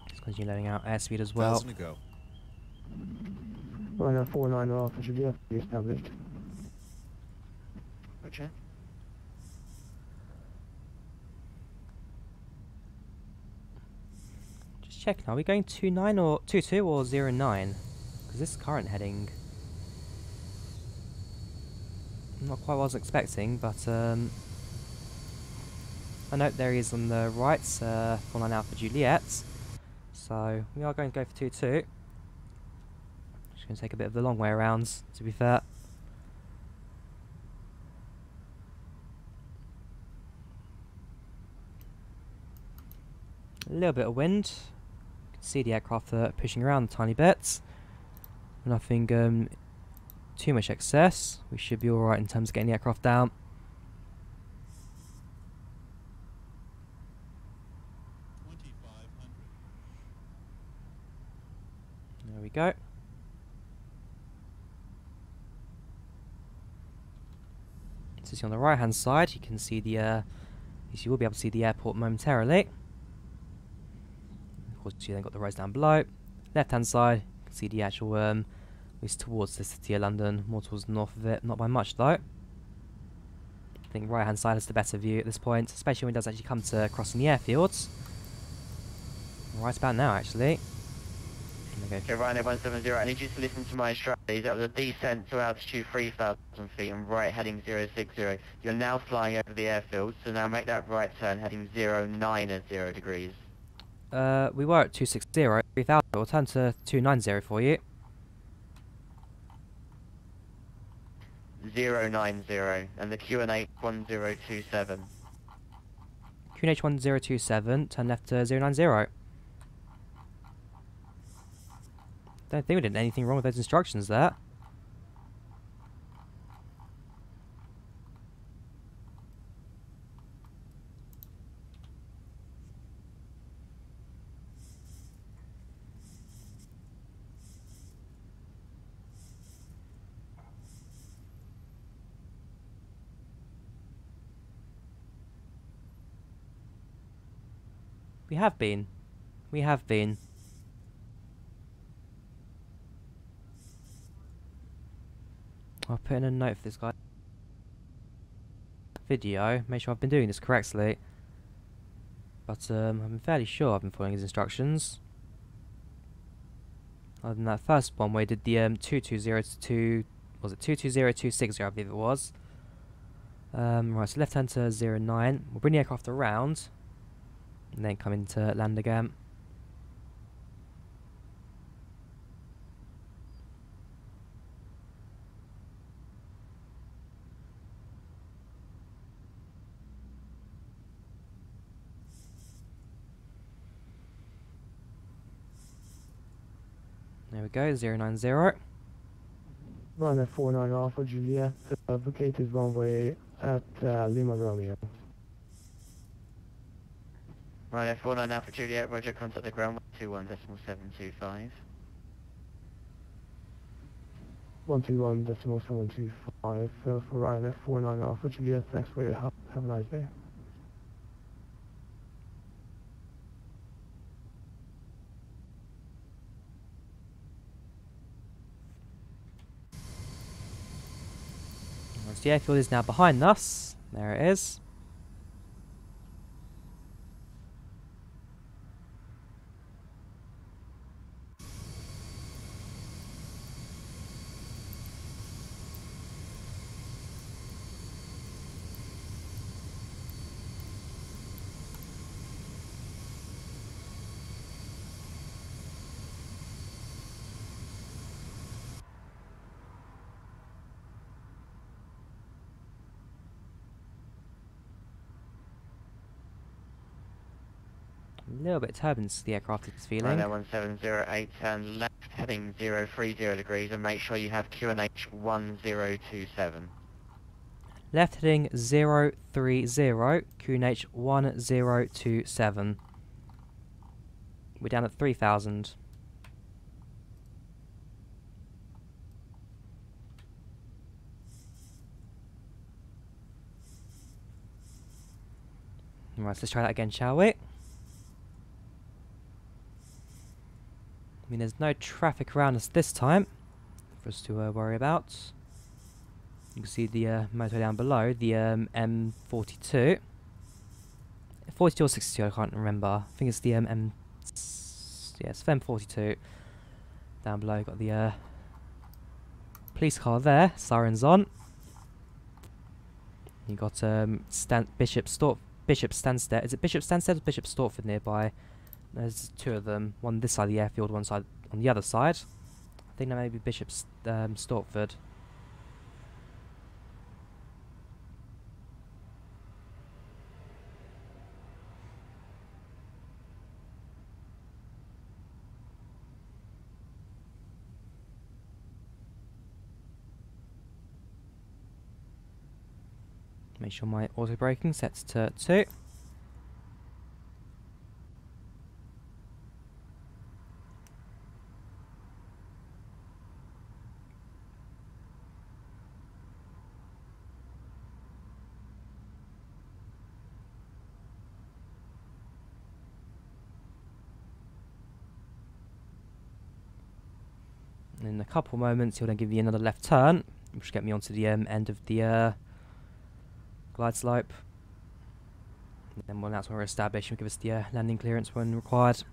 Speaker 1: Just continue letting out airspeed as well.
Speaker 4: 1,000 to go.
Speaker 7: Ryanair 49 Alpha Juliet, established.
Speaker 8: Roger.
Speaker 1: Just check now. Are we going 29 or 22 or 09? Because this current heading, not quite what I was expecting, but I know there he is on the right, 49 Alpha Juliet. So we are going to go for 22. Just going to take a bit of the long way around, to be fair. A little bit of wind. You can see the aircraft pushing around a tiny bit. Nothing too much excess. We should be alright in terms of getting the aircraft down. There we go. So on the right hand side you can see the you will be able to see the airport momentarily. Of course you then got the roads down below. Left hand side you can see the actual is towards the city of London, more towards the north of it, not by much though. I think right hand side is the better view at this point, especially when it does actually come to crossing the airfields. Right about now actually.
Speaker 8: Okay, Ryanair 170, I need you to listen to my instructions. That was a descent to altitude 3,000 feet and right heading 060. You're now flying over the airfield, so now make that right turn heading 090 degrees.
Speaker 1: We were at 260, 3,000, we'll turn to 290 for you.
Speaker 8: 090, and the QNH 1027.
Speaker 1: QNH 1027, turn left to 090. Don't think we did anything wrong with those instructions there. We have been. We have been. I'll put in a note for this guy. Video, make sure I've been doing this correctly. But I'm fairly sure I've been following his instructions. Other than that first one where he did the 220 was it 220260 I believe it was. Right, so left hand to 09. We'll bring the aircraft around and then come into land again. There we go, 090.
Speaker 7: Ryanair 49 Alpha Juliet, vacated runway at Lima Romeo.
Speaker 8: Ryanair 49 Alpha Juliet, roger, contact the ground 121.725.
Speaker 7: 121.725 for Ryanair 49 Alpha Juliet, thanks for your help, have a nice day.
Speaker 1: The airfield is now behind us. There it is. A little bit of turbulence to the aircraft is feeling.
Speaker 8: Ryanair 1708, turn left heading 030 degrees and make sure you have QNH 1027.
Speaker 1: Left heading 030, QNH 1027. We're down at 3,000. Right, so let's try that again, shall we? I mean, there's no traffic around us this time for us to worry about. You can see the motorway down below, the M42. 42 or 62, I can't remember. I think it's the So yes, FEM 42. Down below, got the police car there, sirens on. You got Bishop Stansted. Is it Bishop Stansted or Bishop Stortford nearby? There's two of them. One this side of the airfield, one side on the other side. I think that may be Bishop Stortford. Make sure my auto braking sets to 2. In a couple moments, he'll then give you another left turn, which will get me onto the end of the glide slope. And then when that's when we're established, he'll give us the landing clearance when required.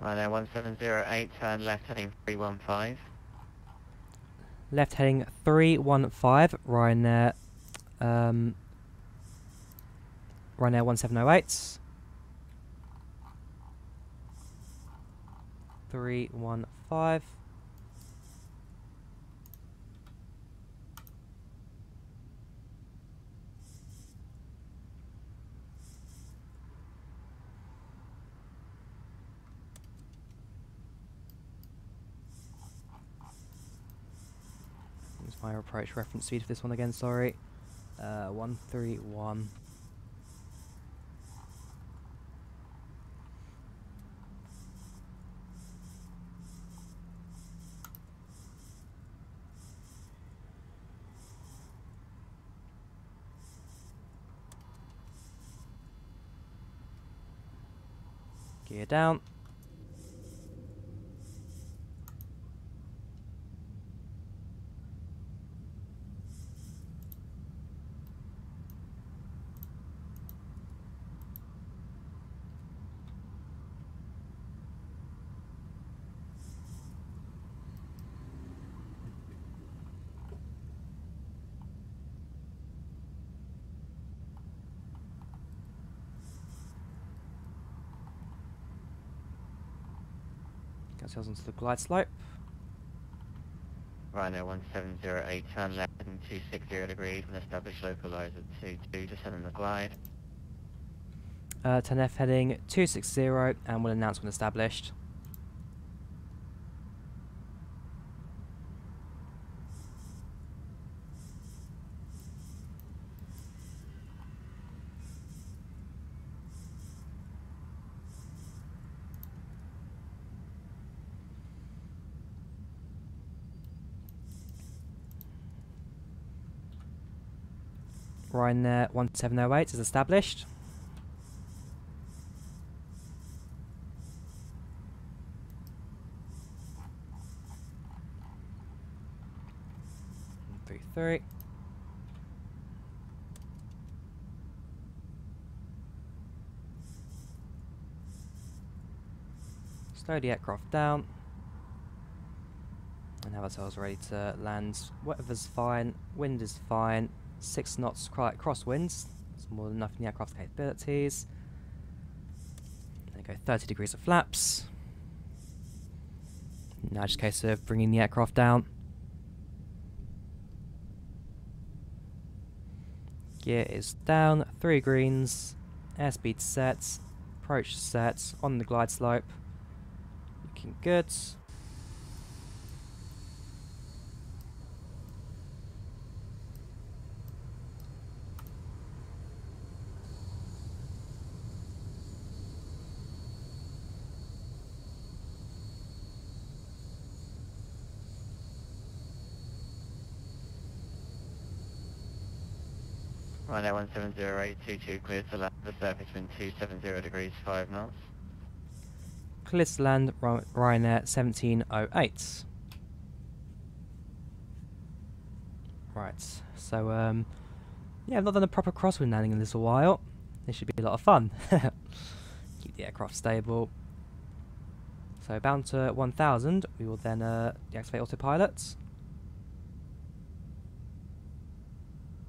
Speaker 8: Ryanair 1708, turn left heading 315.
Speaker 1: Left heading 315, Ryanair 1708. 315. My approach reference speed for this one again, sorry. 131. Gear down. Get ourselves onto the glide slope.
Speaker 8: Ryanair 1708, turn left heading 260 degrees and establish localizer 22, descend on the glide.
Speaker 1: Turn left heading 260 and we'll announce when established. Ryanair 1708 is established. Three. Slow the aircraft down. And have ourselves ready to land. Weather's fine, wind is fine. 6 knots crosswinds. It's more than enough in the aircraft's capabilities. Then go 30 degrees of flaps. Now just a case of bringing the aircraft down. Gear is down, 3 greens, airspeed set, approach set, on the glide slope. Looking good.
Speaker 8: Ryanair 170822 clear to land the surface wind 270 degrees 5 knots.
Speaker 1: Clear to land, Ryanair 1708. Right, so yeah, I've not done a proper crosswind landing in a little while. This should be a lot of fun. Keep the aircraft stable. So bound to 1000, we will then deactivate autopilot.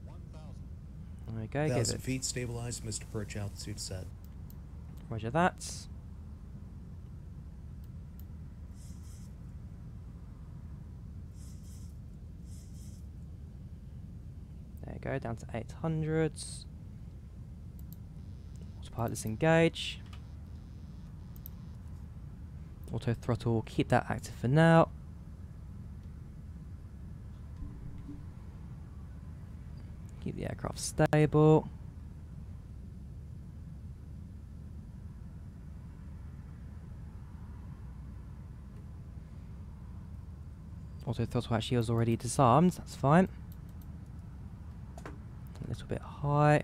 Speaker 4: 1,000.
Speaker 1: There we go, give
Speaker 4: 1,000
Speaker 1: it.
Speaker 4: feet stabilized, Mr. Perch altitude set.
Speaker 1: Roger that. There you go, down to 800. Autopilot disengage. Auto throttle, keep that active for now. Keep the aircraft stable. Auto throttle actually was already disarmed, that's fine. A little bit high.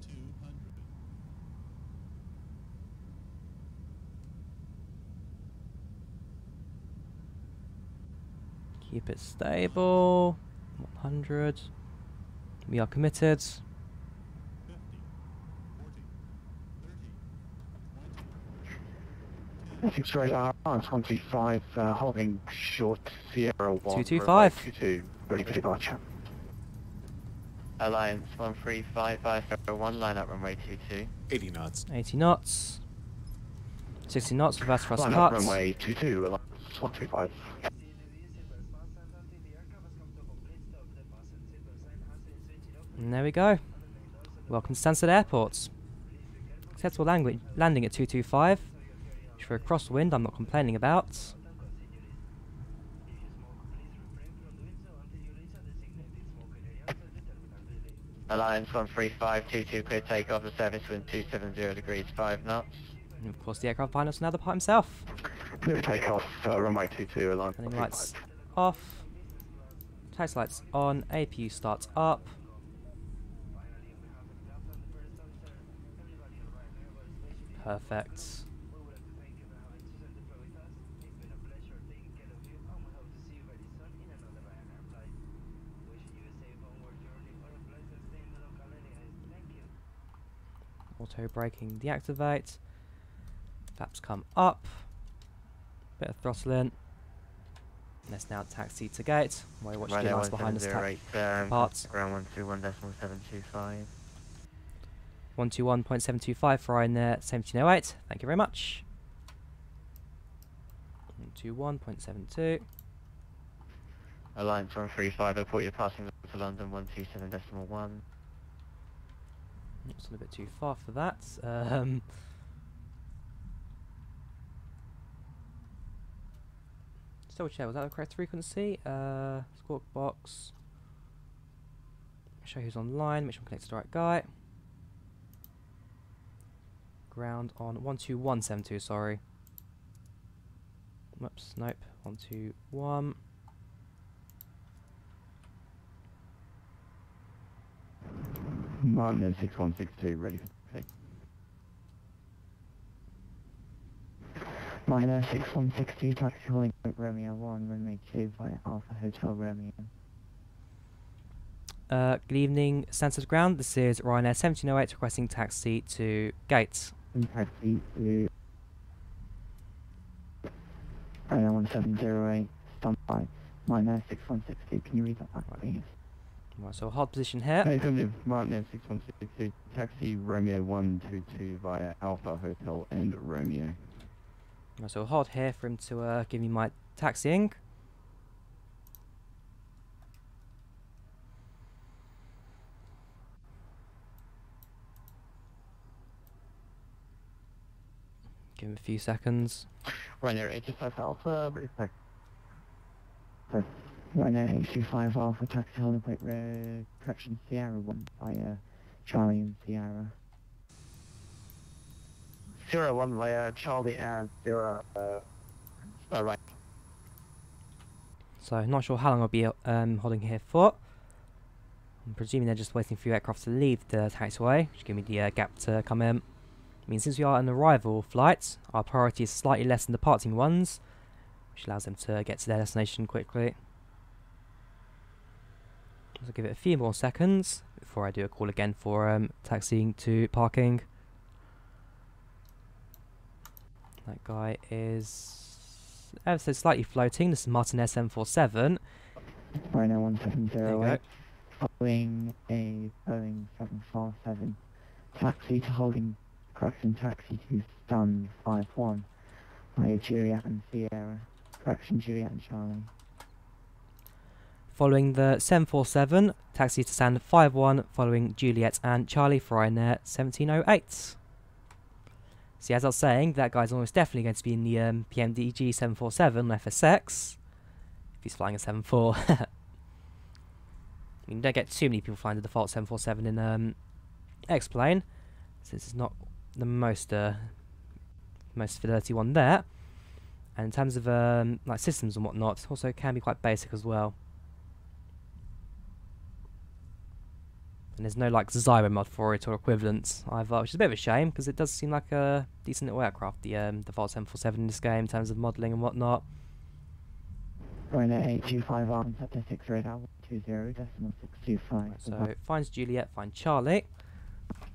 Speaker 4: 200.
Speaker 1: Keep it stable. 100. We are committed.
Speaker 4: 50, 40, 30, 20.
Speaker 7: Six radar on 25, holding short Sierra 1.
Speaker 1: 225.
Speaker 7: 22, ready for departure.
Speaker 8: Alliance 135501, line up runway 22.
Speaker 4: 80 knots.
Speaker 1: 80 knots. 60 knots, reverse thrust
Speaker 7: Line up
Speaker 1: cut.
Speaker 7: runway 22, Alliance 135.
Speaker 1: And there we go. Welcome to Stansted Airport. Acceptable landing at 225. Which for a crosswind I'm not complaining about.
Speaker 8: Alliance 13522 clear takeoff, the service wind 270 degrees 5 knots.
Speaker 1: And of course the aircraft pilot's now the pilot himself.
Speaker 7: Clear takeoff, runway 22, Alliance
Speaker 1: Landing
Speaker 7: 135.
Speaker 1: lights off. Taxi lights on. APU starts up. Perfect. Auto braking deactivate. Flaps come up. Bit of throttling. Let's now taxi to gate. While you watch the lines behind us parts.
Speaker 8: Ground 121.725.
Speaker 1: 121.725 for Ryanair 1708. Thank you very much. 121.72.
Speaker 8: Alliance 135, report you're passing to London 127.1.
Speaker 1: It's a bit too far for that. Just double check, was that the correct frequency? Squawk box. Show who's online, make sure I'm connected to the right guy. Ground on 12172, sorry. Whoops, nope. 121.
Speaker 7: Martin 6162, ready for take. Minor 6162, taxi calling Romeo 1, runway 2 via Alpha Hotel Romeo.
Speaker 1: Good evening, Stansted Ground. This is Ryanair 1708 requesting taxi to gate.
Speaker 7: Taxi to Ryanair 1708, standby. Minor 6162, can you read that back, please?
Speaker 1: Right, so hold position here.
Speaker 7: Affirmative, Martin 6162, taxi Romeo 122 via Alpha Hotel and Romeo.
Speaker 1: Right, so hold here for him to give me my taxiing. Give him a few seconds.
Speaker 7: Ryanair 85 Alpha, ready for
Speaker 8: Ryanair H25 Alpha taxi holding plate correction Sierra 1 via Charlie and Sierra. Sierra 1 via Charlie and Sierra, right.
Speaker 1: So not sure how long I'll be holding here for. I'm presuming they're just waiting for your aircraft to leave the taxiway, which give me the gap to come in. I mean, since we are an arrival flight, our priority is slightly less than departing ones, which allows them to get to their destination quickly. So I'll give it a few more seconds before I do a call again for taxiing to parking. That guy is ever so slightly floating. This is Martin S747.
Speaker 8: Right now 1708.
Speaker 1: Go.
Speaker 8: Following a Boeing 747 taxi to holding correction taxi to Stan 51 via Juliet and Sierra. Correction Juliet and Charlie.
Speaker 1: Following the 747, taxi to stand 51, following Juliet and Charlie for Ryanair 1708. See, as I was saying, that guy's almost definitely going to be in the PMDG 747 FSX, if he's flying a 74. I mean, you don't get too many people flying the default 747 in X-Plane, since it's not the most fidelity one there. And in terms of like systems and whatnot, it also can be quite basic as well. And there's no like ZIBO mod for it or equivalents either, which is a bit of a shame because it does seem like a decent little aircraft, the default 747 in this game in terms of modelling and whatnot.
Speaker 8: Ryanair 825 arms up to 6 radar 120.625.
Speaker 1: Right, so it finds Juliet, find Charlie.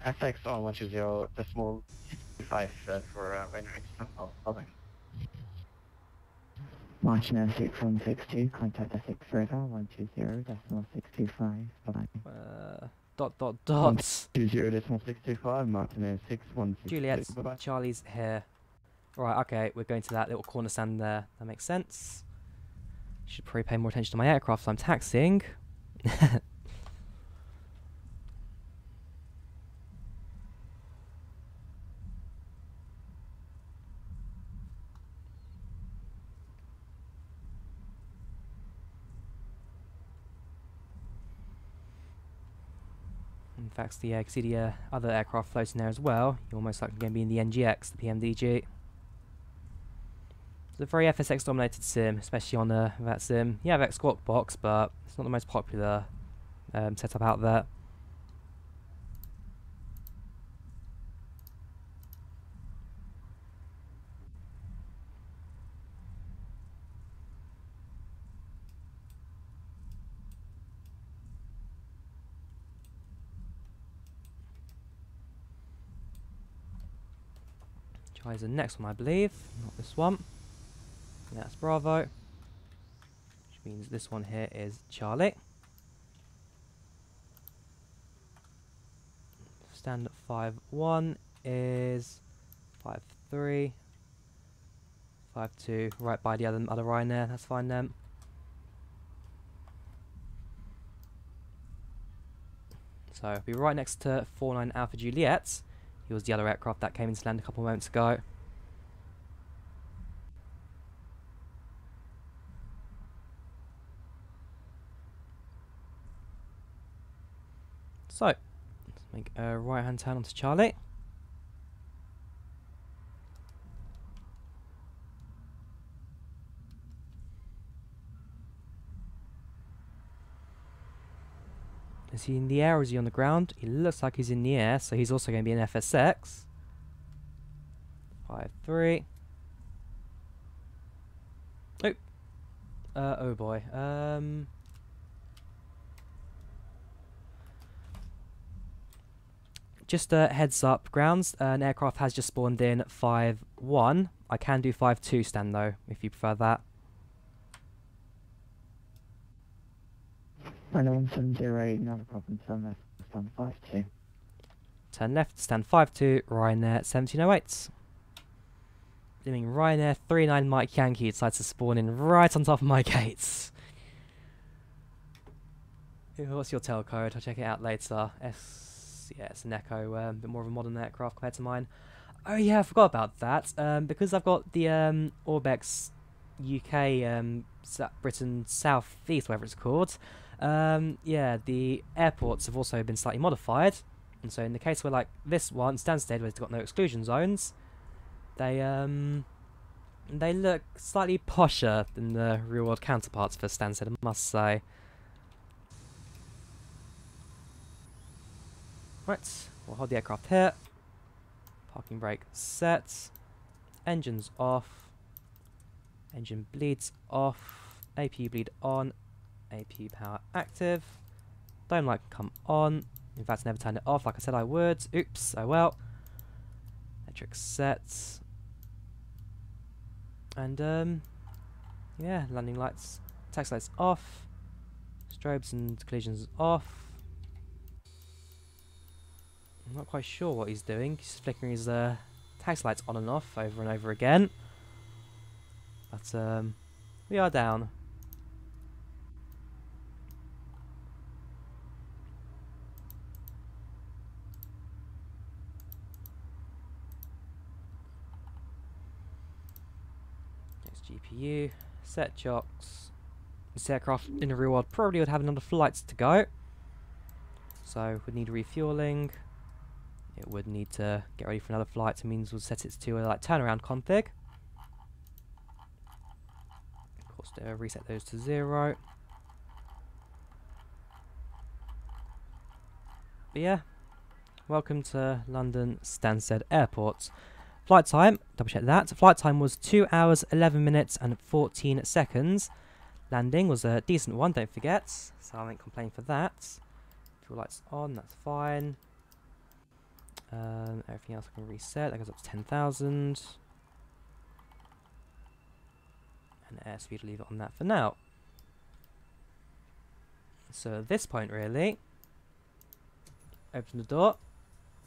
Speaker 8: FX on 120 decimal 5 for Ryanair. Oh, okay. Martin Air 6162, contact FX radar 120.625. Bye-bye.
Speaker 1: Dots.
Speaker 8: 20.625, Martin Air 6162.
Speaker 1: Juliet,
Speaker 8: Bye-bye.
Speaker 1: Charlie's here. Right, okay, we're going to that little corner stand there. That makes sense. Should probably pay more attention to my aircraft, so I'm taxiing. In fact, you can see the other aircraft floating there as well. You're most likely going to be in the NGX, the PMDG. It's a very FSX dominated sim, especially on that sim. You have X Squawk Box, but it's not the most popular setup out there. Tries the next one, I believe, not this one. Yeah, that's Bravo. Which means this one here is Charlie. Stand at 5-1 is 5-3. 5-2, right by the other Ryanair, that's fine then. So I'll be right next to 49 Alpha Juliet. He was the other aircraft that came into land a couple of moments ago. So, let's make a right hand turn onto Charlie. Is he in the air or is he on the ground? He looks like he's in the air, so he's also going to be an FSX. 5-3. Oh. Oh boy. Just a heads up, grounds. An aircraft has just spawned in 5-1. I can do 5-2 stand though, if you prefer that.
Speaker 8: Ryanair 1708, not a problem, turn left, stand 5-2.
Speaker 1: Turn left, stand 5-2, Ryanair 1708. Doing Ryanair 39 Mike Yankee decides to spawn in right on top of my gates. What's your tail code? I'll check it out later. Yeah, it's an Echo, a bit more of a modern aircraft compared to mine. Oh yeah, I forgot about that. Because I've got the Orbex UK Britain Southeast, whatever it's called. Yeah, the airports have also been slightly modified, and so in the case where like this one, Stansted, where it's got no exclusion zones, they look slightly posher than the real world counterparts for Stansted, I must say. Right, we'll hold the aircraft here. Parking brake set. Engines off. Engine bleeds off. APU bleed on. APU power active. Dome light come on. In fact, I never turned it off like I said I would. Oops, oh well. Electric set. And yeah, landing lights, taxi lights off. Strobes and collisions off. I'm not quite sure what he's doing. He's flickering his taxi lights on and off over and over again. But we are down. Next GPU, set chocks. This aircraft in the real world probably would have another flights to go. So would need refueling. It would need to get ready for another flight, so it means we'll set it to a like turnaround config. Of course, reset those to 0. But yeah, welcome to London Stansted Airport. Flight time, double check that. Flight time was 2 hours, 11 minutes and 14 seconds. Landing was a decent one, don't forget, so I won't complain for that. Fuel lights on, that's fine. Everything else I can reset. That goes up to 10,000. And airspeed, leave it on that for now. So at this point, really, open the door,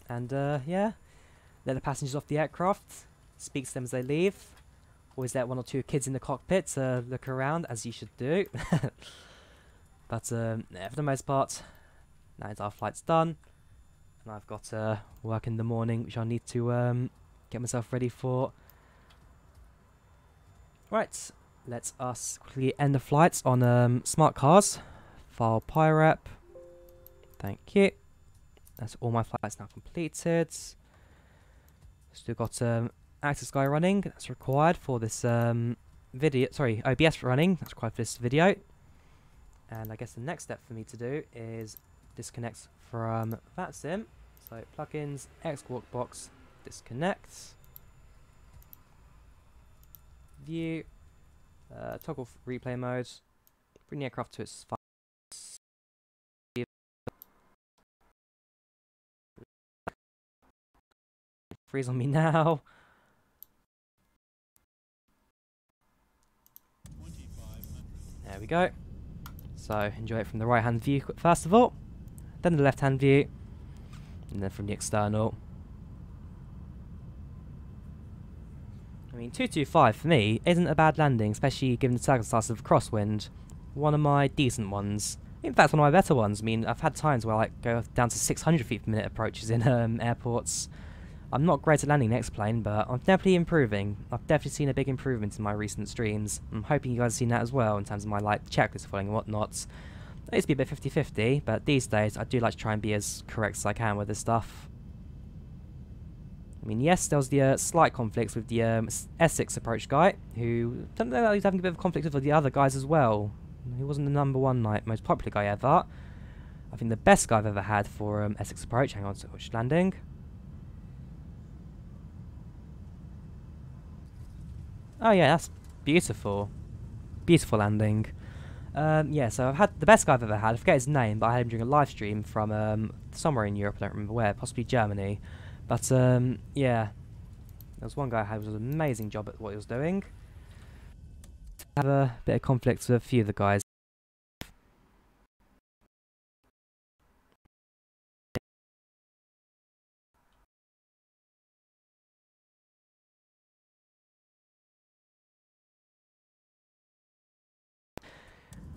Speaker 1: and yeah, let the passengers off the aircraft. Speak to them as they leave. Always let 1 or 2 kids in the cockpit to look around, as you should do. But yeah, for the most part, now our flight's done. And I've got work in the morning, which I need to get myself ready for. Right, let us quickly end the flights on smart cars. File PyRep. Thank you. That's all my flights now completed. Still got Active Sky running. That's required for this video. Sorry, OBS running. That's required for this video. And I guess the next step for me to do is disconnect from VATSIM. So plugins, Xquark box, disconnect. View, toggle replay mode, bring the aircraft to its freeze on me now. There we go. So enjoy it from the right hand view first of all, then the left hand view, and then from the external. I mean, 225 for me isn't a bad landing, especially given the circumstances of crosswind. One of my decent ones. In fact, one of my better ones. I mean, I've had times where I like go down to 600 feet per minute approaches in airports. I'm not great at landing an X-plane, but I'm definitely improving. I've definitely seen a big improvement in my recent streams. I'm hoping you guys have seen that as well in terms of my like checklist following and whatnot. I used to be a bit 50-50, but these days I do like to try and be as correct as I can with this stuff. I mean, yes, there was the slight conflicts with the Essex approach guy, who don't know, he's having a bit of conflict with the other guys as well. He wasn't the #1 most popular guy ever. I think the best guy I've ever had for Essex approach. Hang on, so which landing? Oh yeah, that's beautiful. Beautiful landing. Yeah, so I've had the best guy I've ever had. I forget his name, but I had him during a live stream from somewhere in Europe. I don't remember where, possibly Germany. But yeah, there was one guy who had an amazing job at what he was doing. Have a bit of conflict with a few of the guys.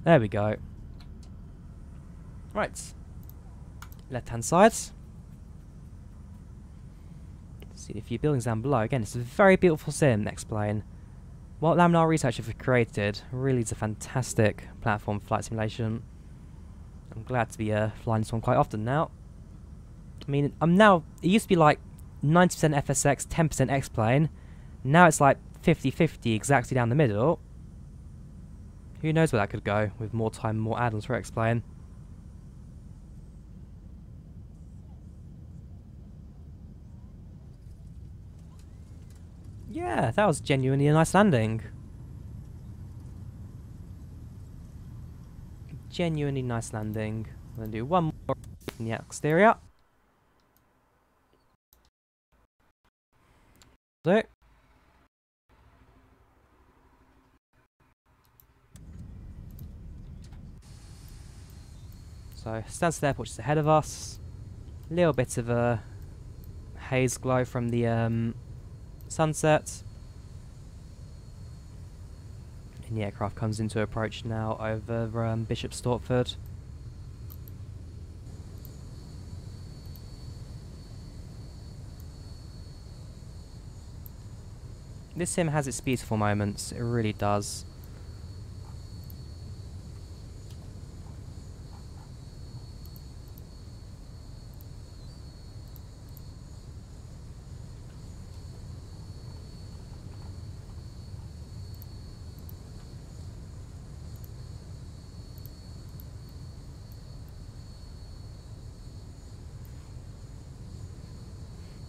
Speaker 1: There we go. Right. Left hand side. See a few buildings down below. Again, it's a very beautiful sim, next plane. what Laminar Research have created really is a fantastic platform for flight simulation. I'm glad to be flying this one quite often now. I mean, it used to be like 90% FSX, 10% X-Plane. Now it's like 50-50 exactly down the middle. Who knows where that could go with more time, more add-ons for X-Plane. Yeah, that was genuinely a nice landing. Genuinely nice landing. I'm going to do one more from the exterior. So. So, Stansted Airport just ahead of us. A little bit of a haze glow from the sunset. And the aircraft comes into approach now over Bishop Stortford. This sim has its beautiful moments, it really does.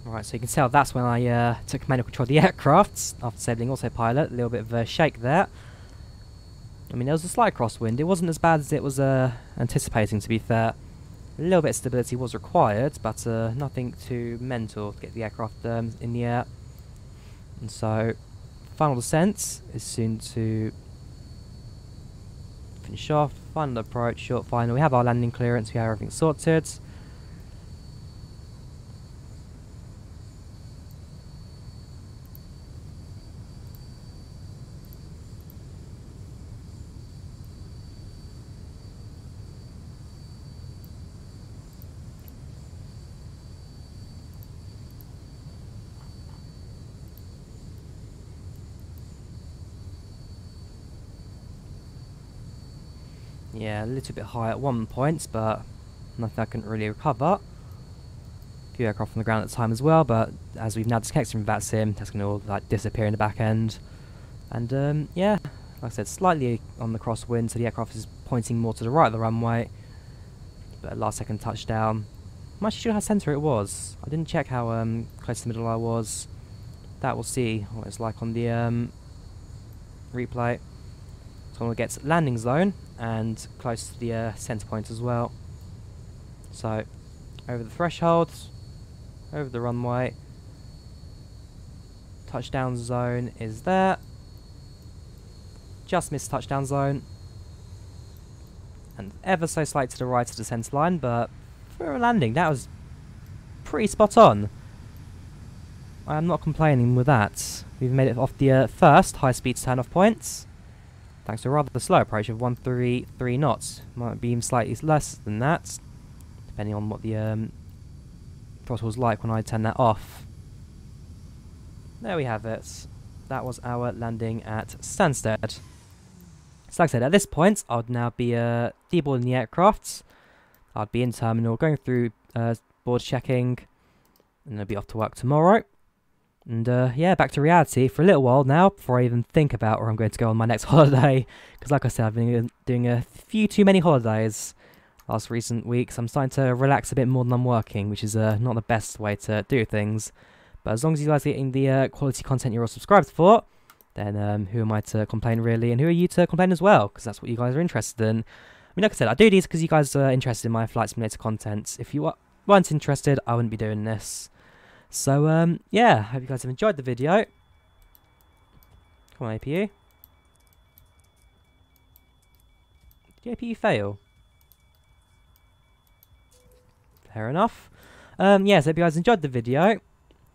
Speaker 1: Right, so you can tell that's when I took command and control of the aircraft after disabling autopilot. A little bit of a shake there. I mean, there was a slight crosswind. It wasn't as bad as it was anticipating, to be fair. A little bit of stability was required, but nothing too mental to get the aircraft in the air. And so, final descent is soon to finish off. Final approach, short final. We have our landing clearance, we have everything sorted. Yeah, a little bit high at one point, but nothing I couldn't really recover. A few aircraft on the ground at the time as well, but as we've now disconnected from that sim, that's going to all like disappear in the back end. And yeah, like I said, slightly on the crosswind, so the aircraft is pointing more to the right of the runway. But a last second touchdown. I'm actually sure how centre it was. I didn't check how close to the middle I was. That we'll see what it's like on the replay. So I'm going to get landing zone and close to the centre point as well. So, over the threshold, over the runway, touchdown zone is there. Just missed touchdown zone. And ever so slight to the right of the centre line, but for a landing, that was pretty spot on. I am not complaining with that. We've made it off the first high-speed turn-off points, thanks to a rather slow approach of 133 knots. Might be even slightly less than that, depending on what the throttle was like when I turned that off. There we have it. That was our landing at Stansted. So like I said, at this point, I would now be deboarding the aircraft. I'd be in terminal, going through board checking, and I'll be off to work tomorrow. And yeah, back to reality for a little while now, before I even think about where I'm going to go on my next holiday. Because like I said, I've been doing a few too many holidays last recent weeks. I'm starting to relax a bit more than I'm working, which is not the best way to do things. But as long as you guys are getting the quality content you're all subscribed for, then who am I to complain really? And who are you to complain as well? Because that's what you guys are interested in. I mean, like I said, I do these because you guys are interested in my flight simulator content. If you weren't interested, I wouldn't be doing this. So, yeah, hope you guys have enjoyed the video. Come on, APU. Did the APU fail? Fair enough. Yeah, so hope you guys enjoyed the video.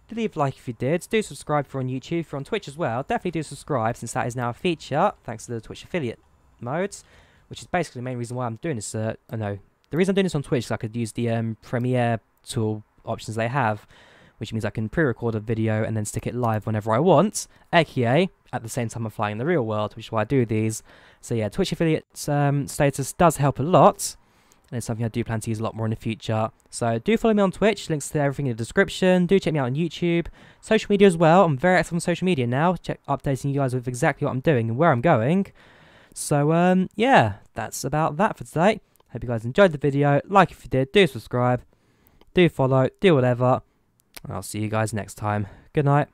Speaker 1: Do leave a like if you did. Do subscribe if you're on YouTube. If you're on Twitch as well, definitely do subscribe, since that is now a feature, thanks to the Twitch affiliate modes, which is basically the main reason why I'm doing this. I know the reason I'm doing this on Twitch is I could use the Premiere tool options they have, which means I can pre-record a video and then stick it live whenever I want, aka at the same time I'm flying in the real world, which is why I do these. So yeah, Twitch affiliate status does help a lot, and it's something I do plan to use a lot more in the future. So do follow me on Twitch, links to everything in the description. Do check me out on YouTube, social media as well. I'm very active on social media now, updating you guys with exactly what I'm doing and where I'm going. So yeah, that's about that for today. Hope you guys enjoyed the video. Like if you did, do subscribe, do follow, do whatever. I'll see you guys next time. Good night.